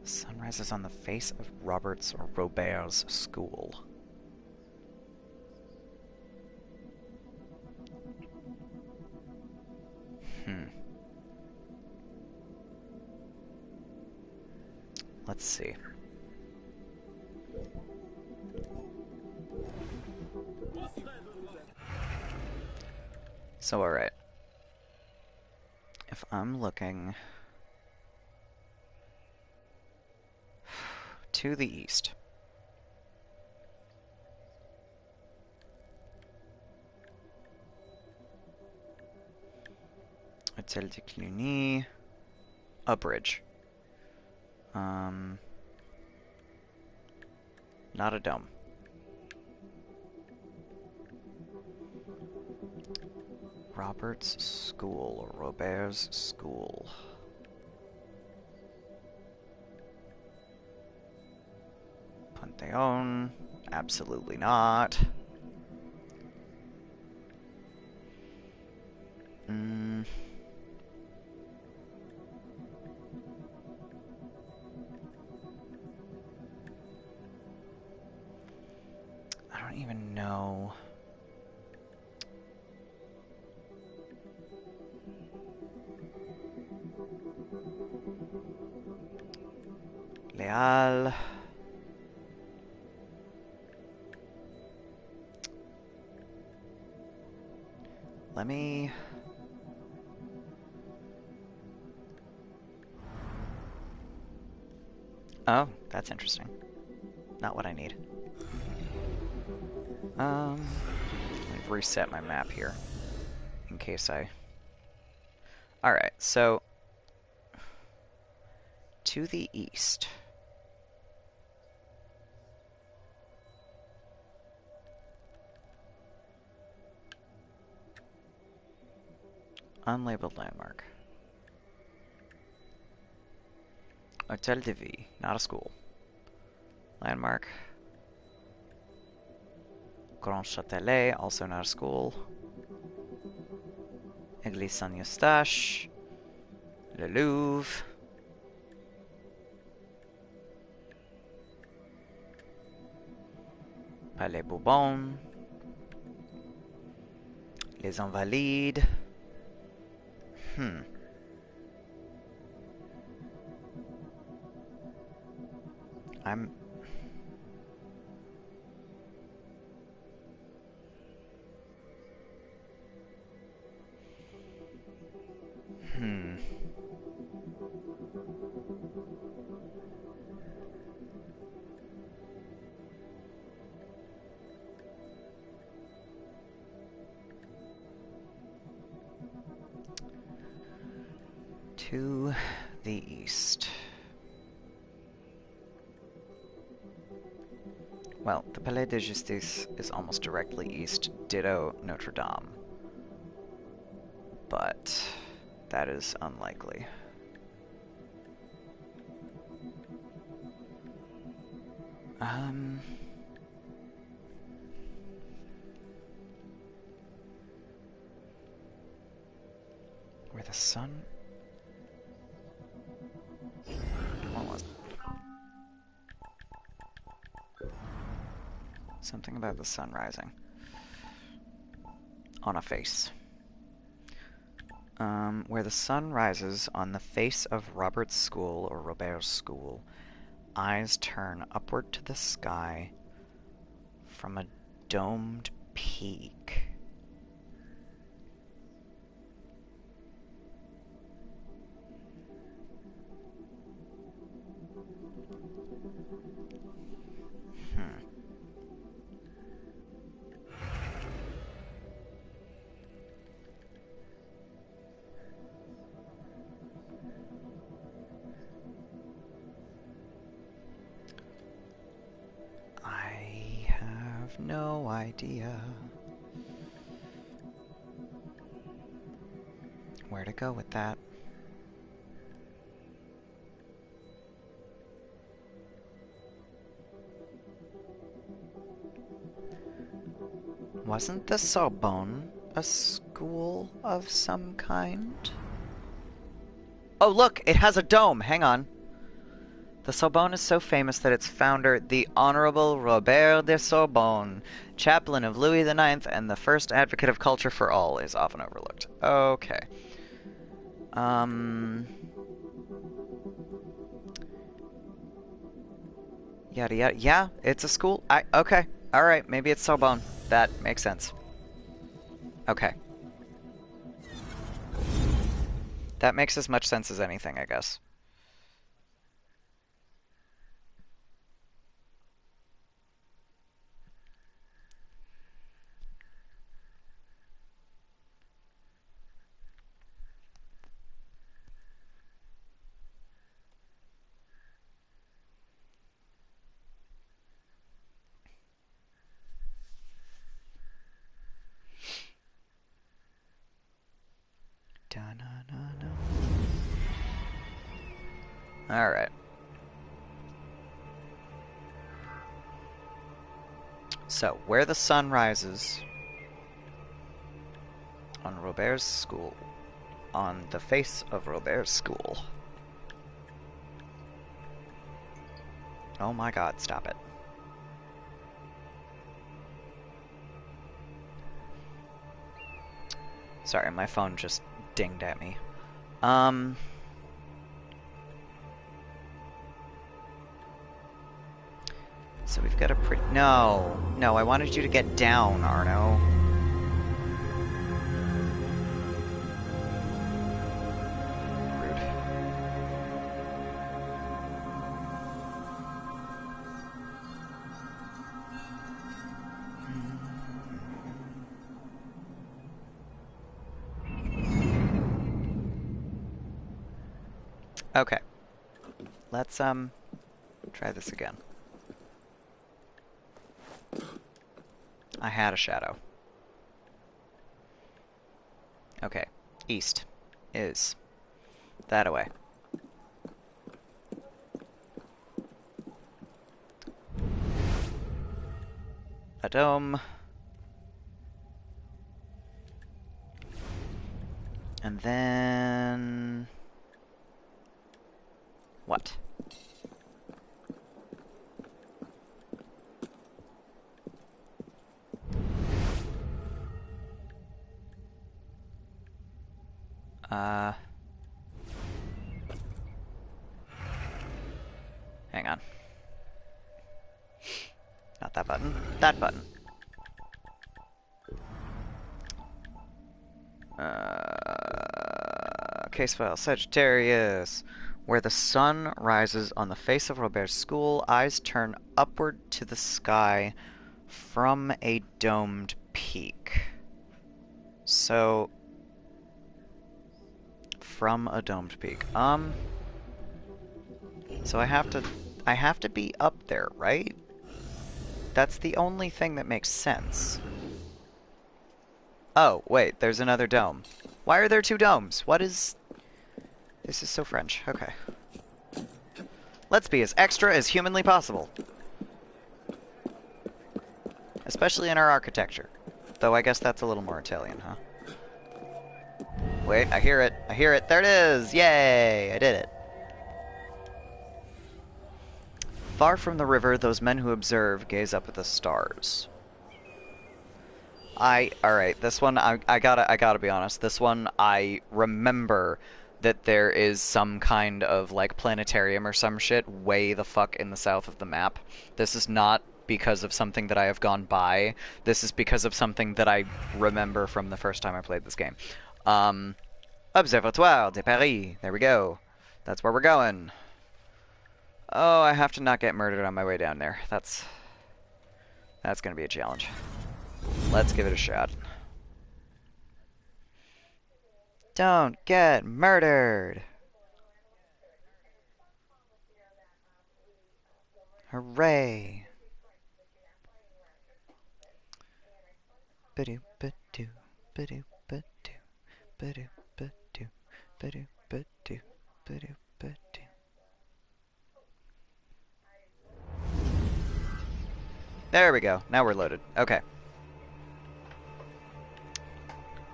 The sun rises on the face of Robert's or Robert's school. Let's see. So, alright. If I'm looking to the east, Hôtel de Cluny, a bridge. Not a dome. Robert's school, or Robert's school. Pantheon, absolutely not. I don't even know. Leal. Let me... Oh, that's interesting. Not what I need. Let me reset my map here, in case I... Alright, so... To the east. Unlabeled landmark. Hôtel de Ville, not a school. Landmark. Grand Châtelet, also not a school. Église Saint-Eustache. Le Louvre. Palais Bourbon. Les Invalides. I'm... To the east. Well, the Palais de Justice is almost directly east, ditto Notre Dame. But that is unlikely. Where the sun... What was it? Something about the sun rising. On a face. Where the sun rises on the face of Robert's school, or Robert's school, eyes turn upward to the sky from a domed peak. I have no idea where to go with that. Wasn't the Sorbonne a school of some kind? Oh look, it has a dome! Hang on. The Sorbonne is so famous that its founder, the Honorable Robert de Sorbonne, chaplain of Louis IX and the first advocate of culture for all, is often overlooked. Okay. Yada yada. Yeah, it's a school. Okay. Alright, maybe it's Sorbonne. That makes sense. Okay. That makes as much sense as anything, I guess. Alright. So, where the sun rises on Robert's school, on the face of Robert's school. Oh my god, stop it. Sorry, my phone just dinged at me. So we've got a pretty... No, I wanted you to get down, Arno. Rude. Okay. Let's, try this again. I had a shadow. Okay. East is that away. A dome. And then... what? Hang on. Not that button. That button. Case file, Sagittarius. Where the sun rises on the face of Robert's school, eyes turn upward to the sky from a domed peak. So... from a domed peak. So I have to be up there, right? That's the only thing that makes sense. Oh, wait, there's another dome. Why are there two domes? What is... This is so French. Okay. Let's be as extra as humanly possible. Especially in our architecture. Though I guess that's a little more Italian, huh? Wait, I hear it. I hear it. There it is! Yay! I did it. Far from the river, those men who observe gaze up at the stars. Alright, this one, I gotta be honest. This one, I remember that there is some kind of, like, planetarium or some shit way the fuck in the south of the map. This is not because of something that I have gone by. This is because of something that I remember from the first time I played this game. Observatoire de Paris. There we go. That's where we're going. Oh, I have to not get murdered on my way down there. That's gonna be a challenge. Let's give it a shot. Don't get murdered! Hooray! Ba-do, ba-do, ba-do, ba-do, ba-do, ba-do, ba-do, ba-do, ba-do, ba-do. There we go. Now we're loaded. Okay.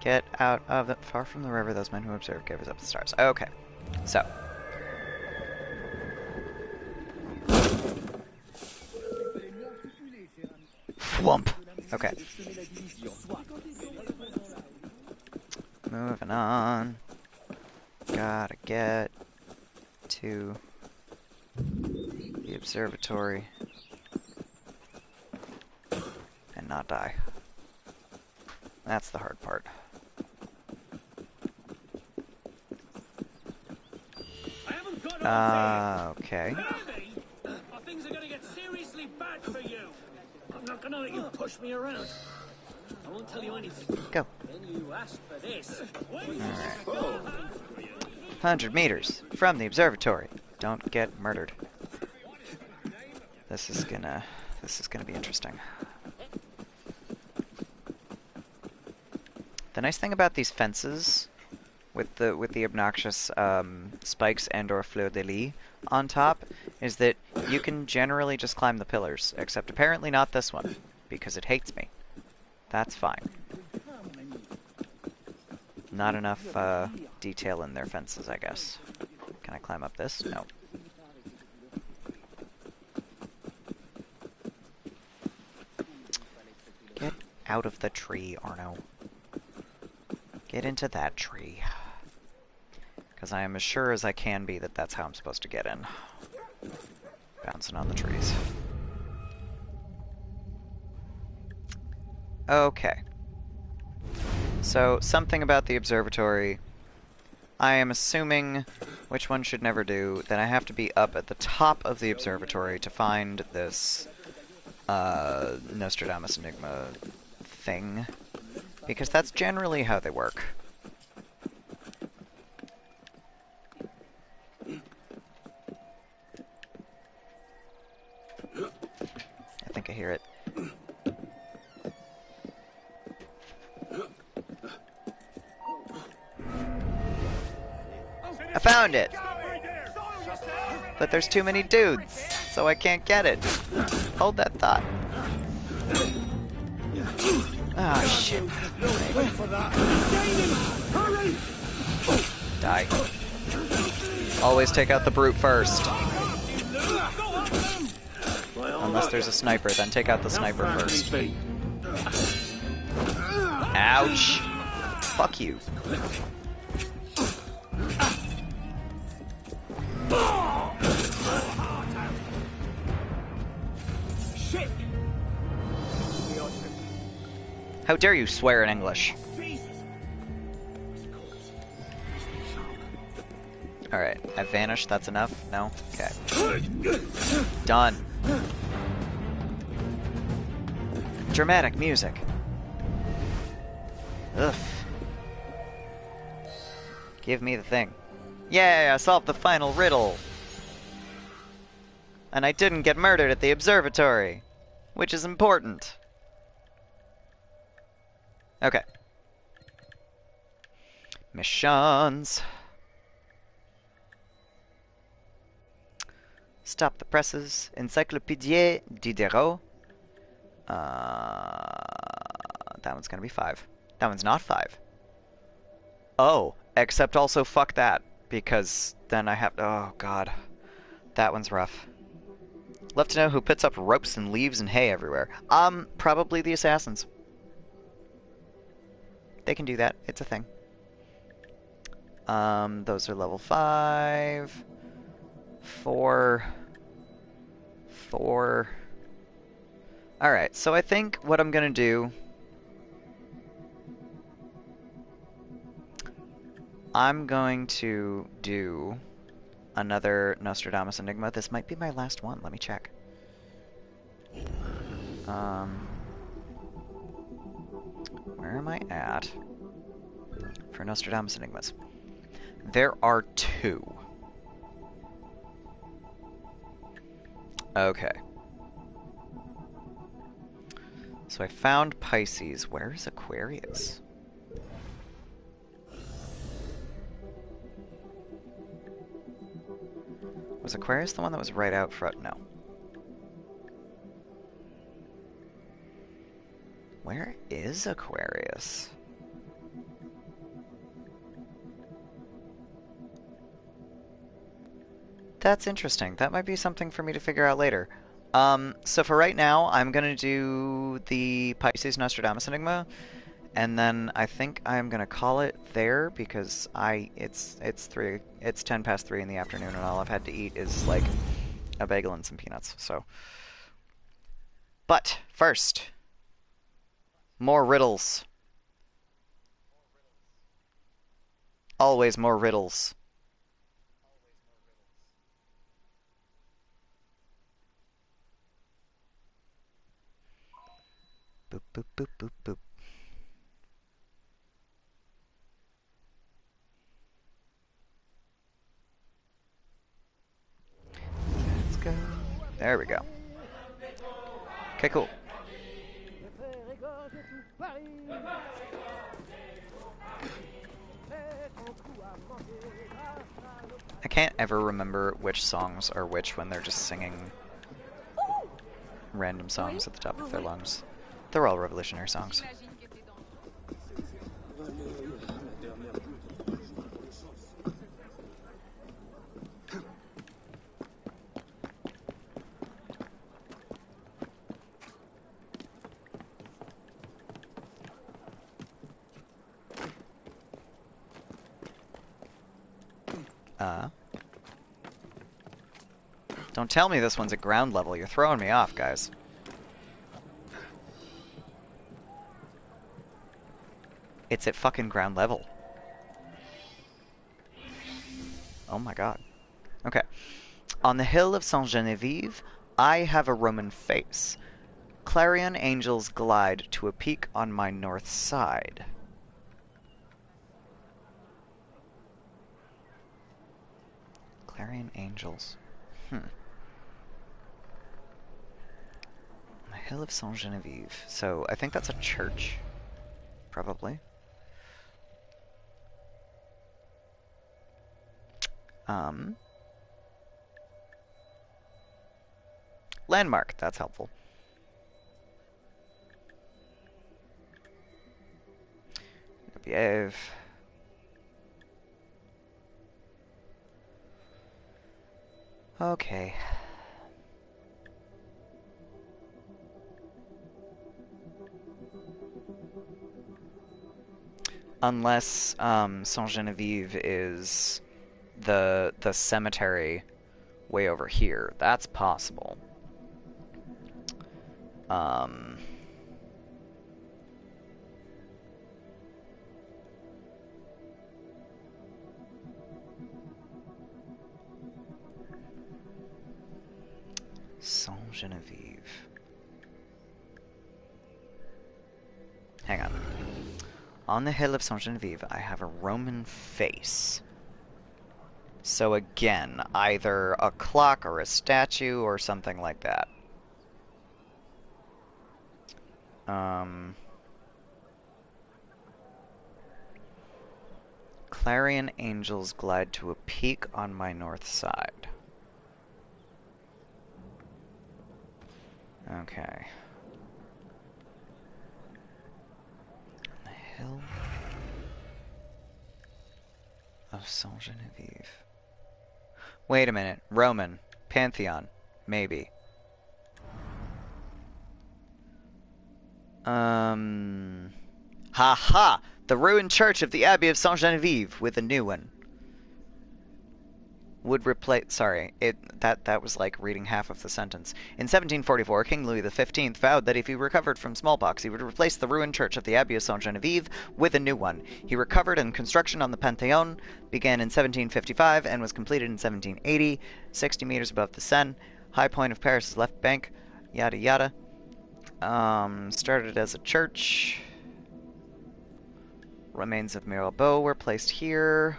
Get out of the... Far from the river, those men who observe gave us up the stars. Okay. So. Whump. Okay. Moving on. Gotta get to the observatory and not die. That's the hard part. Okay. Things are gonna get seriously bad for you. I'm not gonna let you push me around. I won't tell you anything. Go. Then you ask for this. Alright. 100 meters from the observatory. Don't get murdered. This is gonna be interesting. The nice thing about these fences with the obnoxious spikes and/or fleur-de-lis on top is that you can generally just climb the pillars, except apparently not this one, because it hates me. That's fine. Not enough detail in their fences, I guess. Can I climb up this? No. Get out of the tree, Arno. Get into that tree. Because I am as sure as I can be that that's how I'm supposed to get in. Bouncing on the trees. Okay. So, something about the observatory. I am assuming, which one should never do, that I have to be up at the top of the observatory to find this Nostradamus Enigma thing. Because that's generally how they work. I think I hear it. I found it! But there's too many dudes, so I can't get it. Hold that thought. Ah, shit. Die. Always take out the brute first. Unless there's a sniper, then take out the sniper first. Ouch! Fuck you. How dare you swear in English? Alright, I've vanished, that's enough? No? Okay. Done. Dramatic music. Ugh. Give me the thing. Yay, I solved the final riddle! And I didn't get murdered at the observatory! which is important. Okay. Missions. Stop the presses. Encyclopédie Diderot. That one's gonna be 5. That one's not 5. Oh, except also fuck that, because then I have... Oh, God. That one's rough. Love to know who puts up ropes and leaves and hay everywhere. Probably the assassins. They can do that. It's a thing. Those are level 5. 4. 4. Alright, so I think what I'm gonna do... I'm going to do another Nostradamus Enigma. This might be my last one. Let me check. Where am I at for Nostradamus Enigmas? There are 2. Okay. So I found Pisces. Where's Aquarius? Was Aquarius the one that was right out front? No. Where is Aquarius? That's interesting. That might be something for me to figure out later. So for right now, I'm gonna do the Pisces Nostradamus Enigma, and then I think I'm gonna call it there because it's 10 past 3 in the afternoon, and all I've had to eat is like a bagel and some peanuts. So, but first, more riddles. Always more riddles. Boop, boop, boop, boop, boop. Let's go. There we go. Okay, cool. I can't ever remember which songs are which when they're just singing random songs at the top of their lungs. They're all revolutionary songs. Don't tell me this one's at ground level. You're throwing me off, guys. It's at fucking ground level. Oh my god. Okay. On the hill of Saint-Geneviève, I have a Roman face. Clarion angels glide to a peak on my north side. Clarion angels. The hill of Saint-Geneviève. So, I think that's a church. Probably. Landmark, that's helpful. Behave. Okay. Unless Saint-Geneviève is the cemetery way over here. That's possible. Saint-Geneviève. Hang on. On the hill of Saint-Geneviève, I have a Roman face. So again, either a clock or a statue or something like that. Clarion Angels glide to a peak on my north side. Okay. On the hill of Saint Genevieve. Wait a minute. Roman. Pantheon. Maybe. Ha! The ruined church of the Abbey of Saint Genevieve with a new one. Would replace... Sorry, that was like reading half of the sentence. In 1744, King Louis XV vowed that if he recovered from smallpox, he would replace the ruined church of the Abbey of Saint Genevieve with a new one. He recovered, and construction on the Panthéon began in 1755 and was completed in 1780, 60 meters above the Seine. High point of Paris' left bank. Yada yada. Started as a church. Remains of Mirabeau were placed here,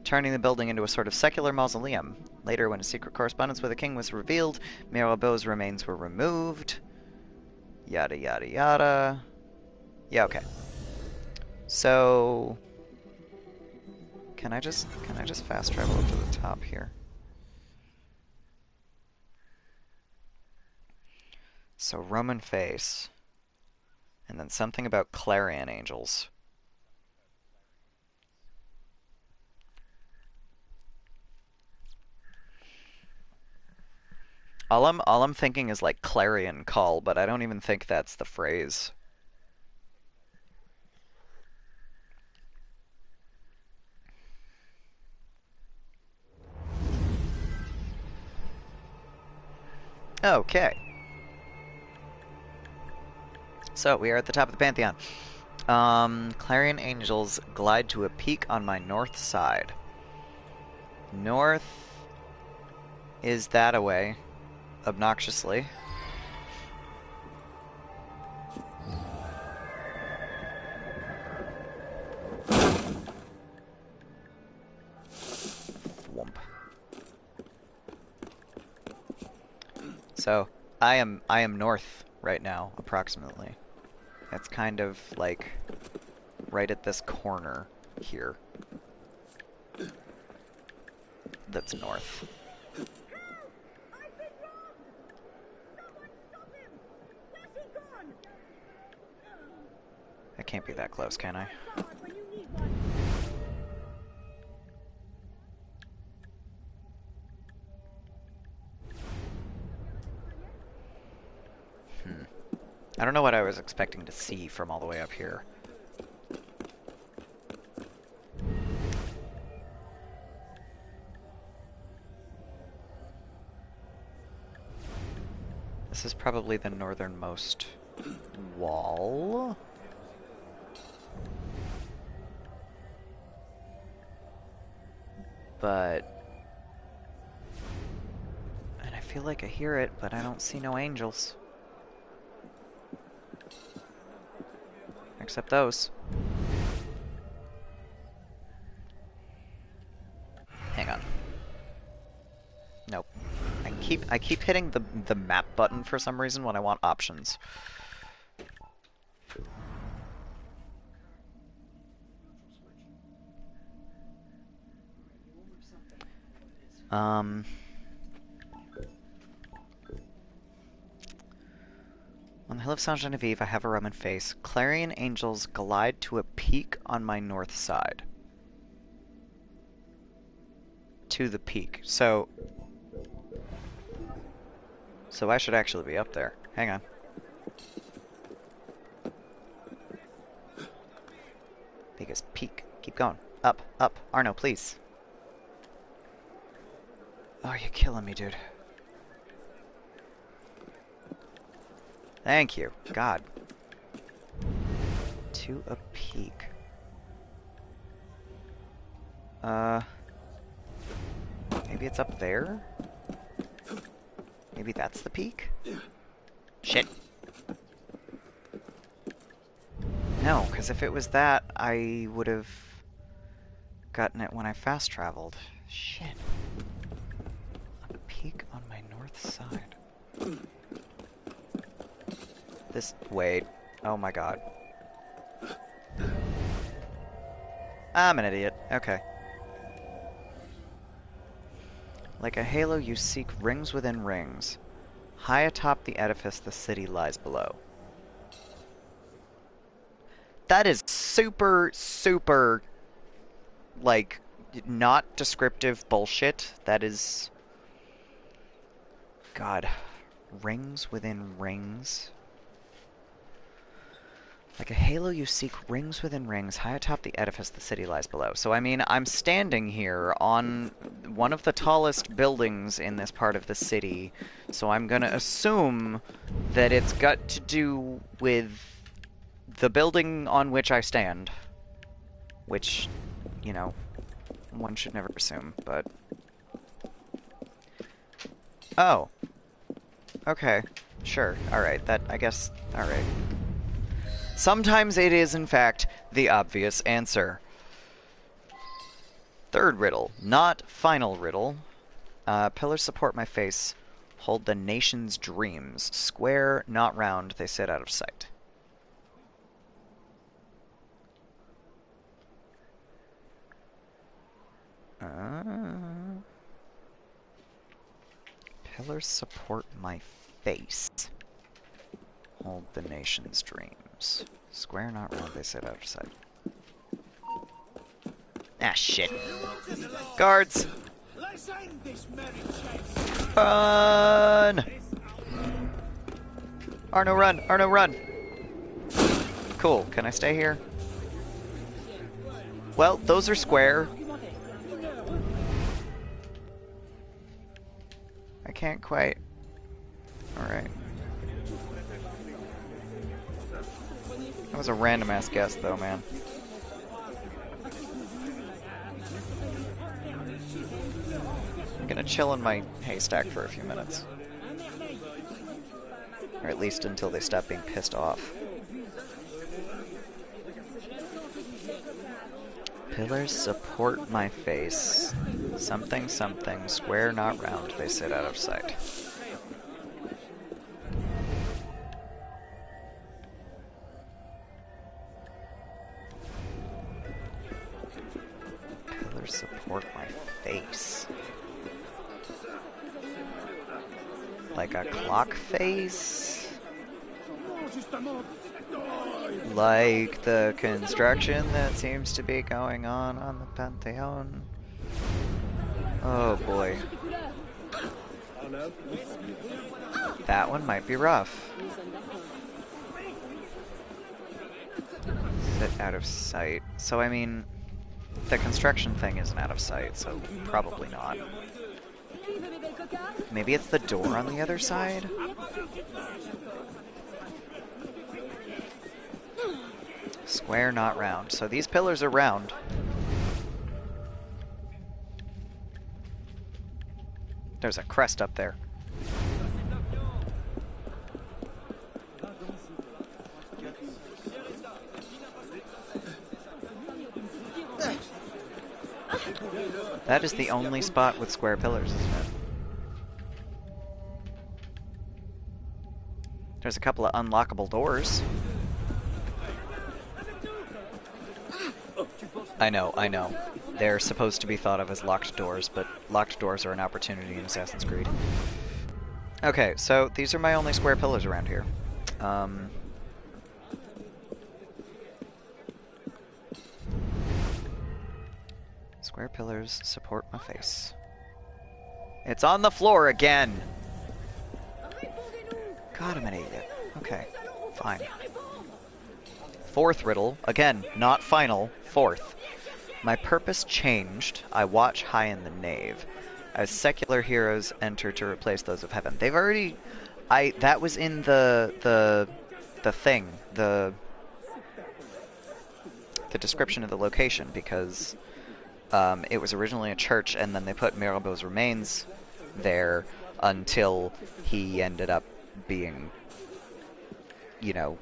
turning the building into a sort of secular mausoleum. Later, when a secret correspondence with the king was revealed, Mirabeau's remains were removed. Yada yada yada. Yeah, okay. So can I just fast travel up to the top here? So Roman face. And then something about Clarion Angels. All I'm thinking is like clarion call, but I don't even think that's the phrase. Okay. So, we are at the top of the Pantheon. Clarion Angels glide to a peak on my north side. North is that away, obnoxiously. Thwomp. So, I am north right now, approximately. That's kind of like right at this corner here. That's north. I can't be that close, can I? I don't know what I was expecting to see from all the way up here. This is probably the northernmost wall. But... and I feel like I hear it, but I don't see no angels. Except those. Hang on. Nope. I keep hitting the map button for some reason when I want options. On the hill of Saint Genevieve, I have a Roman face. Clarion Angels glide to a peak on my north side. To the peak. So I should actually be up there. Hang on. Biggest peak. Keep going. Up, up. Arno, please. Oh, you're killing me, dude. Thank you. God. To a peak. Maybe it's up there? Maybe that's the peak? Shit. No, because if it was that, I would have gotten it when I fast traveled. Shit. A peak on my north side. This... Wait. Oh my god. I'm an idiot. Okay. Like a halo, you seek rings within rings. High atop the edifice, the city lies below. That is super, super, like, not descriptive bullshit. That is... God. Rings within rings. Like a halo, you seek rings within rings. High atop the edifice, the city lies below. So, I mean, I'm standing here on one of the tallest buildings in this part of the city, so I'm gonna assume that it's got to do with the building on which I stand. Which, you know, one should never assume, but... Oh. Okay. Sure. Alright, that, I guess, alright. Sometimes it is, in fact, the obvious answer. Third riddle. Not final riddle. Pillars support my face. Hold the nation's dreams. Square, not round. They sit out of sight. Pillars support my face. Hold the nation's dreams. Square, not round, they sit out of sight. Ah, shit. Guards! Run! Arno, run! Arno, run! Cool. Can I stay here? Well, those are square. I can't quite... Alright. That was a random-ass guess, though, man. I'm gonna chill in my haystack for a few minutes. Or at least until they stop being pissed off. Pillars support my face. Something, something, square, not round, they sit out of sight. Pillars support my face. Like a clock face? Like the construction that seems to be going on the Pantheon? Oh boy. That one might be rough. Sit out of sight. So I mean, the construction thing isn't out of sight, so probably not. Maybe it's the door on the other side? Square, not round. So these pillars are round. There's a crest up there. That is the only spot with square pillars, isn't it? There's a couple of unlockable doors. I know. They're supposed to be thought of as locked doors, but locked doors are an opportunity in Assassin's Creed. Okay, so these are my only square pillars around here. Square pillars support my face. It's on the floor again! God, I'm an idiot. Okay, fine. Fourth riddle. Again, not final. Fourth. My purpose changed. I watch high in the nave. As secular heroes enter to replace those of heaven. They've already... That was in the thing. The description of the location, because it was originally a church, and then they put Mirabeau's remains there until he ended up being, you know,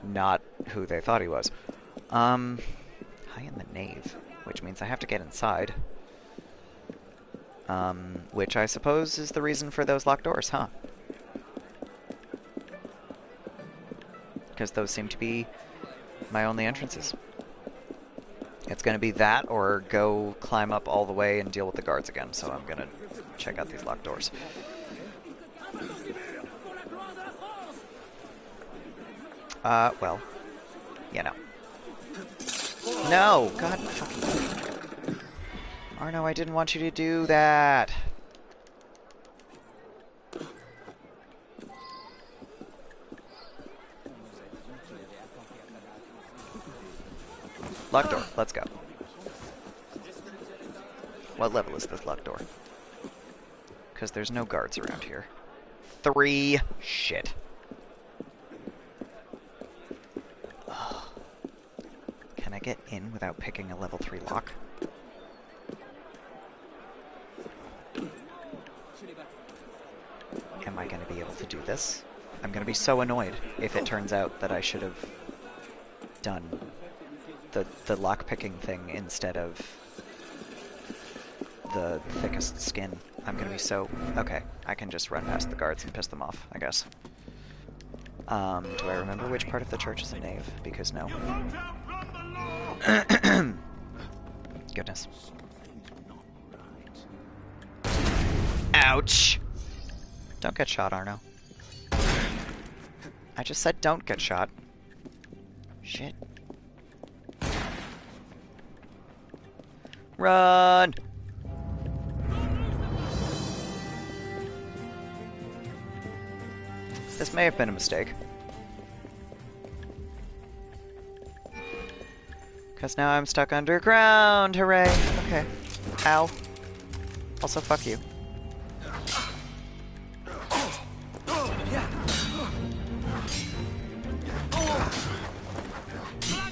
not who they thought he was. High in the nave, which means I have to get inside. Which I suppose is the reason for those locked doors, huh? because those seem to be my only entrances. It's going to be that or go climb up all the way and deal with the guards again, so I'm going to check out these locked doors. Well, you know. No! God fucking... Arno, I didn't want you to do that! Locked door, let's go. What level is this locked door? Because there's no guards around here. 3. Shit. Can I get in without picking a level 3 lock? Am I going to be able to do this? I'm going to be so annoyed if it turns out that I should have done the lock-picking thing instead of the thickest skin. I'm going to be so... Okay, I can just run past the guards and piss them off, I guess. Do I remember which part of the church is a nave? Because no. Goodness. Ouch! Don't get shot, Arno. I just said don't get shot. Shit. Run! This may have been a mistake. Because now I'm stuck underground! Hooray! Okay. Ow. Also, fuck you.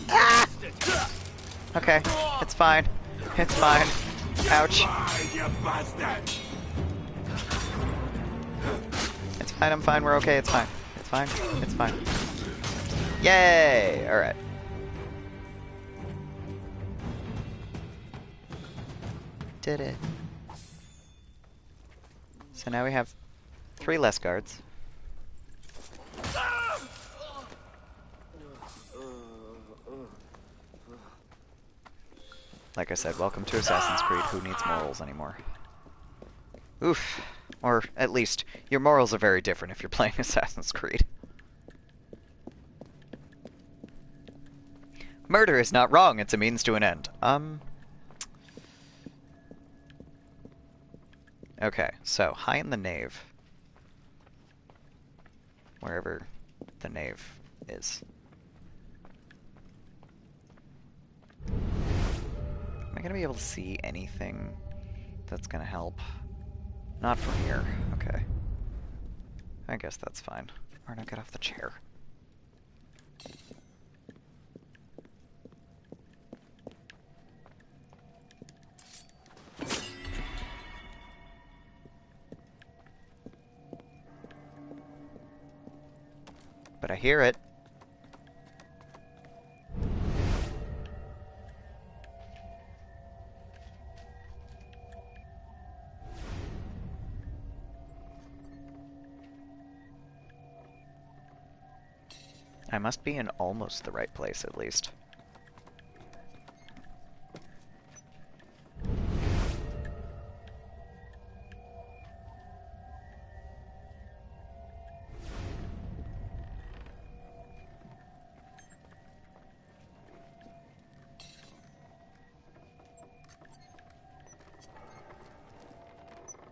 Ah! Okay, it's fine. It's fine. Ouch. It's fine, I'm fine, we're okay, it's fine. It's fine, it's fine. Yay! Alright. Did it. So now we have 3 less guards. Like I said, welcome to Assassin's Creed. Who needs morals anymore? Oof. Or, at least, your morals are very different if you're playing Assassin's Creed. Murder is not wrong, it's a means to an end. Okay, so, high in the nave. Wherever the nave is. Am I gonna be able to see anything that's gonna help? Not from here. Okay. I guess that's fine. Or not get off the chair. But I hear it. I must be in almost the right place, at least.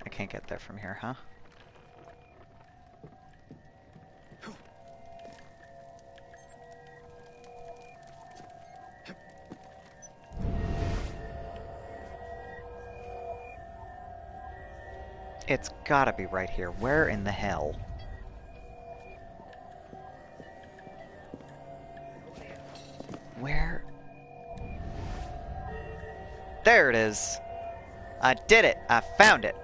I can't get there from here, huh? It's gotta be right here. Where in the hell? Where? There it is! I did it! I found it!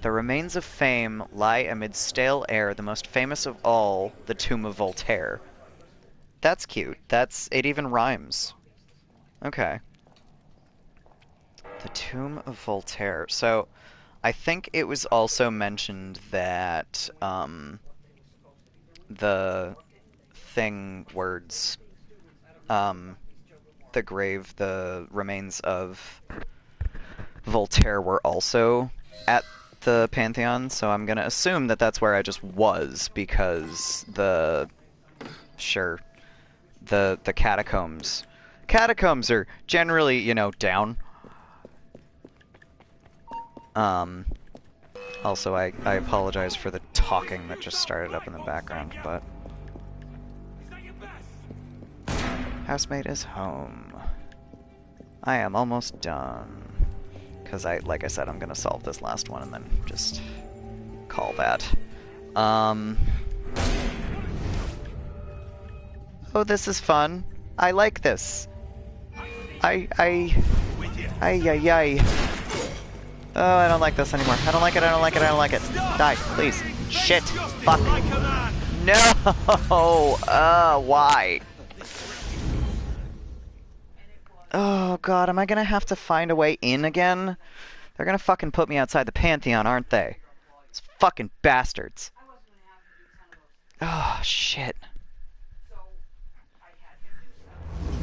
The remains of fame lie amid stale air, the most famous of all, the tomb of Voltaire. That's cute. It even rhymes. Okay. The tomb of Voltaire. So, I think it was also mentioned that, the thing words, the remains of Voltaire were also at the Pantheon, so I'm gonna assume that that's where I just was, because the catacombs. Catacombs are generally, you know, down. Also, I apologize for the talking that just started up in the background, but... Housemate is home. I am almost done. Because like I said, I'm gonna solve this last one and then just call that. Oh, this is fun. I like this. Ay. Oh, I don't like this anymore. I don't like it, I don't like it, I don't like it. Die, please. Shit. Fuck. No! Why? Oh god, am I gonna have to find a way in again? They're gonna fucking put me outside the Pantheon, aren't they? Those fucking bastards. Oh, shit.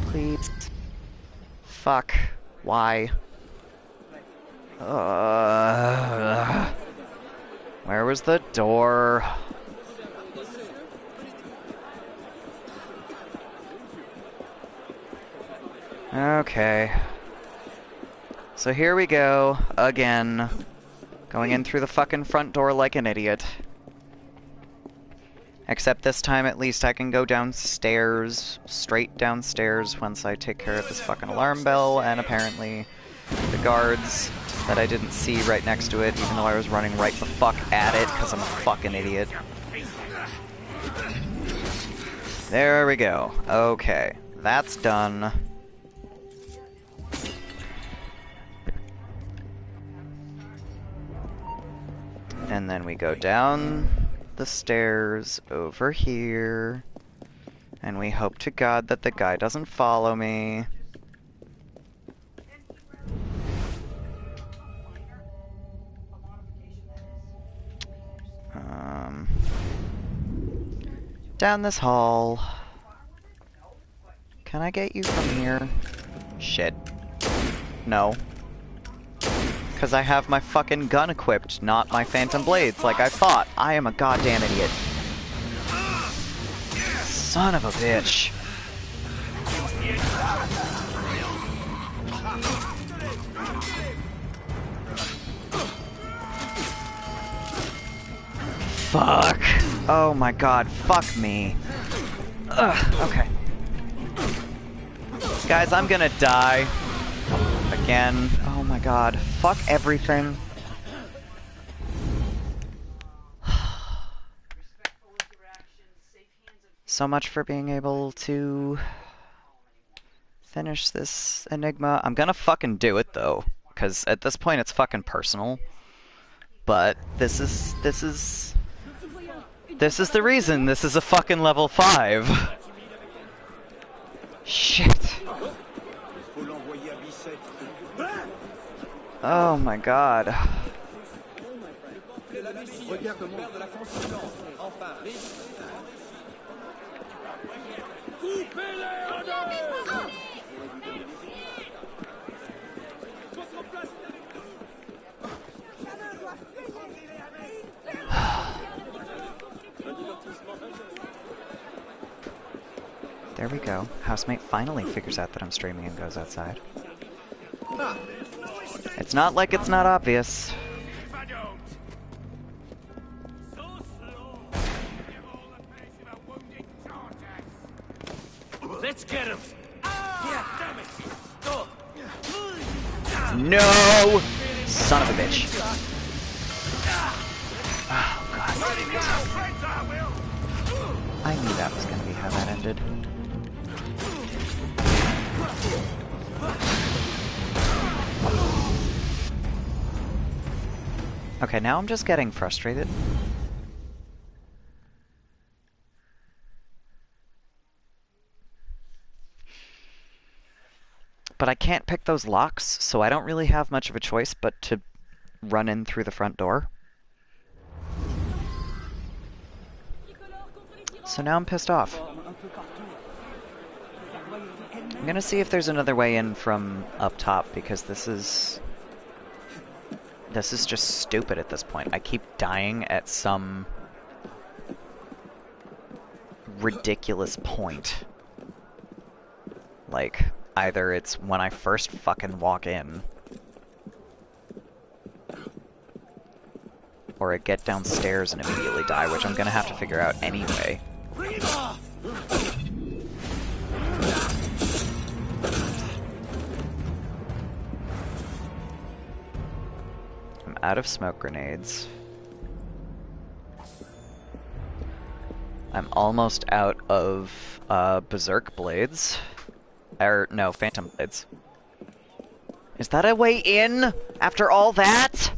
Please. Fuck. Why? Where was the door? Okay. So here we go, again. Going in through the fucking front door like an idiot. Except this time at least I can go downstairs, straight downstairs, once I take care of this fucking alarm bell, and apparently the guards that I didn't see right next to it, even though I was running right the fuck at it, because I'm a fucking idiot. There we go. Okay, that's done. And then we go down the stairs over here, and we hope to God that the guy doesn't follow me. Down this hall. Can I get you from here? Shit. No. Because I have my fucking gun equipped, not my phantom blades, like I thought. I am a goddamn idiot. Son of a bitch. Fuck. Oh my god, fuck me. Ugh, okay. Guys, I'm gonna die. Again. Oh my god. Fuck everything. So much for being able to finish this enigma. I'm gonna fucking do it though, because at this point it's fucking personal. But this is the reason this is a fucking level 5. Shit. Oh my god. There we go. Housemate finally figures out that I'm streaming and goes outside. It's not like it's not obvious. Let's get him. No! Son of a bitch. Oh, god. I knew that was gonna be how that ended. Okay, now I'm just getting frustrated. But I can't pick those locks, so I don't really have much of a choice but to run in through the front door. So now I'm pissed off. I'm gonna see if there's another way in from up top, because this is just stupid at this point. I keep dying at some ridiculous point. Like, either it's when I first fucking walk in, or I get downstairs and immediately die, which I'm gonna have to figure out anyway. I'm out of smoke grenades. I'm almost out of berserk blades. No, phantom blades. Is that a way in after all that?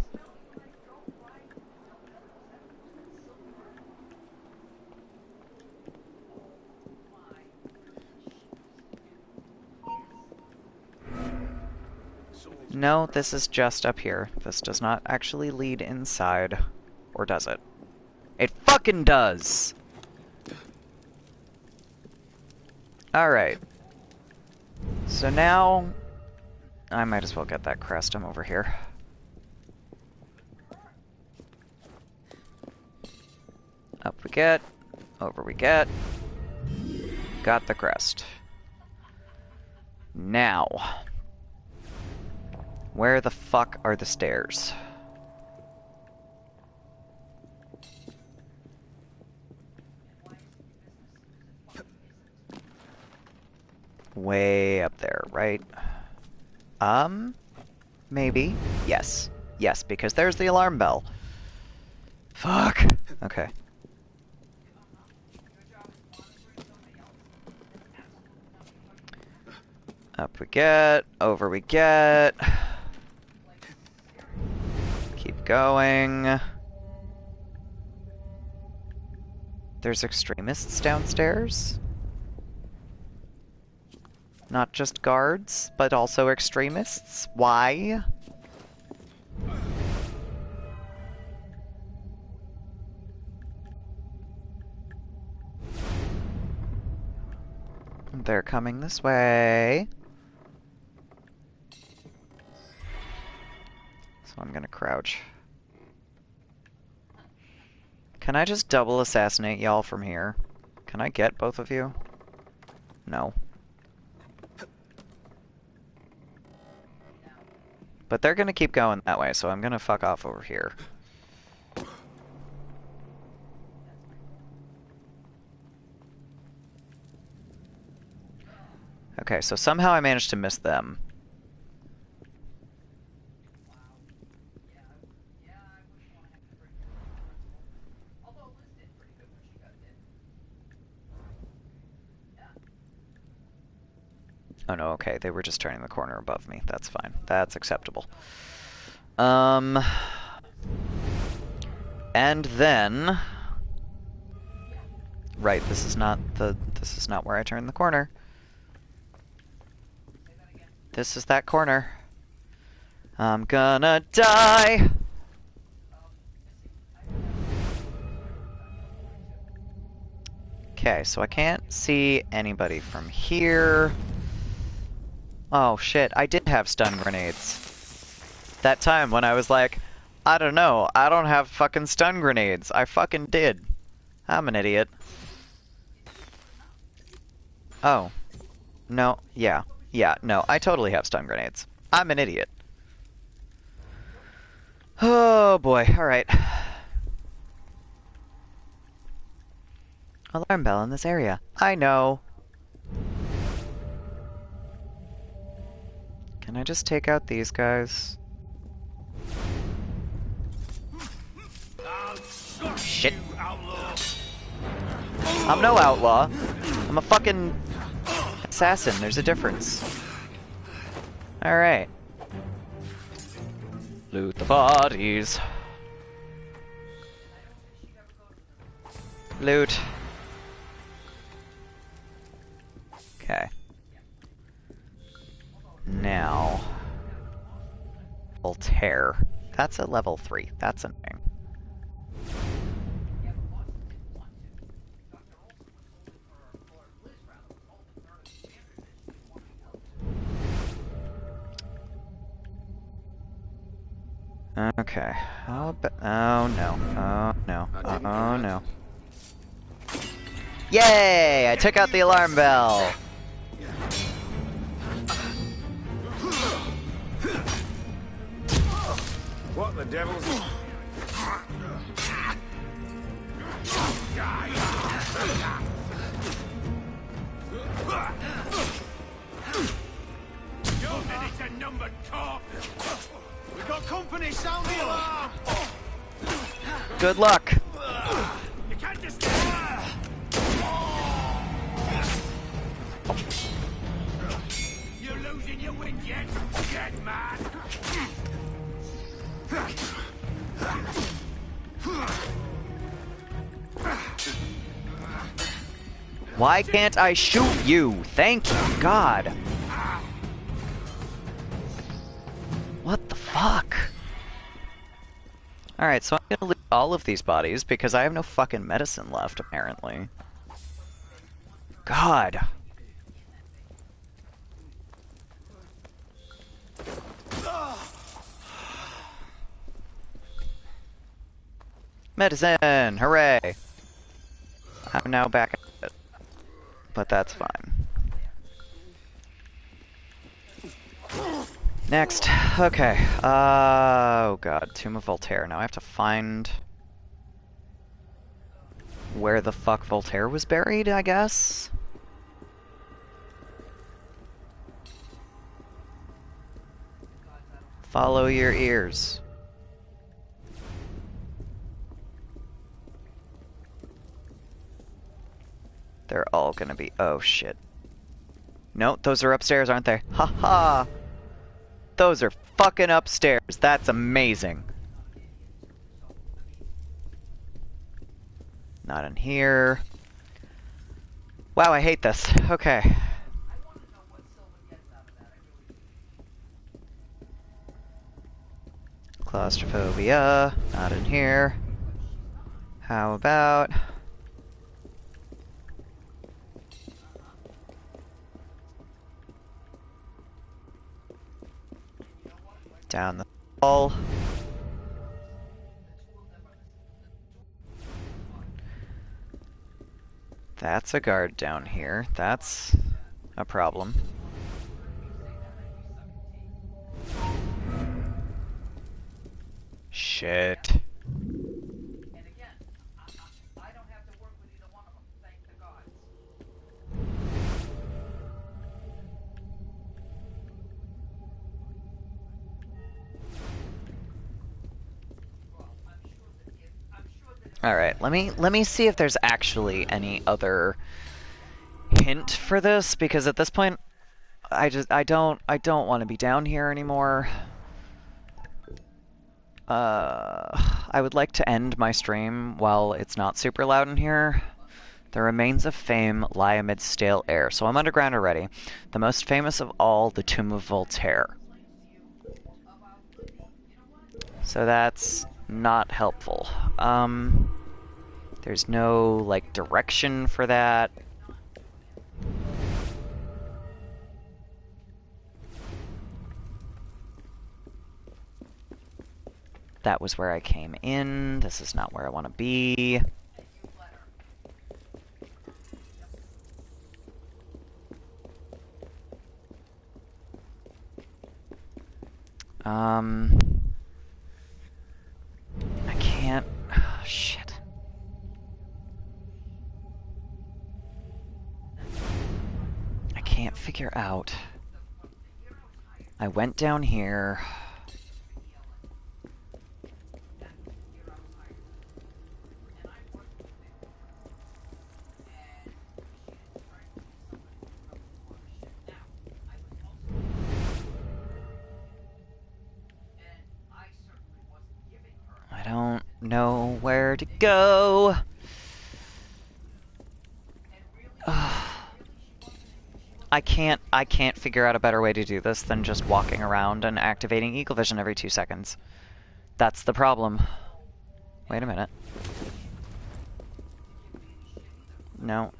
No, this is just up here. This does not actually lead inside. Or does it? It fucking does! Alright. So now, I might as well get that crest. I'm over here. Up we get. Over we get. Got the crest. Now, where the fuck are the stairs? Way up there, right? Maybe. Yes. Yes, because there's the alarm bell. Fuck. Okay. Up we get, over we get. Keep going. There's extremists downstairs? Not just guards, but also extremists? Why? They're coming this way. So I'm gonna crouch. Can I just double assassinate y'all from here? Can I get both of you? No. But they're gonna keep going that way, so I'm gonna fuck off over here. Okay, so somehow I managed to miss them. Oh no, okay, they were just turning the corner above me. That's fine. That's acceptable. And then... Right, this is not where I turned the corner. This is that corner. I'm gonna die! Okay, so I can't see anybody from here. Oh shit, I did have stun grenades. That time when I was like, I don't know, I don't have fucking stun grenades. I fucking did. I'm an idiot. Oh. No, yeah. Yeah, no, I totally have stun grenades. I'm an idiot. Oh boy, alright. Alarm bell in this area. I know. Can I just take out these guys? Shit. I'm no outlaw. I'm a fucking assassin. There's a difference. Alright. Loot the bodies. Loot. Okay. Now. Voltaire. That's a level 3. That's annoying. Okay. Oh no. Oh no. Oh no. Yay! I took out the alarm bell! What the devil's... You're ready to number cop! We got company, sound the alarm! Good luck! You can't just... You're losing your wind yet, dead man! Why can't I shoot you? Thank you, God! What the fuck? Alright, so I'm gonna loot all of these bodies because I have no fucking medicine left, apparently. God! Medicine! Hooray! I'm now back at it. But that's fine. Next. Okay. Oh god. Tomb of Voltaire. Now I have to find... where the fuck Voltaire was buried, I guess? Follow your ears. They're all gonna be... oh shit. No, those are upstairs, aren't they? Haha! Those are fucking upstairs. That's amazing. Not in here. Wow, I hate this. Okay. Claustrophobia. Not in here. How about... down the hall. That's a guard down here. That's a problem. Shit. Alright, let me see if there's actually any other hint for this, because at this point I don't want to be down here anymore. I would like to end my stream while it's not super loud in here. The remains of fame lie amid stale air. So I'm underground already. The most famous of all, the Tomb of Voltaire. So that's not helpful. There's no, like, direction for that. That was where I came in. This is not where I want to be. I can't... oh, shit. I can't figure out... I went down here... I don't know where to go. I can't figure out a better way to do this than just walking around and activating Eagle Vision every 2 seconds. That's the problem. Wait a minute. No.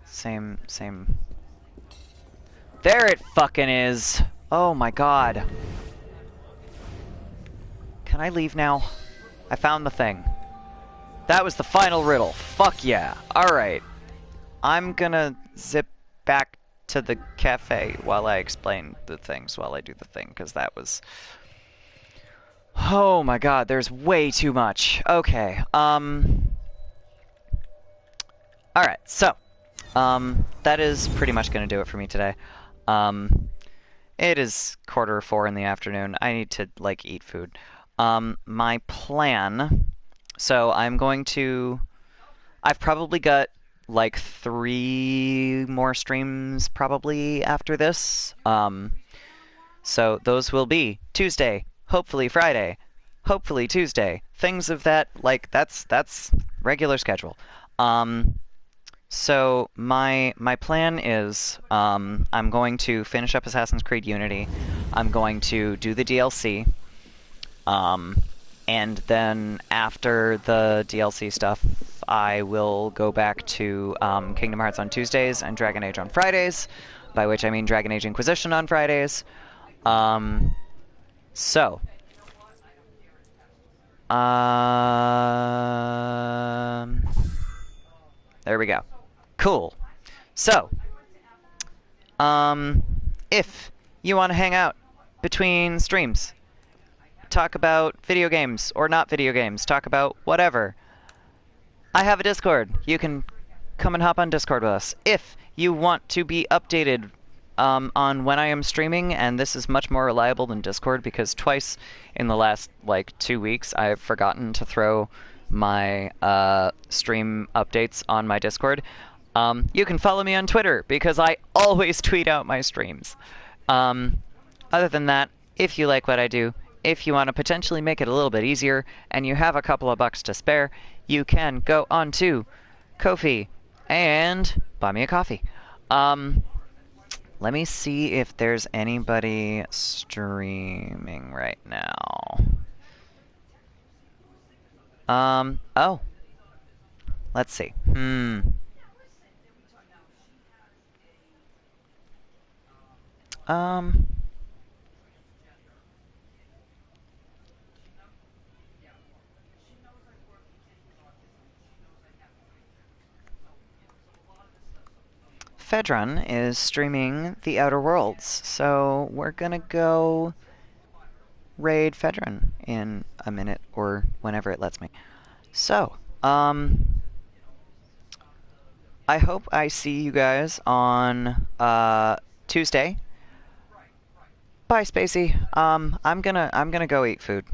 Same. There it fucking is! Oh my god. Can Can I leave now? I found the thing. That was the final riddle. Fuck yeah. Alright. I'm gonna zip back to the cafe while I explain the things, while I do the thing, because that was... Oh my god, there's way too much. Okay, Alright, so, that is pretty much gonna do it for me today. It is 3:45 in the afternoon. I need to, like, eat food. My plan... So, I'm going to... I've probably got, like, 3 more streams probably after this. So, those will be Tuesday, hopefully Friday, hopefully Tuesday. Things of that, like, that's regular schedule. So my plan is I'm going to finish up Assassin's Creed Unity. I'm going to do the DLC. And then after the DLC stuff, I will go back to Kingdom Hearts on Tuesdays and Dragon Age on Fridays, by which I mean Dragon Age Inquisition on Fridays. So there we go. Cool. So, if you want to hang out between streams, talk about video games or not video games, talk about whatever, I have a Discord. You can come and hop on Discord with us. If you want to be updated on when I am streaming, and this is much more reliable than Discord because twice in the last, like, 2 weeks I've forgotten to throw my stream updates on my Discord. You can follow me on Twitter, because I always tweet out my streams. Other than that, if you like what I do, if you want to potentially make it a little bit easier, and you have a couple of bucks to spare, you can go on to Ko-fi and buy me a coffee. Let me see if there's anybody streaming right now. Oh. Let's see. Fedron is streaming The Outer Worlds, so we're gonna go raid Fedron in a minute or whenever it lets me. So, I hope I see you guys on Tuesday. Bye, Spacey. I'm gonna go eat food.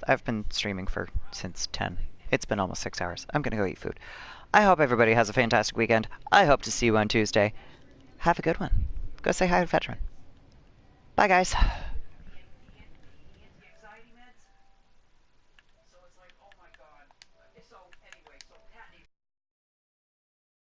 I've been streaming since 10. It's been almost 6 hours. I'm gonna go eat food. I hope everybody has a fantastic weekend. I hope to see you on Tuesday. Have a good one. Go say hi to Veteran. Bye, guys.